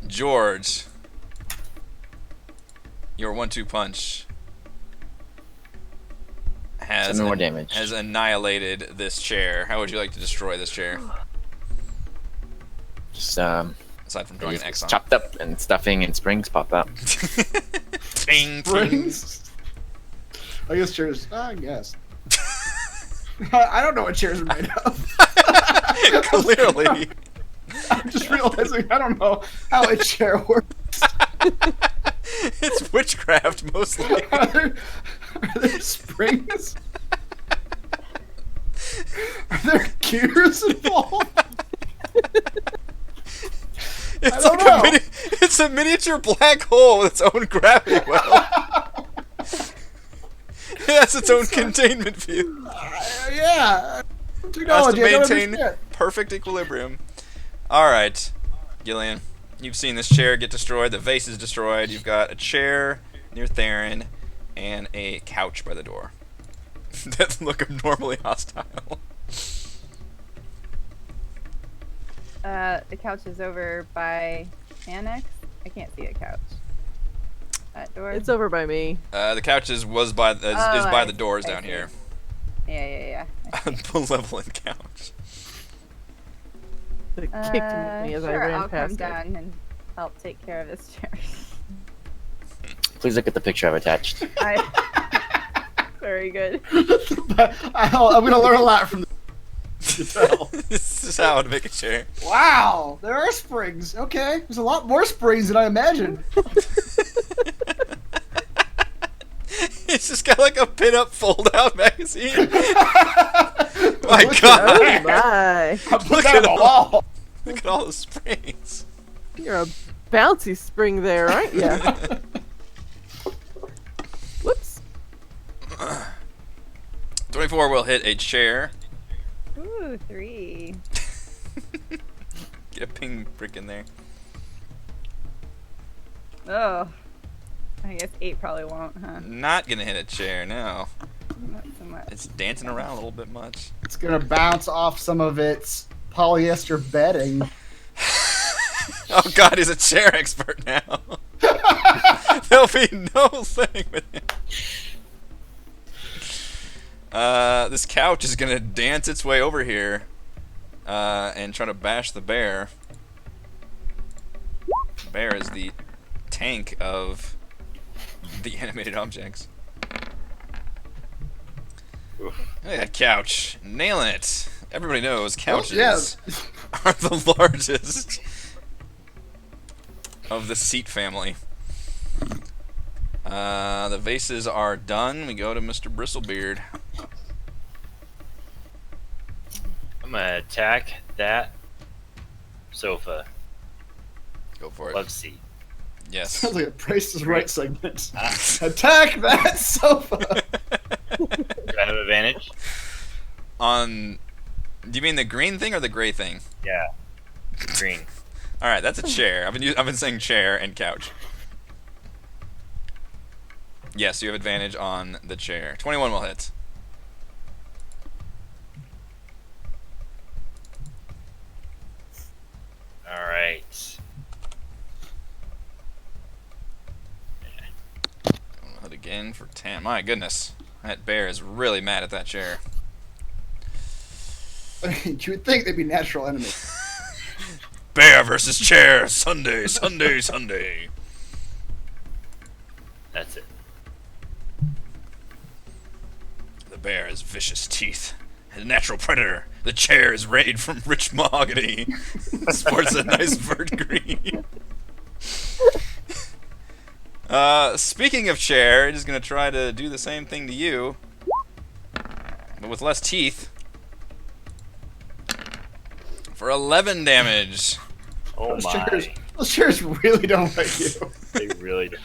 Speaker 1: George, your 1-2 punch has
Speaker 5: Some more damage.
Speaker 1: has annihilated this chair. How would you like to destroy this chair?
Speaker 5: Just
Speaker 1: Aside from drawing an X on it.
Speaker 5: chopped up and stuffing and springs pop up.
Speaker 1: Ting, ting.
Speaker 2: Springs. I guess chairs. I guess. I don't know what chairs are made of.
Speaker 1: Clearly.
Speaker 2: I'm just realizing I don't know how a chair works.
Speaker 1: It's witchcraft mostly.
Speaker 2: Are there springs? Are there gears involved?
Speaker 1: It's
Speaker 2: don't
Speaker 1: like
Speaker 2: know.
Speaker 1: it's a miniature black hole with its own gravity well. It has its own containment field.
Speaker 2: Yeah.
Speaker 1: It has to
Speaker 2: Technology, I don't
Speaker 1: maintain
Speaker 2: understand.
Speaker 1: perfect equilibrium. Alright, Gillian, you've seen this chair get destroyed, the vase is destroyed, you've got a chair near Theron, and a couch by the door that look abnormally hostile.
Speaker 3: The couch is over by Annex. I can't see a couch. That door.
Speaker 6: It's over by me.
Speaker 1: The couch is by
Speaker 3: Oh,
Speaker 1: the doors
Speaker 3: I
Speaker 1: down
Speaker 3: see.
Speaker 1: here.
Speaker 3: Yeah.
Speaker 1: Benevolent couch.
Speaker 6: It kicked me as I
Speaker 3: Sure,
Speaker 6: ran
Speaker 3: I'll
Speaker 6: past
Speaker 3: come
Speaker 6: it.
Speaker 3: down and help take care of this chair.
Speaker 5: Please look at the picture I've attached.
Speaker 3: Very good.
Speaker 2: I'm going to learn a lot from this.
Speaker 1: This is how to make a chair.
Speaker 2: Wow, there are springs. Okay, there's a lot more springs than I imagined.
Speaker 1: It's just got like a pin-up fold-out magazine. My
Speaker 2: Look
Speaker 1: God!
Speaker 6: Oh my!
Speaker 2: Look at the wall.
Speaker 1: Look at all the springs.
Speaker 6: You're a bouncy spring there, aren't you? Whoops.
Speaker 1: 24 will hit a chair.
Speaker 3: Ooh, 3.
Speaker 1: Get a ping brick in there.
Speaker 3: Oh. I guess 8 probably won't, huh?
Speaker 1: Not gonna hit a chair, no.
Speaker 3: Not so much.
Speaker 1: It's dancing around a little bit much.
Speaker 2: It's gonna bounce off some of its polyester bedding.
Speaker 1: Oh God, he's a chair expert now. There'll be no thing with him. This couch is gonna dance its way over here and try to bash the bear. The bear is the tank of the animated objects.
Speaker 4: Oof.
Speaker 1: Look at that couch. Nailing it. Everybody knows couches
Speaker 2: yeah.
Speaker 1: are the largest of the seat family. The vases are done. We go to Mr. Bristlebeard.
Speaker 4: I'm gonna attack that sofa.
Speaker 1: Go for it.
Speaker 4: Love seat.
Speaker 1: Yes.
Speaker 2: Sounds like a Price is Right segment. Attack that sofa.
Speaker 4: Do I have advantage?
Speaker 1: On. Do you mean the green thing or the gray thing?
Speaker 4: Yeah. Green.
Speaker 1: All right, that's a chair. I've been saying chair and couch. Yes, you have advantage on the chair. 21 will hit.
Speaker 4: All right.
Speaker 1: I'll hit again for 10. My goodness, that bear is really mad at that chair.
Speaker 2: I mean, you would think they'd be natural enemies.
Speaker 1: Bear versus chair. Sunday, Sunday, Sunday.
Speaker 4: That's it.
Speaker 1: The bear has vicious teeth. A natural predator. The chair is made from rich mahogany. Sports a nice vert green. Speaking of chair, it is going to try to do the same thing to you, but with less teeth. For 11 damage.
Speaker 4: Oh
Speaker 2: Those
Speaker 4: my.
Speaker 2: chairs really don't like you.
Speaker 4: They really don't.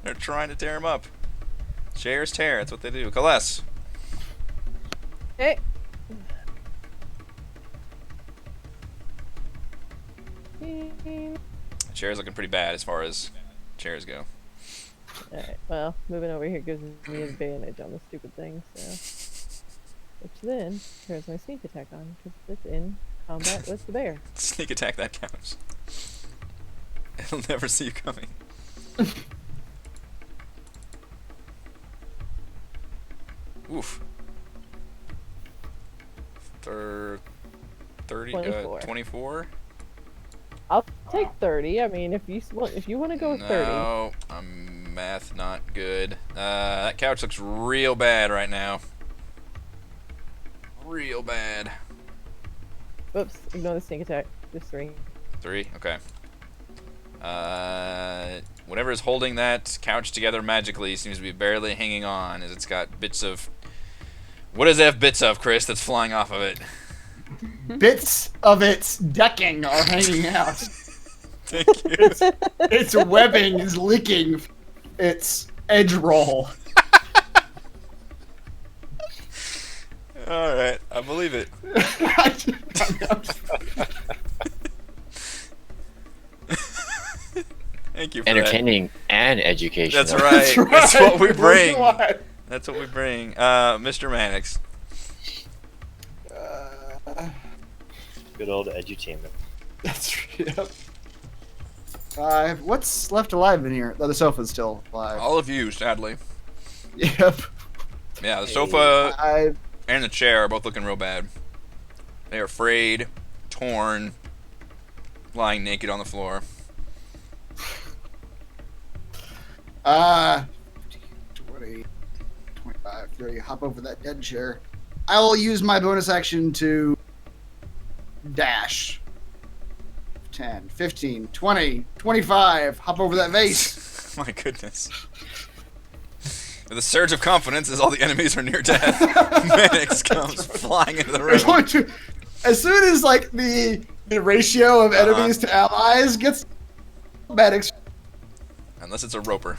Speaker 1: They're trying to tear him up. Chairs tear. That's what they do. Kaless.
Speaker 6: Hey.
Speaker 1: Chair's looking pretty bad as far as chairs go.
Speaker 6: Alright, well, moving over here gives me advantage on the stupid thing, so. Which then turns my sneak attack on, because it's in combat with the bear.
Speaker 1: Sneak attack that couch. It'll never see you coming. Oof. 30,
Speaker 6: 24.
Speaker 1: 24?
Speaker 6: I'll take 30. I mean, if you want to go with 30.
Speaker 1: No, math not good. That couch looks real bad right now. Real bad.
Speaker 6: Whoops, ignore the sneak attack. Just 3.
Speaker 1: 3? Okay. Whatever is holding that couch together magically seems to be barely hanging on, as it's got bits of... What does it have bits of, Chris, that's flying off of it?
Speaker 2: Bits of its decking are hanging out.
Speaker 1: Thank you.
Speaker 2: Its webbing is leaking its edge roll.
Speaker 1: Alright, I believe it. Thank you for
Speaker 5: Entertaining and educational.
Speaker 1: That's right.
Speaker 2: That's right.
Speaker 1: That's what we bring.
Speaker 2: Worldwide.
Speaker 1: That's what we bring. Mr. Mannix.
Speaker 4: Good old edutainment.
Speaker 2: That's yep. What's left alive in here? Oh, the sofa's still alive.
Speaker 1: All of you, sadly.
Speaker 2: Yep.
Speaker 1: Yeah, the sofa
Speaker 2: I
Speaker 1: and the chair are both looking real bad. They are frayed, torn, lying naked on the floor.
Speaker 2: 20, 25, 30, hop over that dead chair. I will use my bonus action to dash. 10, 15, 20, 25, hop over that vase.
Speaker 1: My goodness. With a surge of confidence, as all the enemies are near death, Manix comes flying into the
Speaker 2: There's
Speaker 1: room.
Speaker 2: only two. As soon as like the ratio of enemies to allies gets, Maddox.
Speaker 1: Unless it's a roper.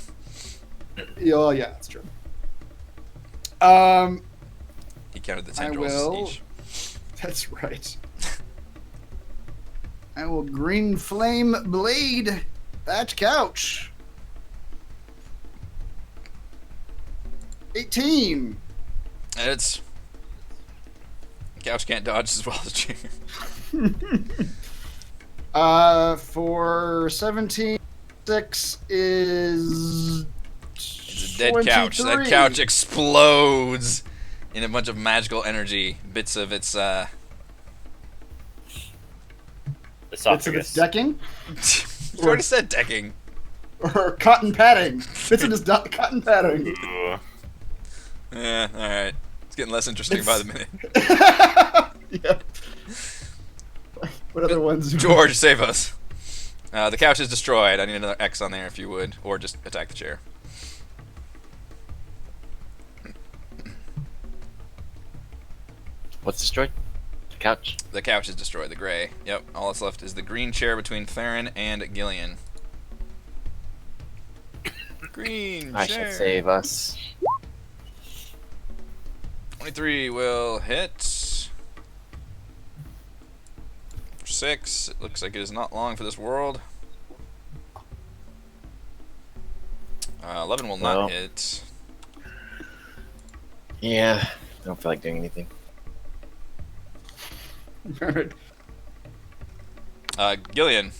Speaker 2: Oh yeah, that's true.
Speaker 1: He counted the
Speaker 2: I
Speaker 1: tendrils
Speaker 2: will.
Speaker 1: each.
Speaker 2: That's right. I will green flame blade that couch. 18.
Speaker 1: It's... Couch can't dodge as well as chair.
Speaker 2: For 17, 6 is.
Speaker 1: It's a dead couch. That
Speaker 2: 23.
Speaker 1: couch explodes in a bunch of magical energy. Bits of its,
Speaker 2: Bits of
Speaker 4: Esophagus.
Speaker 2: its decking?
Speaker 1: You already said decking.
Speaker 2: Or cotton padding. Bits of its cotton padding.
Speaker 4: Ugh.
Speaker 1: Yeah, alright. It's getting less interesting by the minute.
Speaker 2: Yeah. What other ones?
Speaker 1: George, save us. The couch is destroyed. I need another X on there if you would. Or just attack the chair.
Speaker 5: What's destroyed? The couch.
Speaker 1: The couch is destroyed, the gray. Yep, all that's left is the green chair between Theron and Gillian. Green
Speaker 5: I
Speaker 1: chair.
Speaker 5: shall save us.
Speaker 1: 23 will hit. For 6, it looks like it is not long for this world. 11 will not
Speaker 5: Well.
Speaker 1: hit.
Speaker 5: Yeah, I don't feel like doing anything.
Speaker 2: Alright.
Speaker 1: Gillian.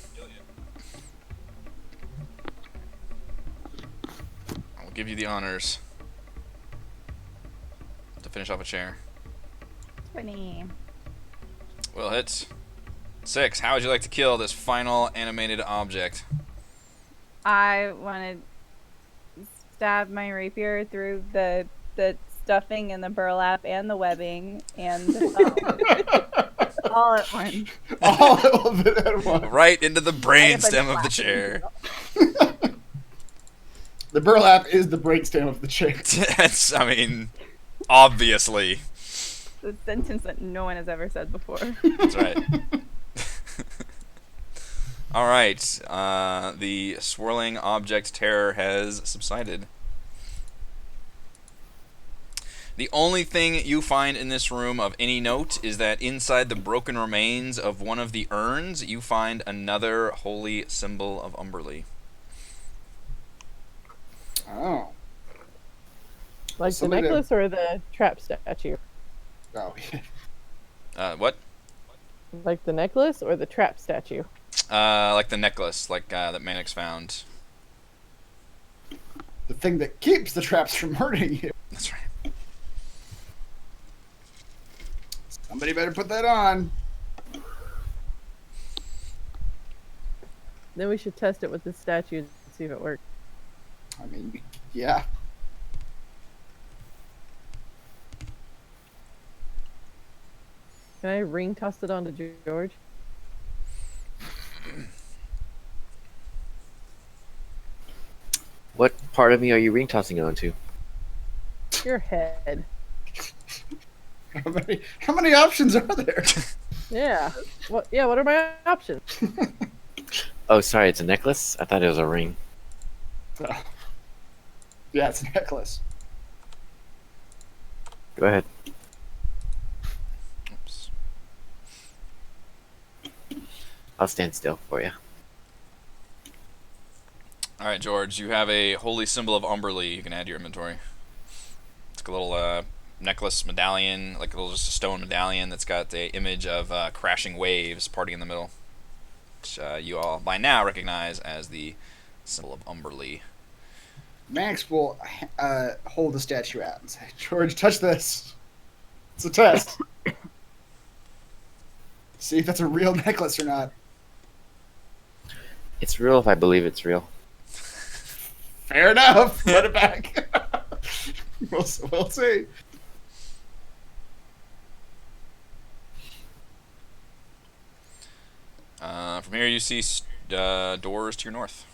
Speaker 1: I will give you the honors to finish off a chair.
Speaker 3: 20.
Speaker 1: Will hit. 6. How would you like to kill this final animated object?
Speaker 3: I want to stab my rapier through the stuffing and the burlap and the webbing and all at once.
Speaker 2: All of it at once.
Speaker 1: Right into the brain
Speaker 3: If I
Speaker 1: stem of the
Speaker 3: flash
Speaker 1: chair.
Speaker 2: The burlap is the brainstem of the chair.
Speaker 1: That's, I mean, obviously.
Speaker 3: The sentence that no one has ever said before.
Speaker 1: That's right. Alright, the swirling object terror has subsided. The only thing you find in this room of any note is that inside the broken remains of one of the urns, you find another holy symbol of Umberly.
Speaker 2: Oh.
Speaker 6: Like
Speaker 2: Somebody
Speaker 6: the
Speaker 2: to-
Speaker 6: necklace or the trap statue?
Speaker 2: Oh, yeah.
Speaker 1: What?
Speaker 6: Like the necklace or the trap statue?
Speaker 1: Like the necklace, like that Manix found.
Speaker 2: The thing that keeps the traps from hurting you.
Speaker 1: That's right.
Speaker 2: Somebody better put that on.
Speaker 6: Then we should test it with the statue and see if it works.
Speaker 2: I mean, yeah.
Speaker 6: Can I ring toss it onto George?
Speaker 5: What part of me are you ring tossing it onto?
Speaker 6: Your head.
Speaker 2: How many options are there?
Speaker 6: Yeah. What? Yeah. What are my options?
Speaker 5: Oh, sorry, it's a necklace? I thought it was a ring.
Speaker 2: Yeah, it's a necklace.
Speaker 5: Go ahead.
Speaker 1: Oops.
Speaker 5: I'll stand still for you.
Speaker 1: Alright, George, you have a holy symbol of Umberly you can add to your inventory. It's like a little necklace medallion, like a little just a stone medallion that's got the image of crashing waves parting in the middle, which you all by now recognize as the symbol of Umberly.
Speaker 2: Max will hold the statue out and say, George, touch this. It's a test. See if that's a real necklace or not.
Speaker 5: It's real if I believe it's real.
Speaker 2: Fair enough. Put it back. We'll see.
Speaker 1: From here you see doors to your north.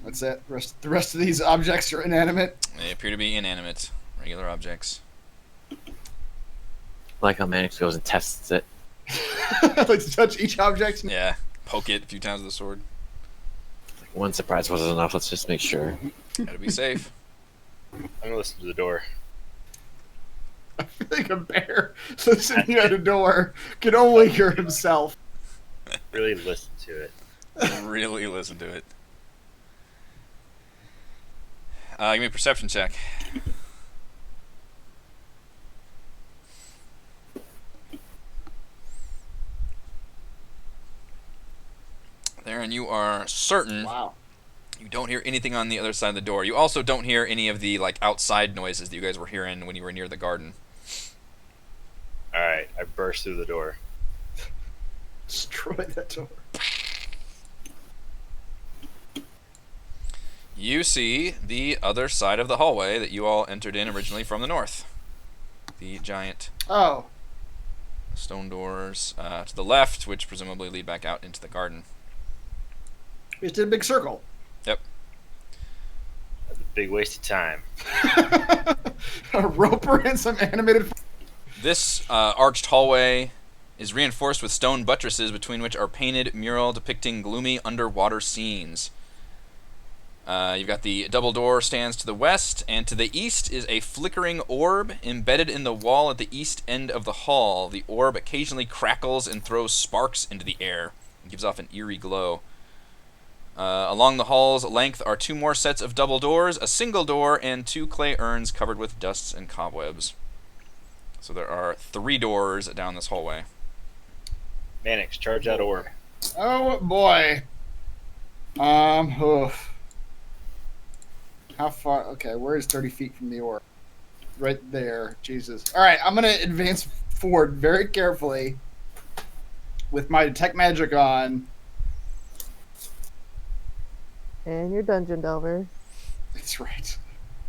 Speaker 2: That's it. The rest of these objects are inanimate.
Speaker 1: They appear to be inanimate, regular objects.
Speaker 5: Like how Mannix goes and tests it.
Speaker 2: I'd like to touch each object.
Speaker 1: Yeah, poke it a few times with the sword.
Speaker 5: One surprise wasn't enough. Let's just make sure.
Speaker 1: Gotta be safe.
Speaker 4: I'm gonna listen to the door.
Speaker 2: I feel like a bear listening at a door can only hear himself.
Speaker 4: Really listen to it.
Speaker 1: Really listen to it. Give me a perception check. Theron, you are certain
Speaker 2: Wow.
Speaker 1: you don't hear anything on the other side of the door. You also don't hear any of the outside noises that you guys were hearing when you were near the garden.
Speaker 4: Alright, I burst through the door.
Speaker 2: Destroy that door.
Speaker 1: You see the other side of the hallway that you all entered in originally from the north. The giant
Speaker 2: Oh.
Speaker 1: stone doors to the left, which presumably lead back out into the garden.
Speaker 2: We just did a big circle.
Speaker 1: Yep.
Speaker 4: That's a big waste of time.
Speaker 2: A roper and some animated.
Speaker 1: This arched hallway is reinforced with stone buttresses between which are painted mural depicting gloomy underwater scenes. You've got the double door stands to the west, and to the east is a flickering orb embedded in the wall at the east end of the hall. The orb occasionally crackles and throws sparks into the air. It gives off an eerie glow. Along the hall's length are two more sets of double doors, a single door, and two clay urns covered with dusts and cobwebs. So there are 3 doors down this hallway.
Speaker 4: Mannix, charge that orb.
Speaker 2: Oh boy. Oof. How far? Okay, where is 30 feet from the orb? Right there. Jesus. All right, I'm gonna advance forward very carefully with my detect magic on.
Speaker 6: And your dungeon delver.
Speaker 2: That's right.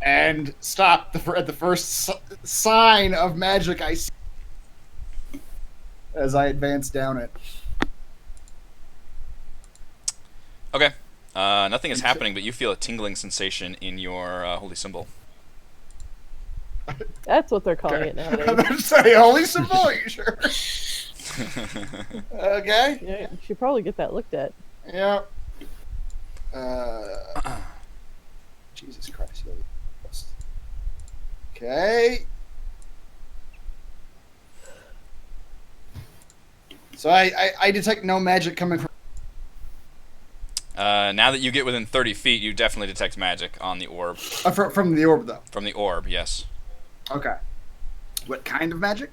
Speaker 2: And stop at the first sign of magic I see as I advance down it.
Speaker 1: Okay. Nothing is happening, but you feel a tingling sensation in your holy symbol.
Speaker 6: That's what they're calling it
Speaker 2: I'm
Speaker 6: nowadays.
Speaker 2: about to say, holy symbol, are you sure? Okay.
Speaker 6: Yeah, you should probably get that looked at.
Speaker 2: Yeah. Jesus Christ. Okay. So I detect no magic coming from.
Speaker 1: Now that you get within 30 feet, you definitely detect magic on the orb.
Speaker 2: From the orb, though.
Speaker 1: From the orb, yes.
Speaker 2: Okay. What kind of magic?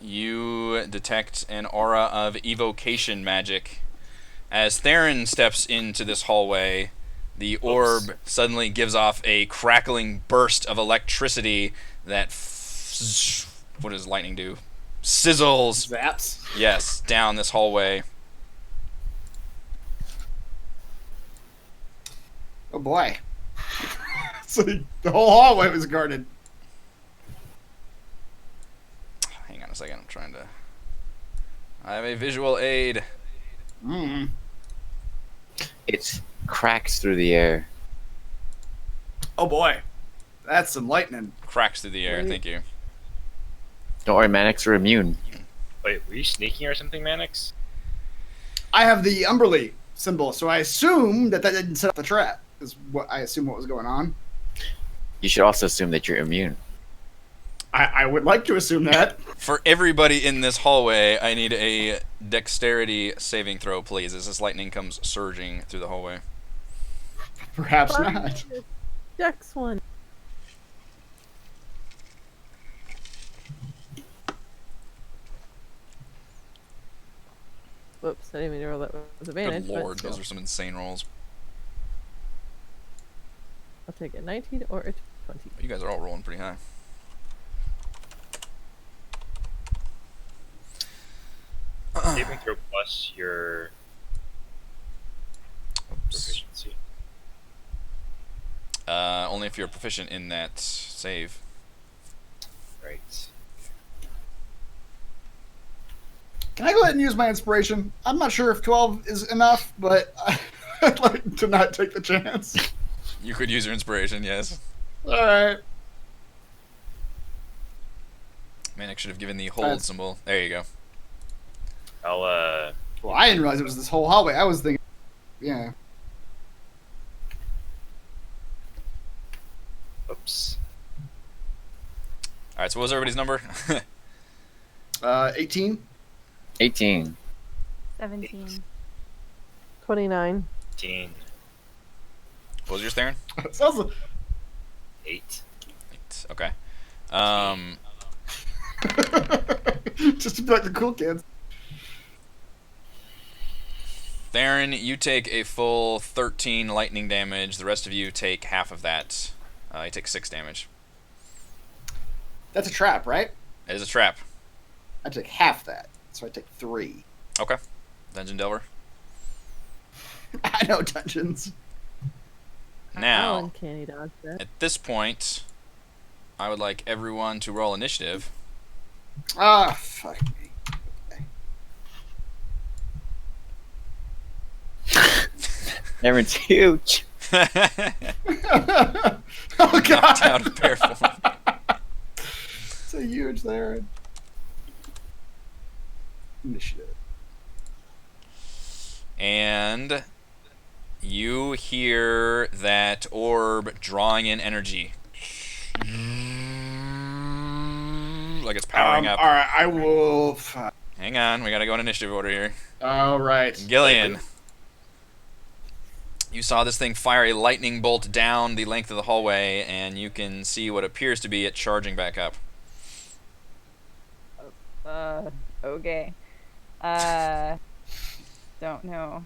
Speaker 1: You detect an aura of evocation magic. As Theron steps into this hallway, the orb suddenly gives off a crackling burst of electricity that what does lightning do? Sizzles.
Speaker 2: Zaps.
Speaker 1: Yes, down this hallway.
Speaker 2: Oh boy. So the whole hallway was guarded.
Speaker 1: Hang on a second, I'm trying to... I have a visual aid.
Speaker 2: Mm.
Speaker 5: It cracks through the air.
Speaker 2: Oh boy. That's some lightning.
Speaker 1: Cracks through the air,
Speaker 6: Right.
Speaker 1: thank you.
Speaker 5: Don't worry, Mannix, we're immune.
Speaker 4: Wait, were you sneaking or something, Mannix?
Speaker 2: I have the Umberly symbol, so I assume that didn't set up the trap. Is what I assume what was going on.
Speaker 5: You should also assume that you're immune.
Speaker 2: I would like to assume that.
Speaker 1: For everybody in this hallway, I need a dexterity saving throw, please, as this lightning comes surging through the hallway.
Speaker 2: Perhaps not.
Speaker 6: Dex one. Whoops, I didn't mean to roll that with advantage.
Speaker 1: Good lord,
Speaker 6: but
Speaker 1: those
Speaker 6: still.
Speaker 1: are some insane rolls.
Speaker 6: I'll take a 19 or a 20.
Speaker 1: You guys are all rolling pretty high.
Speaker 4: Saving throw plus your proficiency.
Speaker 1: Only if you're proficient in that save.
Speaker 4: Right.
Speaker 2: Can I go ahead and use my inspiration? I'm not sure if 12 is enough, but I'd like to not take the chance.
Speaker 1: You could use your inspiration, yes.
Speaker 2: All right.
Speaker 1: Man, I should have given the hold
Speaker 2: That's-
Speaker 1: symbol. There you go.
Speaker 4: I'll
Speaker 2: Well, I didn't realize it was this whole hallway. I was thinking, yeah.
Speaker 4: oops.
Speaker 1: All right, so what was everybody's number?
Speaker 2: 18.
Speaker 5: 18.
Speaker 3: 17.
Speaker 6: 29.
Speaker 4: 15,
Speaker 1: What was yours, Theron?
Speaker 2: Sounds like...
Speaker 4: 8.
Speaker 1: 8. Okay.
Speaker 2: Just to be like the cool kids.
Speaker 1: Theron, you take a full 13 lightning damage. The rest of you take half of that. You take 6 damage.
Speaker 2: That's a trap, right?
Speaker 1: It is a trap.
Speaker 2: I take half that, so I take 3.
Speaker 1: Okay. Dungeon Delver.
Speaker 2: I know dungeons.
Speaker 6: How
Speaker 1: Now,
Speaker 6: uncanny dodge that.
Speaker 1: at this point, I would like everyone to roll initiative.
Speaker 2: Ah, fuck me.
Speaker 5: Aaron's huge.
Speaker 2: Oh
Speaker 1: Knocked
Speaker 2: god,
Speaker 1: out of bear form.
Speaker 2: it's a huge there. Initiative.
Speaker 1: And you hear that orb drawing in energy. Like it's powering up.
Speaker 2: All right, I will. Fuck.
Speaker 1: Hang on, we gotta go in initiative order here.
Speaker 2: All right,
Speaker 1: Gillian, you saw this thing fire a lightning bolt down the length of the hallway, and you can see what appears to be it charging back up.
Speaker 3: Okay. Don't know.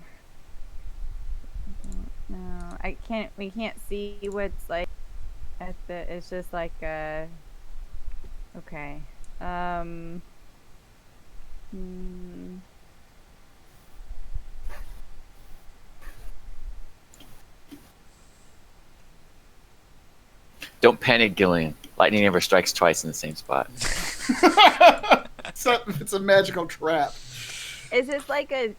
Speaker 3: No, I can't. We can't see what's like at the. It's just like okay.
Speaker 5: Don't panic, Gillian. Lightning never strikes twice in the same spot.
Speaker 2: it's a magical trap.
Speaker 3: Is this like a?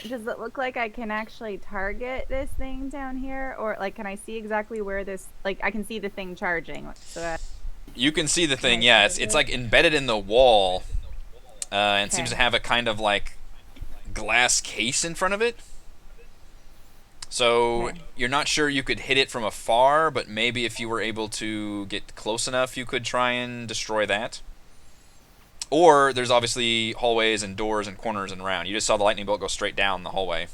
Speaker 3: Does it look like I can actually target this thing down here, or like can I see exactly where this? Like I can see the thing charging. So that,
Speaker 1: You can see the thing,
Speaker 3: Can I
Speaker 1: yeah.
Speaker 3: see
Speaker 1: It's
Speaker 3: it?
Speaker 1: like embedded in the wall, and seems to
Speaker 3: Okay.
Speaker 1: have a kind of like glass case in front of it. So
Speaker 3: Okay.
Speaker 1: you're not sure you could hit it from afar, but maybe if you were able to get close enough, you could try and destroy that. Or there's obviously hallways and doors and corners and around. You just saw the lightning bolt go straight down the hallway.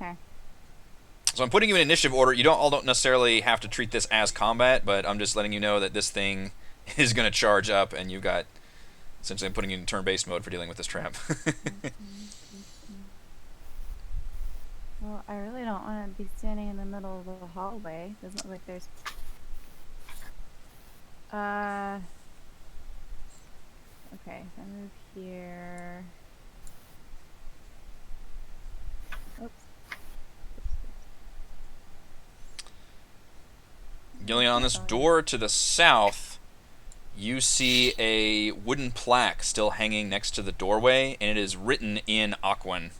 Speaker 3: okay.
Speaker 1: So I'm putting you in initiative order. You don't necessarily have to treat this as combat, but I'm just letting you know that this thing is going to charge up, and you got essentially I'm putting you in turn-based mode for dealing with this trap.
Speaker 3: Well, I really don't want to be standing in the middle of the hallway. Doesn't look like there's. Okay, so I move here. Oops.
Speaker 1: Gillian, on this door to the south, you see a wooden plaque still hanging next to the doorway, and it is written in Aquan,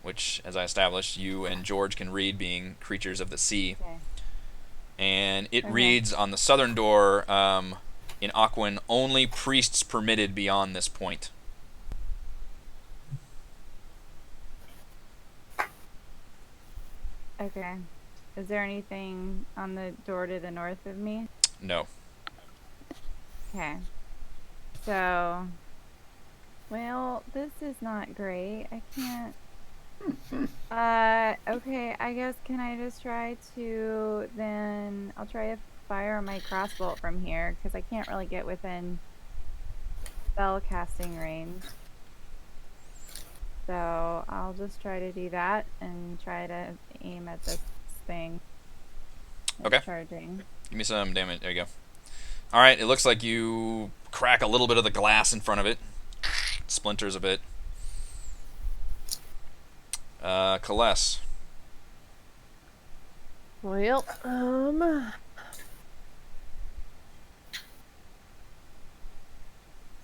Speaker 1: which, as I established, you and George can read, being creatures of the sea.
Speaker 3: Okay.
Speaker 1: And it
Speaker 3: Okay.
Speaker 1: reads on the southern door, in Aquan, only priests permitted beyond this point.
Speaker 3: Okay. Is there anything on the door to the north of me?
Speaker 1: No.
Speaker 3: Okay. So, well, this is not great. I can't. Okay, I guess can I just try to then I'll try to fire my crossbolt from here because I can't really get within spell casting range. So I'll just try to do that and try to aim at this thing. that's
Speaker 1: Okay.
Speaker 3: Charging.
Speaker 1: Give me some damage. There you go. Alright, it looks like you crack a little bit of the glass in front of it. Splinters a bit. Kaless.
Speaker 6: Well,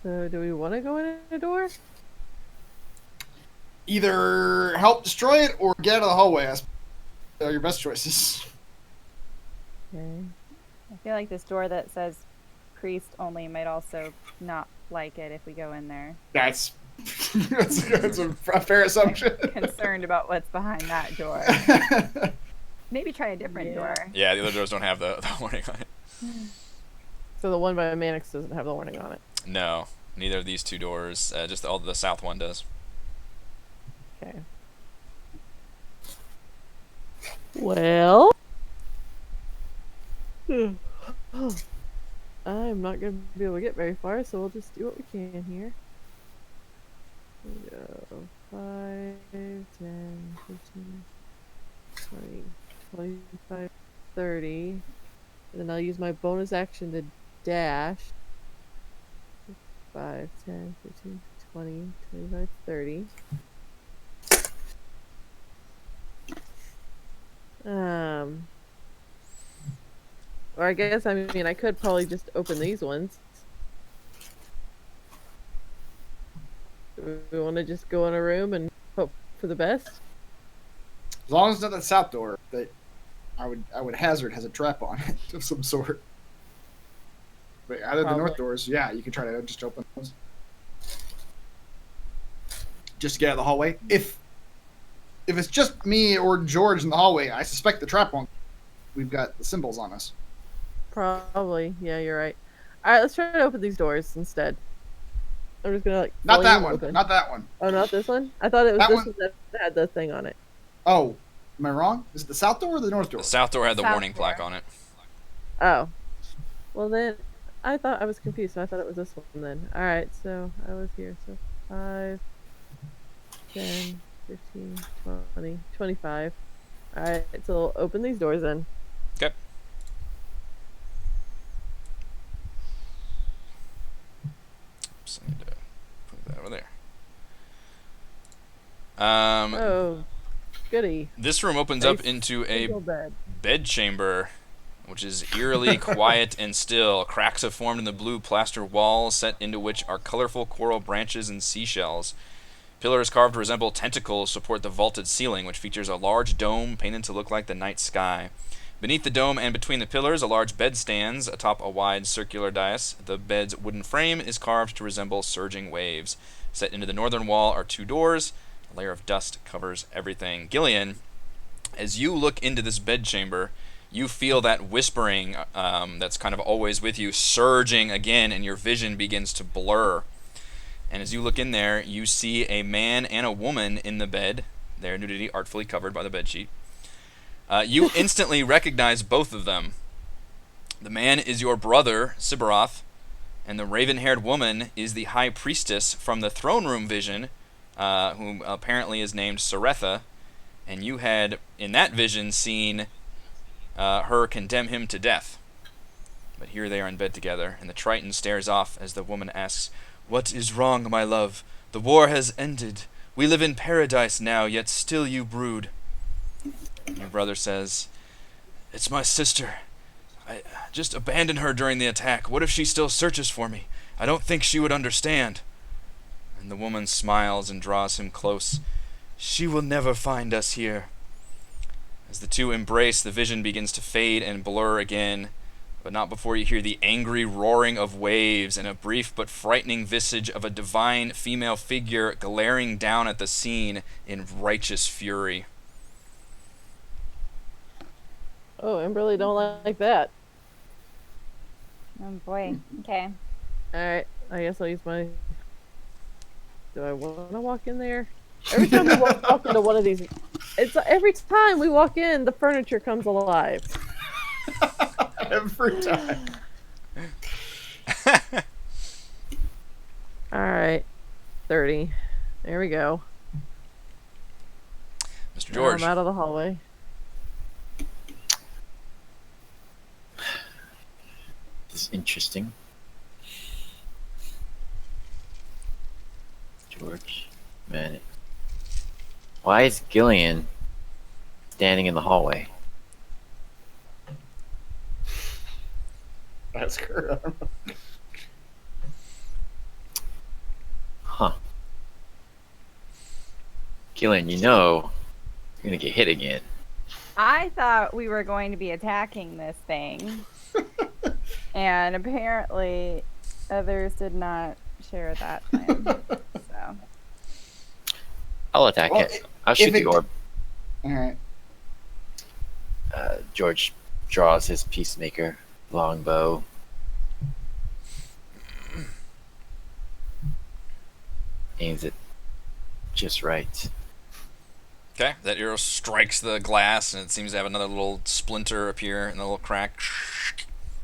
Speaker 6: so do we want to go in a door?
Speaker 2: Either help destroy it or get out of the hallway. Are your best choices.
Speaker 6: Okay.
Speaker 3: I feel like this door that says priest only might also not like it if we go in there.
Speaker 2: That's that's a fair assumption.
Speaker 3: Concerned about what's behind that door. Maybe try a different door.
Speaker 1: Yeah, the other doors don't have the warning on it.
Speaker 6: So the one by Mannix doesn't have the warning on it.
Speaker 1: No, neither of these two doors. Just the south one does.
Speaker 6: Okay. Well, I'm not going to be able to get very far, so we'll just do what we can here. We go 5, 10, 15, 20, 25, 30. And then I'll use my bonus action to dash. 5, 10, 15, 20, 25, 30. Or I guess, I mean, I could probably just open these ones. Do we want to just go in a room and hope for the best?
Speaker 2: As long as it's not that south door that I would hazard has a trap on it of some sort. But either the north doors, yeah, you can try to just open those. Just to get out of the hallway. If it's just me or George in the hallway, I suspect the trap won't. We've got the symbols on us.
Speaker 6: Probably. Yeah, you're right. Alright, let's try to open these doors instead. I'm just gonna
Speaker 2: Not that
Speaker 6: volume
Speaker 2: one.
Speaker 6: open.
Speaker 2: Not that one.
Speaker 6: Oh, not this one? I thought it was
Speaker 2: That
Speaker 6: this
Speaker 2: one-
Speaker 6: one that had the thing on it.
Speaker 2: Oh, am I wrong? Is it the south door or the north door?
Speaker 1: The south door had the
Speaker 3: South
Speaker 1: warning
Speaker 3: door.
Speaker 1: plaque on it.
Speaker 6: Oh. Well then, I thought I was confused, so I thought it was this one then. Alright, so I was here. So 5, 10, 15, 20, 25. Alright, so we'll open these doors then.
Speaker 1: Okay. Just need to put that over there.
Speaker 6: Oh, goody.
Speaker 1: This room opens up
Speaker 6: Nice
Speaker 1: into a
Speaker 6: Single bed.
Speaker 1: bed chamber, which is eerily quiet and still. Cracks have formed in the blue plaster walls, set into which are colorful coral branches and seashells. Pillars carved to resemble tentacles support the vaulted ceiling, which features a large dome painted to look like the night sky. Beneath the dome and between the pillars, a large bed stands atop a wide circular dais. The bed's wooden frame is carved to resemble surging waves. Set into the northern wall are 2 doors. A layer of dust covers everything. Gillian, as you look into this bedchamber, you feel that whispering that's kind of always with you surging again, and your vision begins to blur. And as you look in there, you see a man and a woman in the bed, their nudity artfully covered by the bedsheet. You instantly recognize both of them. The man is your brother, Sibaroth, and the raven-haired woman is the high priestess from the throne room vision, whom apparently is named Saretha, and you had, in that vision, seen her condemn him to death. But here they are in bed together, and the Triton stares off as the woman asks, "What is wrong, my love? The war has ended. We live in paradise now, yet still you brood." Your brother says, "It's my sister. I just abandoned her during the attack. What if she still searches for me? I don't think she would understand." And the woman smiles and draws him close. "She will never find us here." As the two embrace, the vision begins to fade and blur again, but not before you hear the angry roaring of waves and a brief but frightening visage of a divine female figure glaring down at the scene in righteous fury.
Speaker 6: Oh, Emberly don't like that.
Speaker 3: Oh boy. Okay.
Speaker 6: Alright, I guess I'll use my... Do I want to walk in there? Every time we walk into one of these... It's every time we walk in, the furniture comes alive.
Speaker 2: Every time.
Speaker 6: Alright. 30. There we go.
Speaker 1: Mr.
Speaker 6: Now
Speaker 1: George.
Speaker 6: I'm out of the hallway.
Speaker 5: This is interesting. George, man. Why is Gillian standing in the hallway?
Speaker 2: Ask her.
Speaker 5: Huh. Gillian, you know you're gonna get hit again.
Speaker 3: I thought we were going to be attacking this thing. And apparently others did not share that plan. So
Speaker 5: I'll attack
Speaker 2: Well,
Speaker 5: it. I'll shoot
Speaker 2: if
Speaker 5: the
Speaker 2: it-
Speaker 5: orb.
Speaker 2: All right.
Speaker 5: George draws his peacemaker longbow. Aims it just right.
Speaker 1: Okay, that arrow strikes the glass, and it seems to have another little splinter appear and a little crack.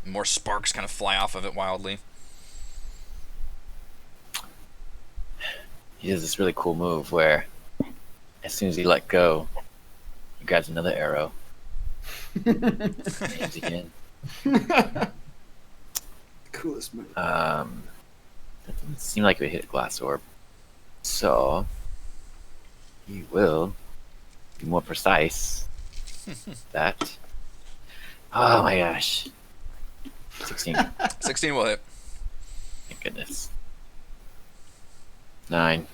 Speaker 1: More sparks kind of fly off of it wildly.
Speaker 5: He does this really cool move where, as soon as he let go, he grabs another arrow. Aims again.
Speaker 2: Coolest move.
Speaker 5: That doesn't seem like it would hit a glass orb. So, he will be more precise. That. Oh my gosh. 16.
Speaker 1: 16 will hit.
Speaker 5: Thank goodness. 9.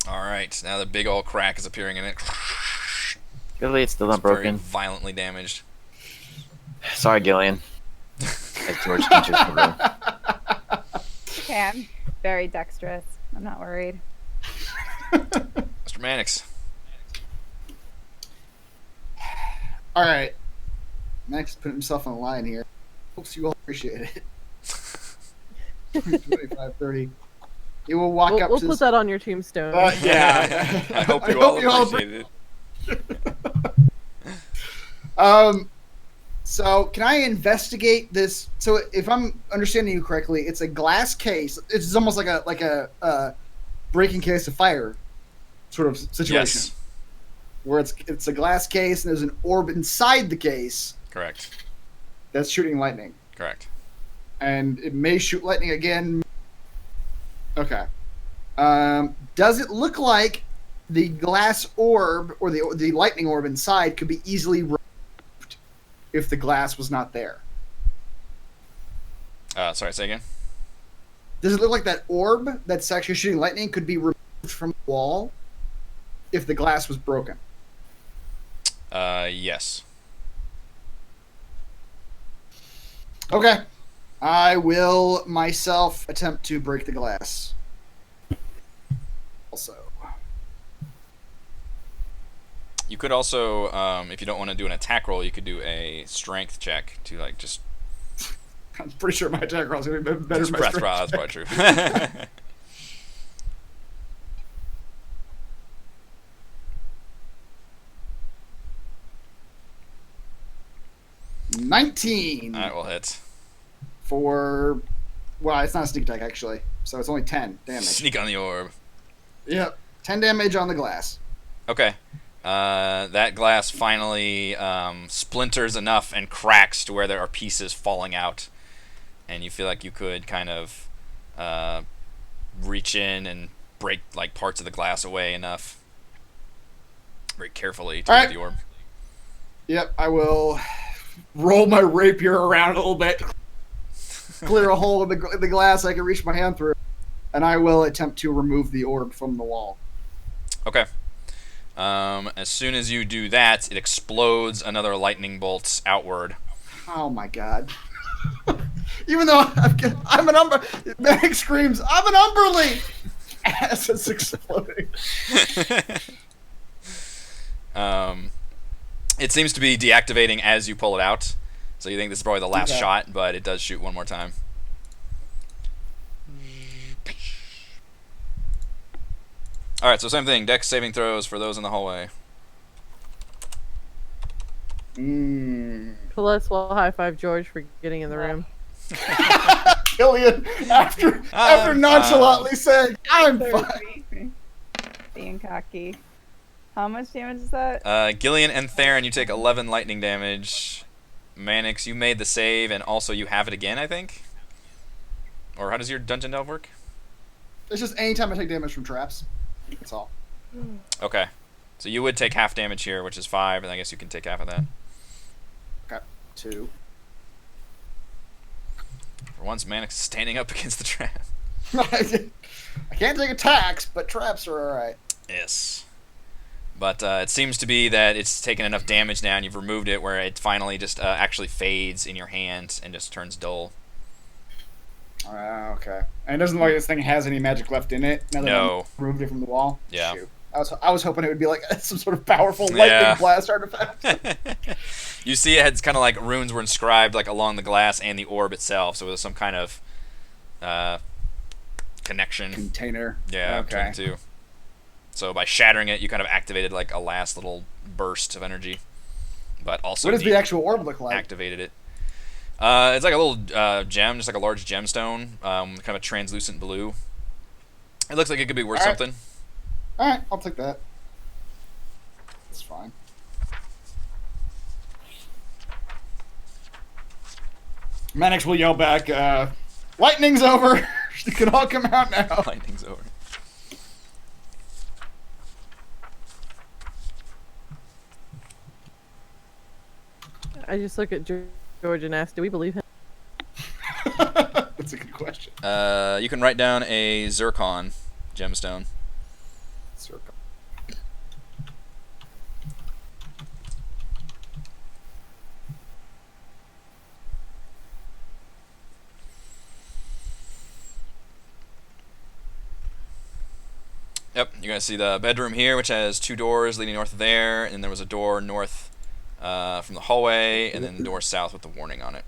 Speaker 1: All right, now the big old crack is appearing in it.
Speaker 5: Really, it's still not
Speaker 1: It's very
Speaker 5: broken.
Speaker 1: violently damaged.
Speaker 5: Sorry, Gillian. As George enters the room.
Speaker 3: okay, I'm very dexterous. I'm not worried.
Speaker 1: Mr. Mannix.
Speaker 2: All right. Max put himself on the line here. Hopes you all appreciate it. 25, 30. He will walk up
Speaker 6: We'll
Speaker 2: to
Speaker 6: put
Speaker 2: this.
Speaker 6: that on your tombstone.
Speaker 2: Yeah.
Speaker 1: I hope
Speaker 2: I
Speaker 1: you
Speaker 2: hope you
Speaker 1: all
Speaker 2: all
Speaker 1: appreciate it.
Speaker 2: So can I investigate this? So if I'm understanding you correctly, it's a glass case. It's almost like a breaking case of fire sort of situation.
Speaker 1: Yes,
Speaker 2: Where it's a glass case and there's an orb inside the case
Speaker 1: correct.
Speaker 2: that's shooting lightning.
Speaker 1: Correct.
Speaker 2: And it may shoot lightning again. Okay. Does it look like the glass orb or the lightning orb inside could be easily removed if the glass was not there?
Speaker 1: Sorry, say again.
Speaker 2: Does it look like that orb that's actually shooting lightning could be removed from the wall if the glass was broken?
Speaker 1: Yes.
Speaker 2: Okay. I will myself attempt to break the glass. Also.
Speaker 1: You could also, if you don't want to do an attack roll, you could do a strength check to like just
Speaker 2: I'm pretty sure my attack roll is going to be better than my
Speaker 1: that's
Speaker 2: strength
Speaker 1: probably
Speaker 2: check.
Speaker 1: true.
Speaker 2: 19
Speaker 1: That will hit.
Speaker 2: for... Well, it's not a sneak attack, actually. So it's only 10 damage.
Speaker 1: Sneak on the orb.
Speaker 2: Yep. 10 damage on the glass.
Speaker 1: Okay. That glass finally splinters enough and cracks to where there are pieces falling out, and you feel like you could kind of reach in and break like parts of the glass away enough, very carefully to
Speaker 2: All
Speaker 1: get
Speaker 2: right.
Speaker 1: the orb.
Speaker 2: Yep, I will roll my rapier around a little bit, clear a hole in the glass I can reach my hand through, and I will attempt to remove the orb from the wall.
Speaker 1: Okay. As soon as you do that, it explodes another lightning bolt outward.
Speaker 2: Oh my god. Even though I'm an Umber... Meg screams, I'm an Umberly! As it's exploding.
Speaker 1: It seems to be deactivating as you pull it out, so you think this is probably the last
Speaker 2: Okay.
Speaker 1: shot, but it does shoot one more time. Alright, so same thing. Dex saving throws for those in the hallway.
Speaker 6: Celeste will high five George for getting in the room.
Speaker 2: Gillian, after nonchalantly saying, I'm fine.
Speaker 3: Being cocky. How much damage is that?
Speaker 1: Gillian and Theron, you take 11 lightning damage. Mannix, you made the save, and also you have it again, I think? Or how does your Dungeon Delve work?
Speaker 2: It's just anytime I take damage from traps. That's all.
Speaker 1: Okay. So you would take half damage here, which is 5, and I guess you can take half of that.
Speaker 2: Okay. 2.
Speaker 1: For once, Mannix is standing up against the trap.
Speaker 2: I can't take attacks, but traps are alright.
Speaker 1: Yes. But it seems to be that it's taken enough damage now, and you've removed it, where it finally just actually fades in your hand and just turns dull.
Speaker 2: Okay. And it doesn't look like this thing has any magic left in it. Now that
Speaker 1: No.
Speaker 2: I've removed it from the wall.
Speaker 1: Yeah.
Speaker 2: Shoot. I was hoping it would be like some sort of powerful lightning blast artifact.
Speaker 1: You see, it's kind of like runes were inscribed like along the glass and the orb itself, so there's some kind of connection.
Speaker 2: Container.
Speaker 1: Yeah, between
Speaker 2: Okay.
Speaker 1: the two. So by shattering it, you kind of activated like a last little burst of energy, but also
Speaker 2: What does the actual orb look like?
Speaker 1: activated it. It's like a little gem, just like a large gemstone, kind of a translucent blue. It looks like it could be worth something.
Speaker 2: All right, I'll take that. That's fine. Mannix will yell back, lightning's over! You can all come out now.
Speaker 1: Lightning's over.
Speaker 6: I just look at George and ask, do we believe him?
Speaker 2: That's a good question.
Speaker 1: You can write down a zircon gemstone.
Speaker 2: Circle.
Speaker 1: Yep, you're gonna see the bedroom here, which has 2 doors leading north of there, and then there was a door north from the hallway, and then the door south with the warning on it.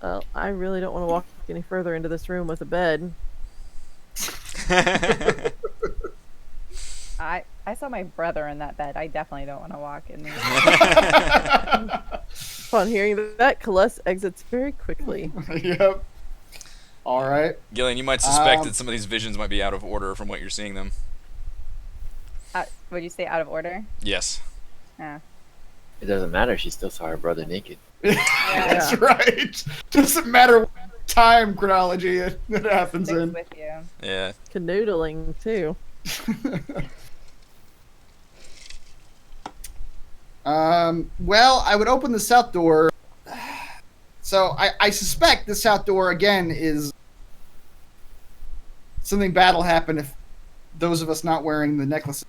Speaker 6: Well, I really don't want to walk any further into this room with a bed.
Speaker 3: I saw my brother in that bed. I definitely don't want to walk in there.
Speaker 6: Upon hearing that, Kalus exits very quickly.
Speaker 2: Yep. All right.
Speaker 1: Gillian, you might suspect that some of these visions might be out of order from what you're seeing them.
Speaker 3: Would you say out of order?
Speaker 1: Yes.
Speaker 3: Yeah.
Speaker 5: It doesn't matter. She still saw her brother naked.
Speaker 2: That's right. Doesn't matter what time chronology it happens
Speaker 3: Sticks
Speaker 2: in.
Speaker 3: with you.
Speaker 1: Yeah.
Speaker 6: Canoodling, too.
Speaker 2: Well, I would open the south door. So I suspect the south door again is something bad will happen if those of us not wearing the necklaces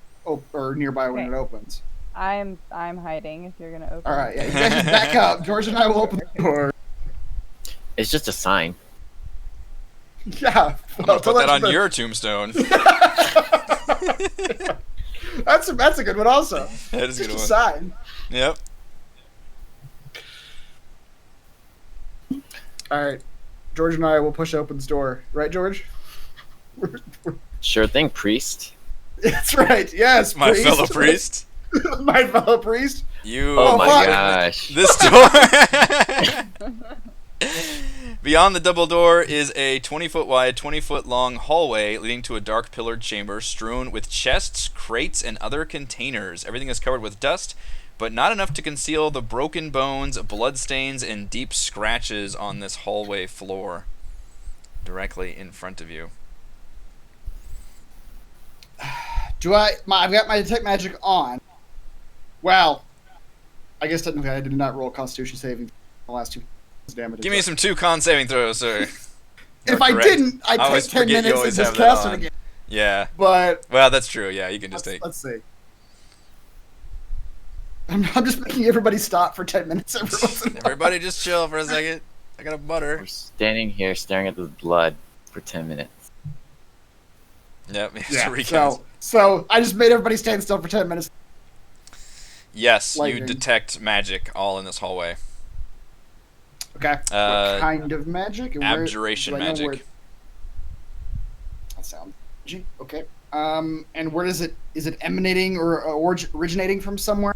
Speaker 2: are nearby when
Speaker 3: Okay.
Speaker 2: it opens.
Speaker 3: I'm hiding if you're gonna open.
Speaker 2: All right, yeah, you guys just back up. George and I will open the door.
Speaker 5: It's just a sign.
Speaker 2: Yeah,
Speaker 1: I'm gonna put that on your tombstone.
Speaker 2: That's a good one also.
Speaker 1: That is a
Speaker 2: Just
Speaker 1: good
Speaker 2: a
Speaker 1: one.
Speaker 2: sign.
Speaker 1: Yep.
Speaker 2: All right, George and I will push open this door. Right, George? We're-
Speaker 5: Sure thing, priest.
Speaker 2: That's right. Yes,
Speaker 1: My
Speaker 2: priest.
Speaker 1: fellow priest.
Speaker 2: My fellow priest.
Speaker 1: You.
Speaker 5: Oh, my
Speaker 2: fuck.
Speaker 5: gosh.
Speaker 1: This door. Beyond the double door is a 20-foot wide, 20-foot long hallway leading to a dark pillared chamber strewn with chests, crates, and other containers. Everything is covered with dust, but not enough to conceal the broken bones, bloodstains, and deep scratches on this hallway floor directly in front of you.
Speaker 2: I've got my detect magic on. Well, I guess technically I did not roll Constitution saving the last 2 damage.
Speaker 1: Give me some 2 con saving throws, sir.
Speaker 2: If I
Speaker 1: correct.
Speaker 2: didn't, I'd
Speaker 1: I always
Speaker 2: take 10
Speaker 1: forget you
Speaker 2: minutes and
Speaker 1: always
Speaker 2: just
Speaker 1: have that
Speaker 2: cast it
Speaker 1: on.
Speaker 2: again.
Speaker 1: Yeah.
Speaker 2: But
Speaker 1: Well, that's true. Yeah, you can just take.
Speaker 2: let's see. I'm just making everybody stop for 10 minutes every once in a while.
Speaker 1: Everybody just chill for a second. I got a butter.
Speaker 5: We're standing here staring at the blood for 10 minutes.
Speaker 1: Yep.
Speaker 2: Yeah, so I just made everybody stand still for 10 minutes.
Speaker 1: Yes,
Speaker 2: Lightning.
Speaker 1: you detect magic all in this hallway.
Speaker 2: Okay. What kind of magic? And where-
Speaker 1: Abjuration
Speaker 2: do I know
Speaker 1: magic.
Speaker 2: where- That sounds okay. And where is it emanating or originating from somewhere?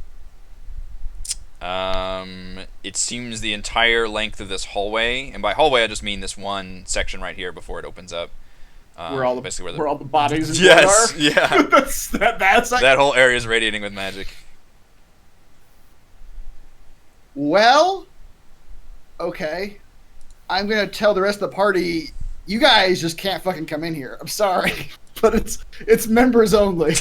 Speaker 1: It seems the entire length of this hallway, and by hallway I just mean this one section right here before it opens up.
Speaker 2: Where all the
Speaker 1: basically
Speaker 2: where all the bodies and
Speaker 1: yes,
Speaker 2: blood are?
Speaker 1: yeah.
Speaker 2: that's like,
Speaker 1: That whole area is radiating with magic.
Speaker 2: well, okay. I'm gonna tell the rest of the party, you guys just can't fucking come in here. I'm sorry, but it's members only.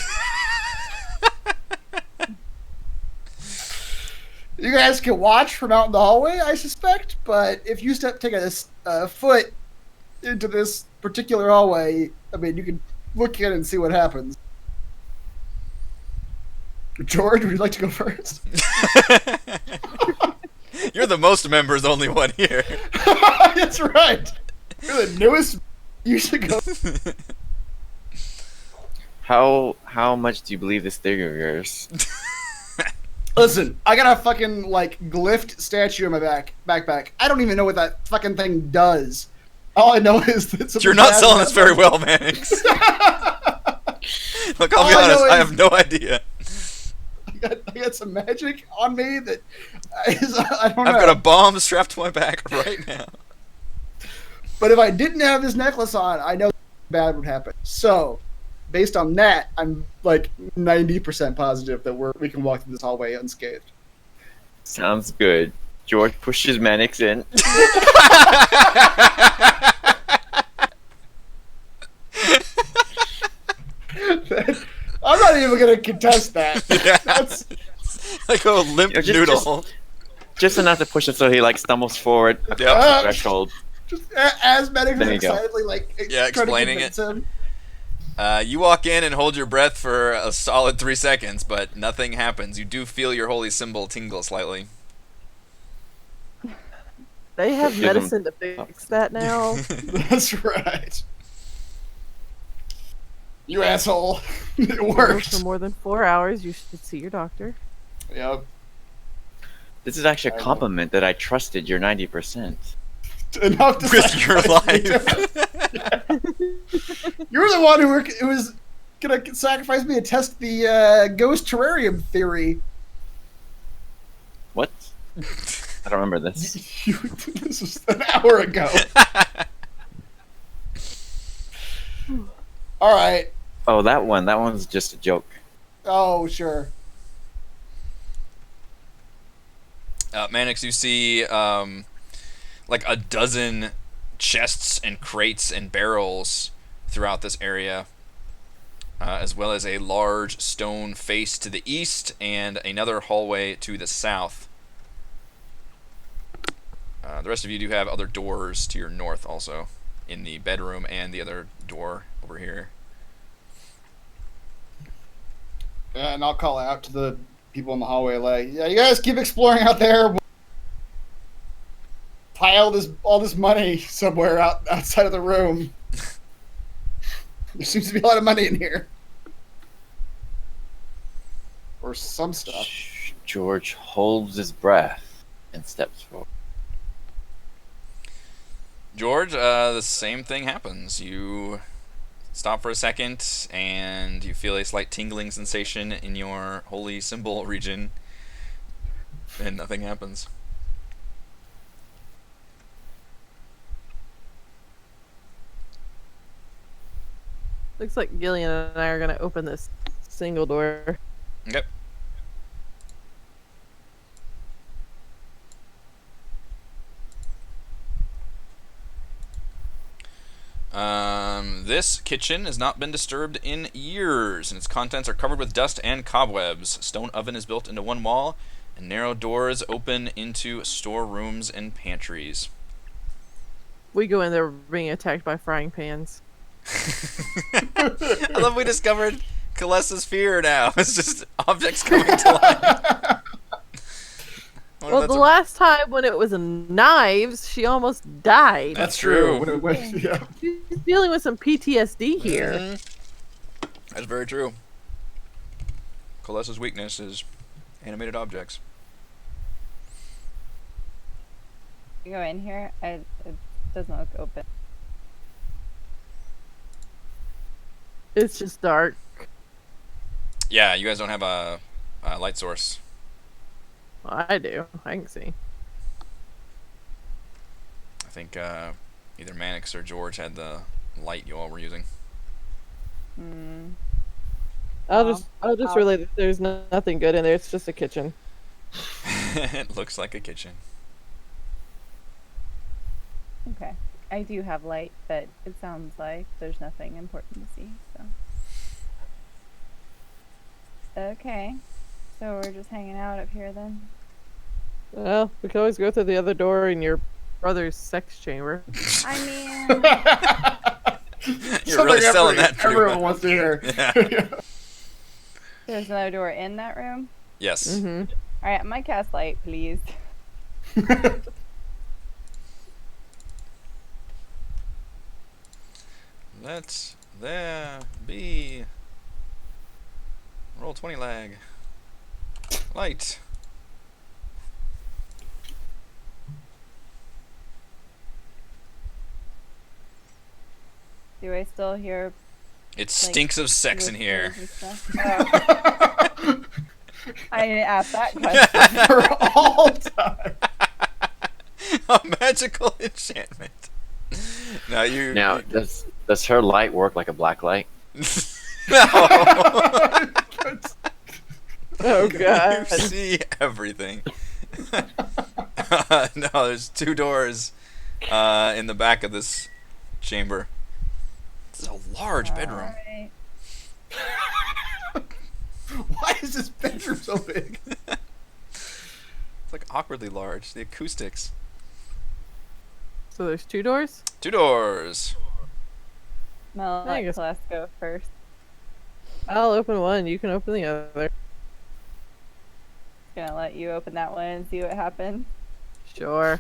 Speaker 2: You guys can watch from out in the hallway, I suspect, but if you take a foot into this particular hallway, I mean, you can look at it and see what happens. George, would you like to go first?
Speaker 1: You're the most members only one here.
Speaker 2: That's right. You're the newest. You should go.
Speaker 5: How much do you believe this theory of yours?
Speaker 2: Listen, I got a fucking glyphed statue in my backpack. I don't even know what that fucking thing does. All I know is that
Speaker 1: You're not selling this very well, Mannix. Look, I'll be honest. I have no idea.
Speaker 2: I got some magic on me that I don't know.
Speaker 1: I've got a bomb strapped to my back right now.
Speaker 2: But if I didn't have this necklace on, I know bad would happen. So, based on that, I'm 90% positive that we can walk through this hallway unscathed.
Speaker 5: Sounds good. George pushes Mannix in.
Speaker 2: I'm not even going to contest that.
Speaker 1: Yeah.
Speaker 2: That's,
Speaker 1: Like a limp noodle.
Speaker 5: Just enough to push him so he stumbles forward across
Speaker 1: Yep.
Speaker 5: the threshold.
Speaker 2: just as Medic
Speaker 5: There
Speaker 2: is
Speaker 5: you go.
Speaker 2: excitedly
Speaker 1: Yeah,
Speaker 2: trying to
Speaker 1: explaining
Speaker 2: convince
Speaker 1: it.
Speaker 2: him.
Speaker 1: You walk in and hold your breath for a solid 3 seconds, but nothing happens. You do feel your holy symbol tingle slightly.
Speaker 6: They have
Speaker 5: Give 'em-
Speaker 6: medicine to fix that now.
Speaker 2: That's right. You asshole. It
Speaker 6: For
Speaker 2: worked.
Speaker 6: more than 4 hours, you should see your doctor.
Speaker 2: Yep.
Speaker 5: This is actually
Speaker 2: I
Speaker 5: a
Speaker 2: know.
Speaker 5: compliment that I trusted your 90%.
Speaker 2: Enough to
Speaker 1: With your
Speaker 2: sacrifice me.
Speaker 1: life.
Speaker 2: You're the one who was gonna sacrifice me to test the ghost terrarium theory.
Speaker 5: What? I don't remember this.
Speaker 2: This was an hour ago. All right.
Speaker 5: Oh, that one's just a joke.
Speaker 2: Oh, sure.
Speaker 1: Mannix, you see like a dozen chests and crates and barrels throughout this area, as well as a large stone face to the east and another hallway to the south. The rest of you do have other doors to your north also, in the bedroom and the other door over here.
Speaker 2: And I'll call out to the people in the hallway, yeah, you guys keep exploring out there. We'll pile all this money somewhere outside of the room. There seems to be a lot of money in here. Or some stuff.
Speaker 5: George holds his breath and steps forward.
Speaker 1: George, the same thing happens. You stop for a second, and you feel a slight tingling sensation in your holy symbol region, and nothing happens.
Speaker 6: Looks like Gillian and I are gonna open this single door.
Speaker 1: Okay. This kitchen has not been disturbed in years, and its contents are covered with dust and cobwebs. A stone oven is built into one wall, and narrow doors open into storerooms and pantries.
Speaker 6: We go in there being attacked by frying pans.
Speaker 1: I love we discovered Kalessa's fear now. It's just objects coming to life. I wonder
Speaker 6: Well,
Speaker 1: if
Speaker 6: the
Speaker 1: that's
Speaker 6: last time when it was knives, she almost died.
Speaker 1: That's true.
Speaker 2: Yeah.
Speaker 6: She's dealing with some PTSD here.
Speaker 1: Mhm. That's very true. Kalessa's weakness is animated objects.
Speaker 3: You go in here. It doesn't look open.
Speaker 6: It's just dark.
Speaker 1: Yeah, you guys don't have a light source.
Speaker 6: Well, I do. I can see.
Speaker 1: I think either Mannix or George had the light you all were using.
Speaker 3: Hmm.
Speaker 6: I'll just
Speaker 3: I'll-
Speaker 6: relay that there's nothing good in there. It's just a kitchen.
Speaker 1: It looks like a kitchen.
Speaker 3: Okay. I do have light, but it sounds like there's nothing important to see. So. Okay. So we're just hanging out up here then.
Speaker 6: Well, we can always go through the other door in your brother's sex chamber.
Speaker 3: I mean,
Speaker 1: You're really selling that pretty
Speaker 2: everyone
Speaker 1: well.
Speaker 2: wants to hear.
Speaker 1: Yeah.
Speaker 3: there's another door in that room.
Speaker 1: Yes.
Speaker 6: Mm-hmm.
Speaker 3: All right, my cast light, please.
Speaker 1: Let there be Roll20 lag. Light.
Speaker 3: Do I still hear?
Speaker 1: It stinks of sex in here.
Speaker 3: whispers and stuff? Oh, I didn't ask that question.
Speaker 2: For all time.
Speaker 1: A magical enchantment. Now you.
Speaker 5: Now, does her light work like a black light?
Speaker 1: No.
Speaker 6: Oh
Speaker 1: You
Speaker 6: god.
Speaker 1: see everything. No, there's 2 doors in the back of this chamber. This is a large bedroom.
Speaker 3: Alright.
Speaker 2: Why is this bedroom so big?
Speaker 1: It's like awkwardly large. The acoustics.
Speaker 6: So there's 2 doors?
Speaker 1: 2 doors.
Speaker 3: I'll
Speaker 6: I
Speaker 3: let
Speaker 6: guess-
Speaker 3: Celeste go first.
Speaker 6: I'll open one, you can open the other.
Speaker 3: Gonna let you open that one and see what happens.
Speaker 6: Sure.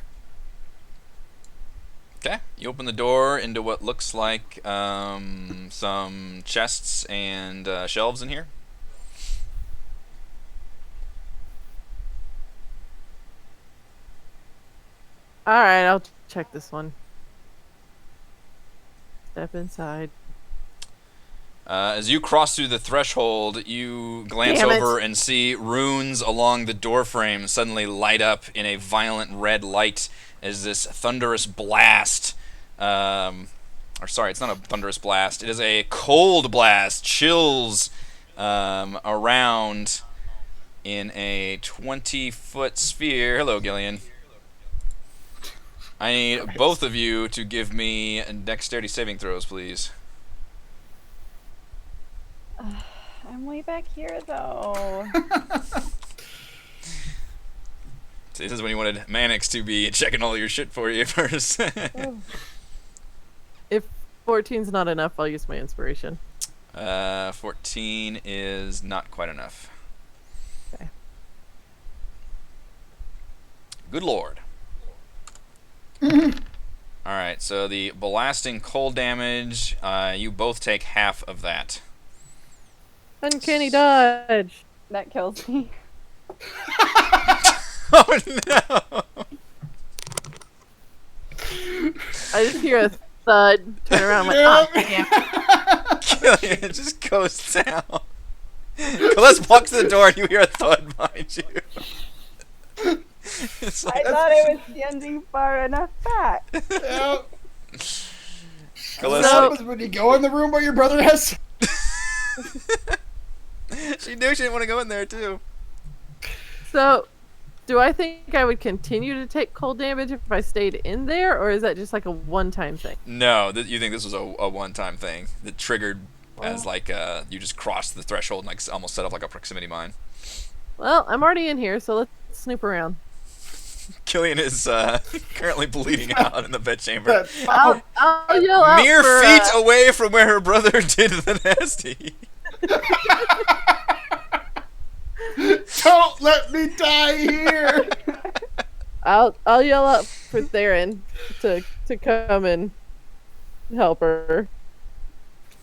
Speaker 1: Okay, you open the door into what looks like some chests and shelves in here.
Speaker 6: Alright, I'll check this one. Step inside.
Speaker 1: As you cross through the threshold, you glance
Speaker 6: Damn it.
Speaker 1: over and see runes along the doorframe suddenly light up in a violent red light as this thunderous blast. Or sorry, it's not a thunderous blast. It is a cold blast. Chills around in a 20-foot sphere. Hello, Gillian. I need both of you to give me dexterity saving throws, please.
Speaker 3: I'm way back here though.
Speaker 1: See, this is when you wanted Mannix to be checking all your shit for you first.
Speaker 6: If 14's not enough, I'll use my inspiration.
Speaker 1: 14 is not quite enough.
Speaker 6: Okay.
Speaker 1: Good lord. Alright, so the blasting cold damage, you both take half of that.
Speaker 6: Uncanny dodge!
Speaker 3: That kills me.
Speaker 1: Oh no!
Speaker 6: I just hear a thud, turn around, I'm like, oh, damn.
Speaker 1: Gillian just goes down. Let's walk to the door and you hear a thud behind you. It's
Speaker 3: I
Speaker 1: like,
Speaker 3: thought I was standing far enough back.
Speaker 2: Yeah.
Speaker 1: Calista-
Speaker 2: What happens when you go in the room where your brother has?
Speaker 1: she knew she didn't want to go in there too.
Speaker 6: So, do I think I would continue to take cold damage if I stayed in there, or is that just like a one-time thing?
Speaker 1: No, you think this was a one-time thing that triggered as like you just crossed the threshold and like almost set up like a proximity mine.
Speaker 6: Well, I'm already in here, so let's snoop around.
Speaker 1: Killian is currently bleeding out in the bedchamber.
Speaker 6: I'll yell out
Speaker 1: Mere
Speaker 6: for,
Speaker 1: feet away from where her brother did the nasty.
Speaker 2: Don't let me die here.
Speaker 6: I'll yell out for Theron to come and help her.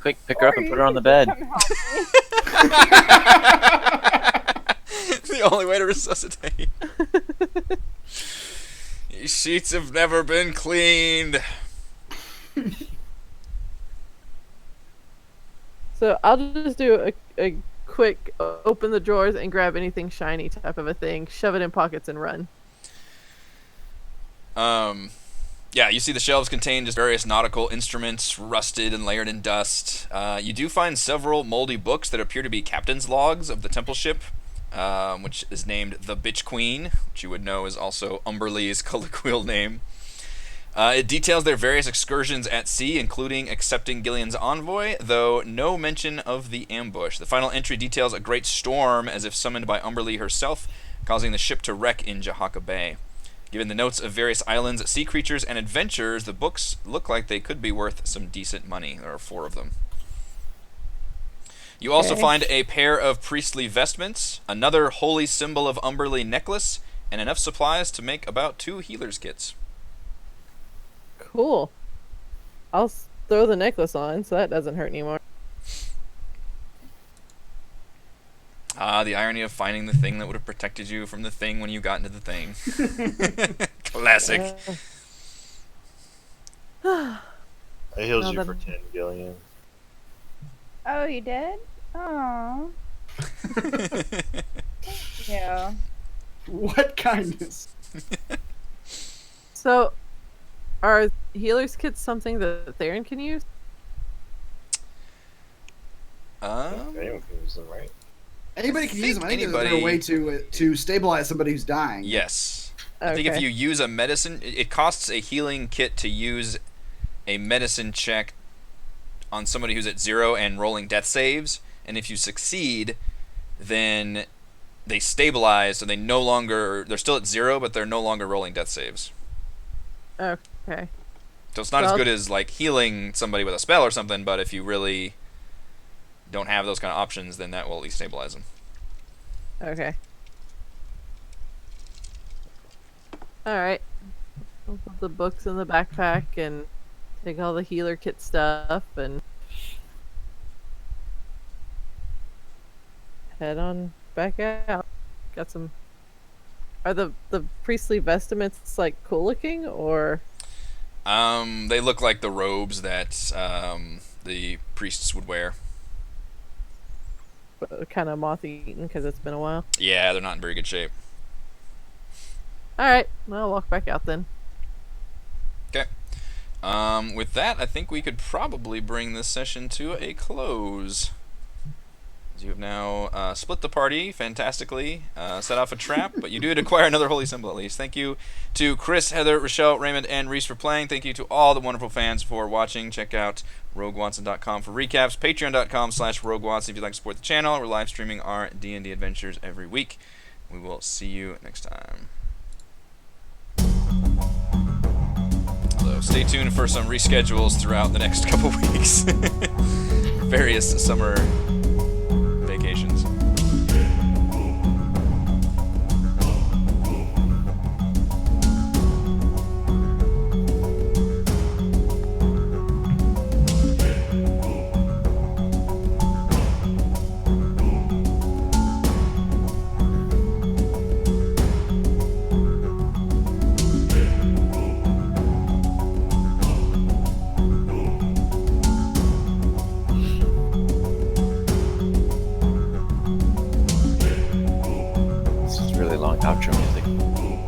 Speaker 5: Quick, pick her up and put her on the bed.
Speaker 3: Come help me.
Speaker 1: It's the only way to resuscitate. These sheets have never been cleaned.
Speaker 6: So I'll just do a quick open the drawers and grab anything shiny type of a thing, shove it in pockets and run.
Speaker 1: Yeah, you see the shelves contain just various nautical instruments, rusted and layered in dust. You do find several moldy books that appear to be captain's logs of the temple ship, which is named the Bitch Queen, which you would know is also Umberlee's colloquial name. It details their various excursions at sea, including accepting Gillian's envoy, though no mention of the ambush. The final entry details a great storm, as if summoned by Umberlee herself, causing the ship to wreck in Jahaka Bay. Given the notes of various islands, sea creatures, and adventures, the books look like they could be worth some decent money. There are 4 of them. You also
Speaker 6: Okay.
Speaker 1: find a pair of priestly vestments, another holy symbol of Umberly necklace, and enough supplies to make about 2 healer's kits.
Speaker 6: Cool. I'll throw the necklace on so that doesn't hurt anymore.
Speaker 1: Ah, the irony of finding the thing that would have protected you from the thing when you got into the thing. Classic.
Speaker 6: Uh,
Speaker 4: I healed
Speaker 6: No,
Speaker 4: you
Speaker 6: that-
Speaker 4: for 10, Gillian.
Speaker 3: Oh, you did? Oh, yeah.
Speaker 2: What kindness?
Speaker 6: so, are healer's kits something that Theron can use?
Speaker 4: Anyone can use them, right?
Speaker 2: Anybody can use them. I think
Speaker 1: anybody-
Speaker 2: there's a way to stabilize somebody who's dying.
Speaker 1: Yes.
Speaker 6: Okay.
Speaker 1: I think if you use a medicine, it costs a healing kit to use a medicine check on somebody who's at 0 and rolling death saves, and if you succeed, then they stabilize, so they're still at 0, but they're no longer rolling death saves.
Speaker 6: Okay.
Speaker 1: So it's not as
Speaker 6: Well-
Speaker 1: good as like healing somebody with a spell or something, but if you really don't have those kind of options, then that will at least stabilize them.
Speaker 6: Okay. Alright. I'll put the books in the backpack and take all the healer kit stuff and head on back out. Got some. Are the priestly vestments like cool looking or?
Speaker 1: They look like the robes that the priests would wear.
Speaker 6: Kind of moth eaten because it's been a while.
Speaker 1: Yeah, they're not in very good shape.
Speaker 6: All right, well, I'll walk back out then.
Speaker 1: Okay. With that, I think we could probably bring this session to a close. As you have now split the party fantastically, set off a trap, but you did acquire another holy symbol at least. Thank you to Chris, Heather, Rochelle, Raymond, and Reese for playing. Thank you to all the wonderful fans for watching. Check out RogueWatson.com for recaps, Patreon.com/RogueWatson if you'd like to support the channel. We're live streaming our D&D adventures every week. We will see you next time. So stay tuned for some reschedules throughout the next couple weeks. Various summer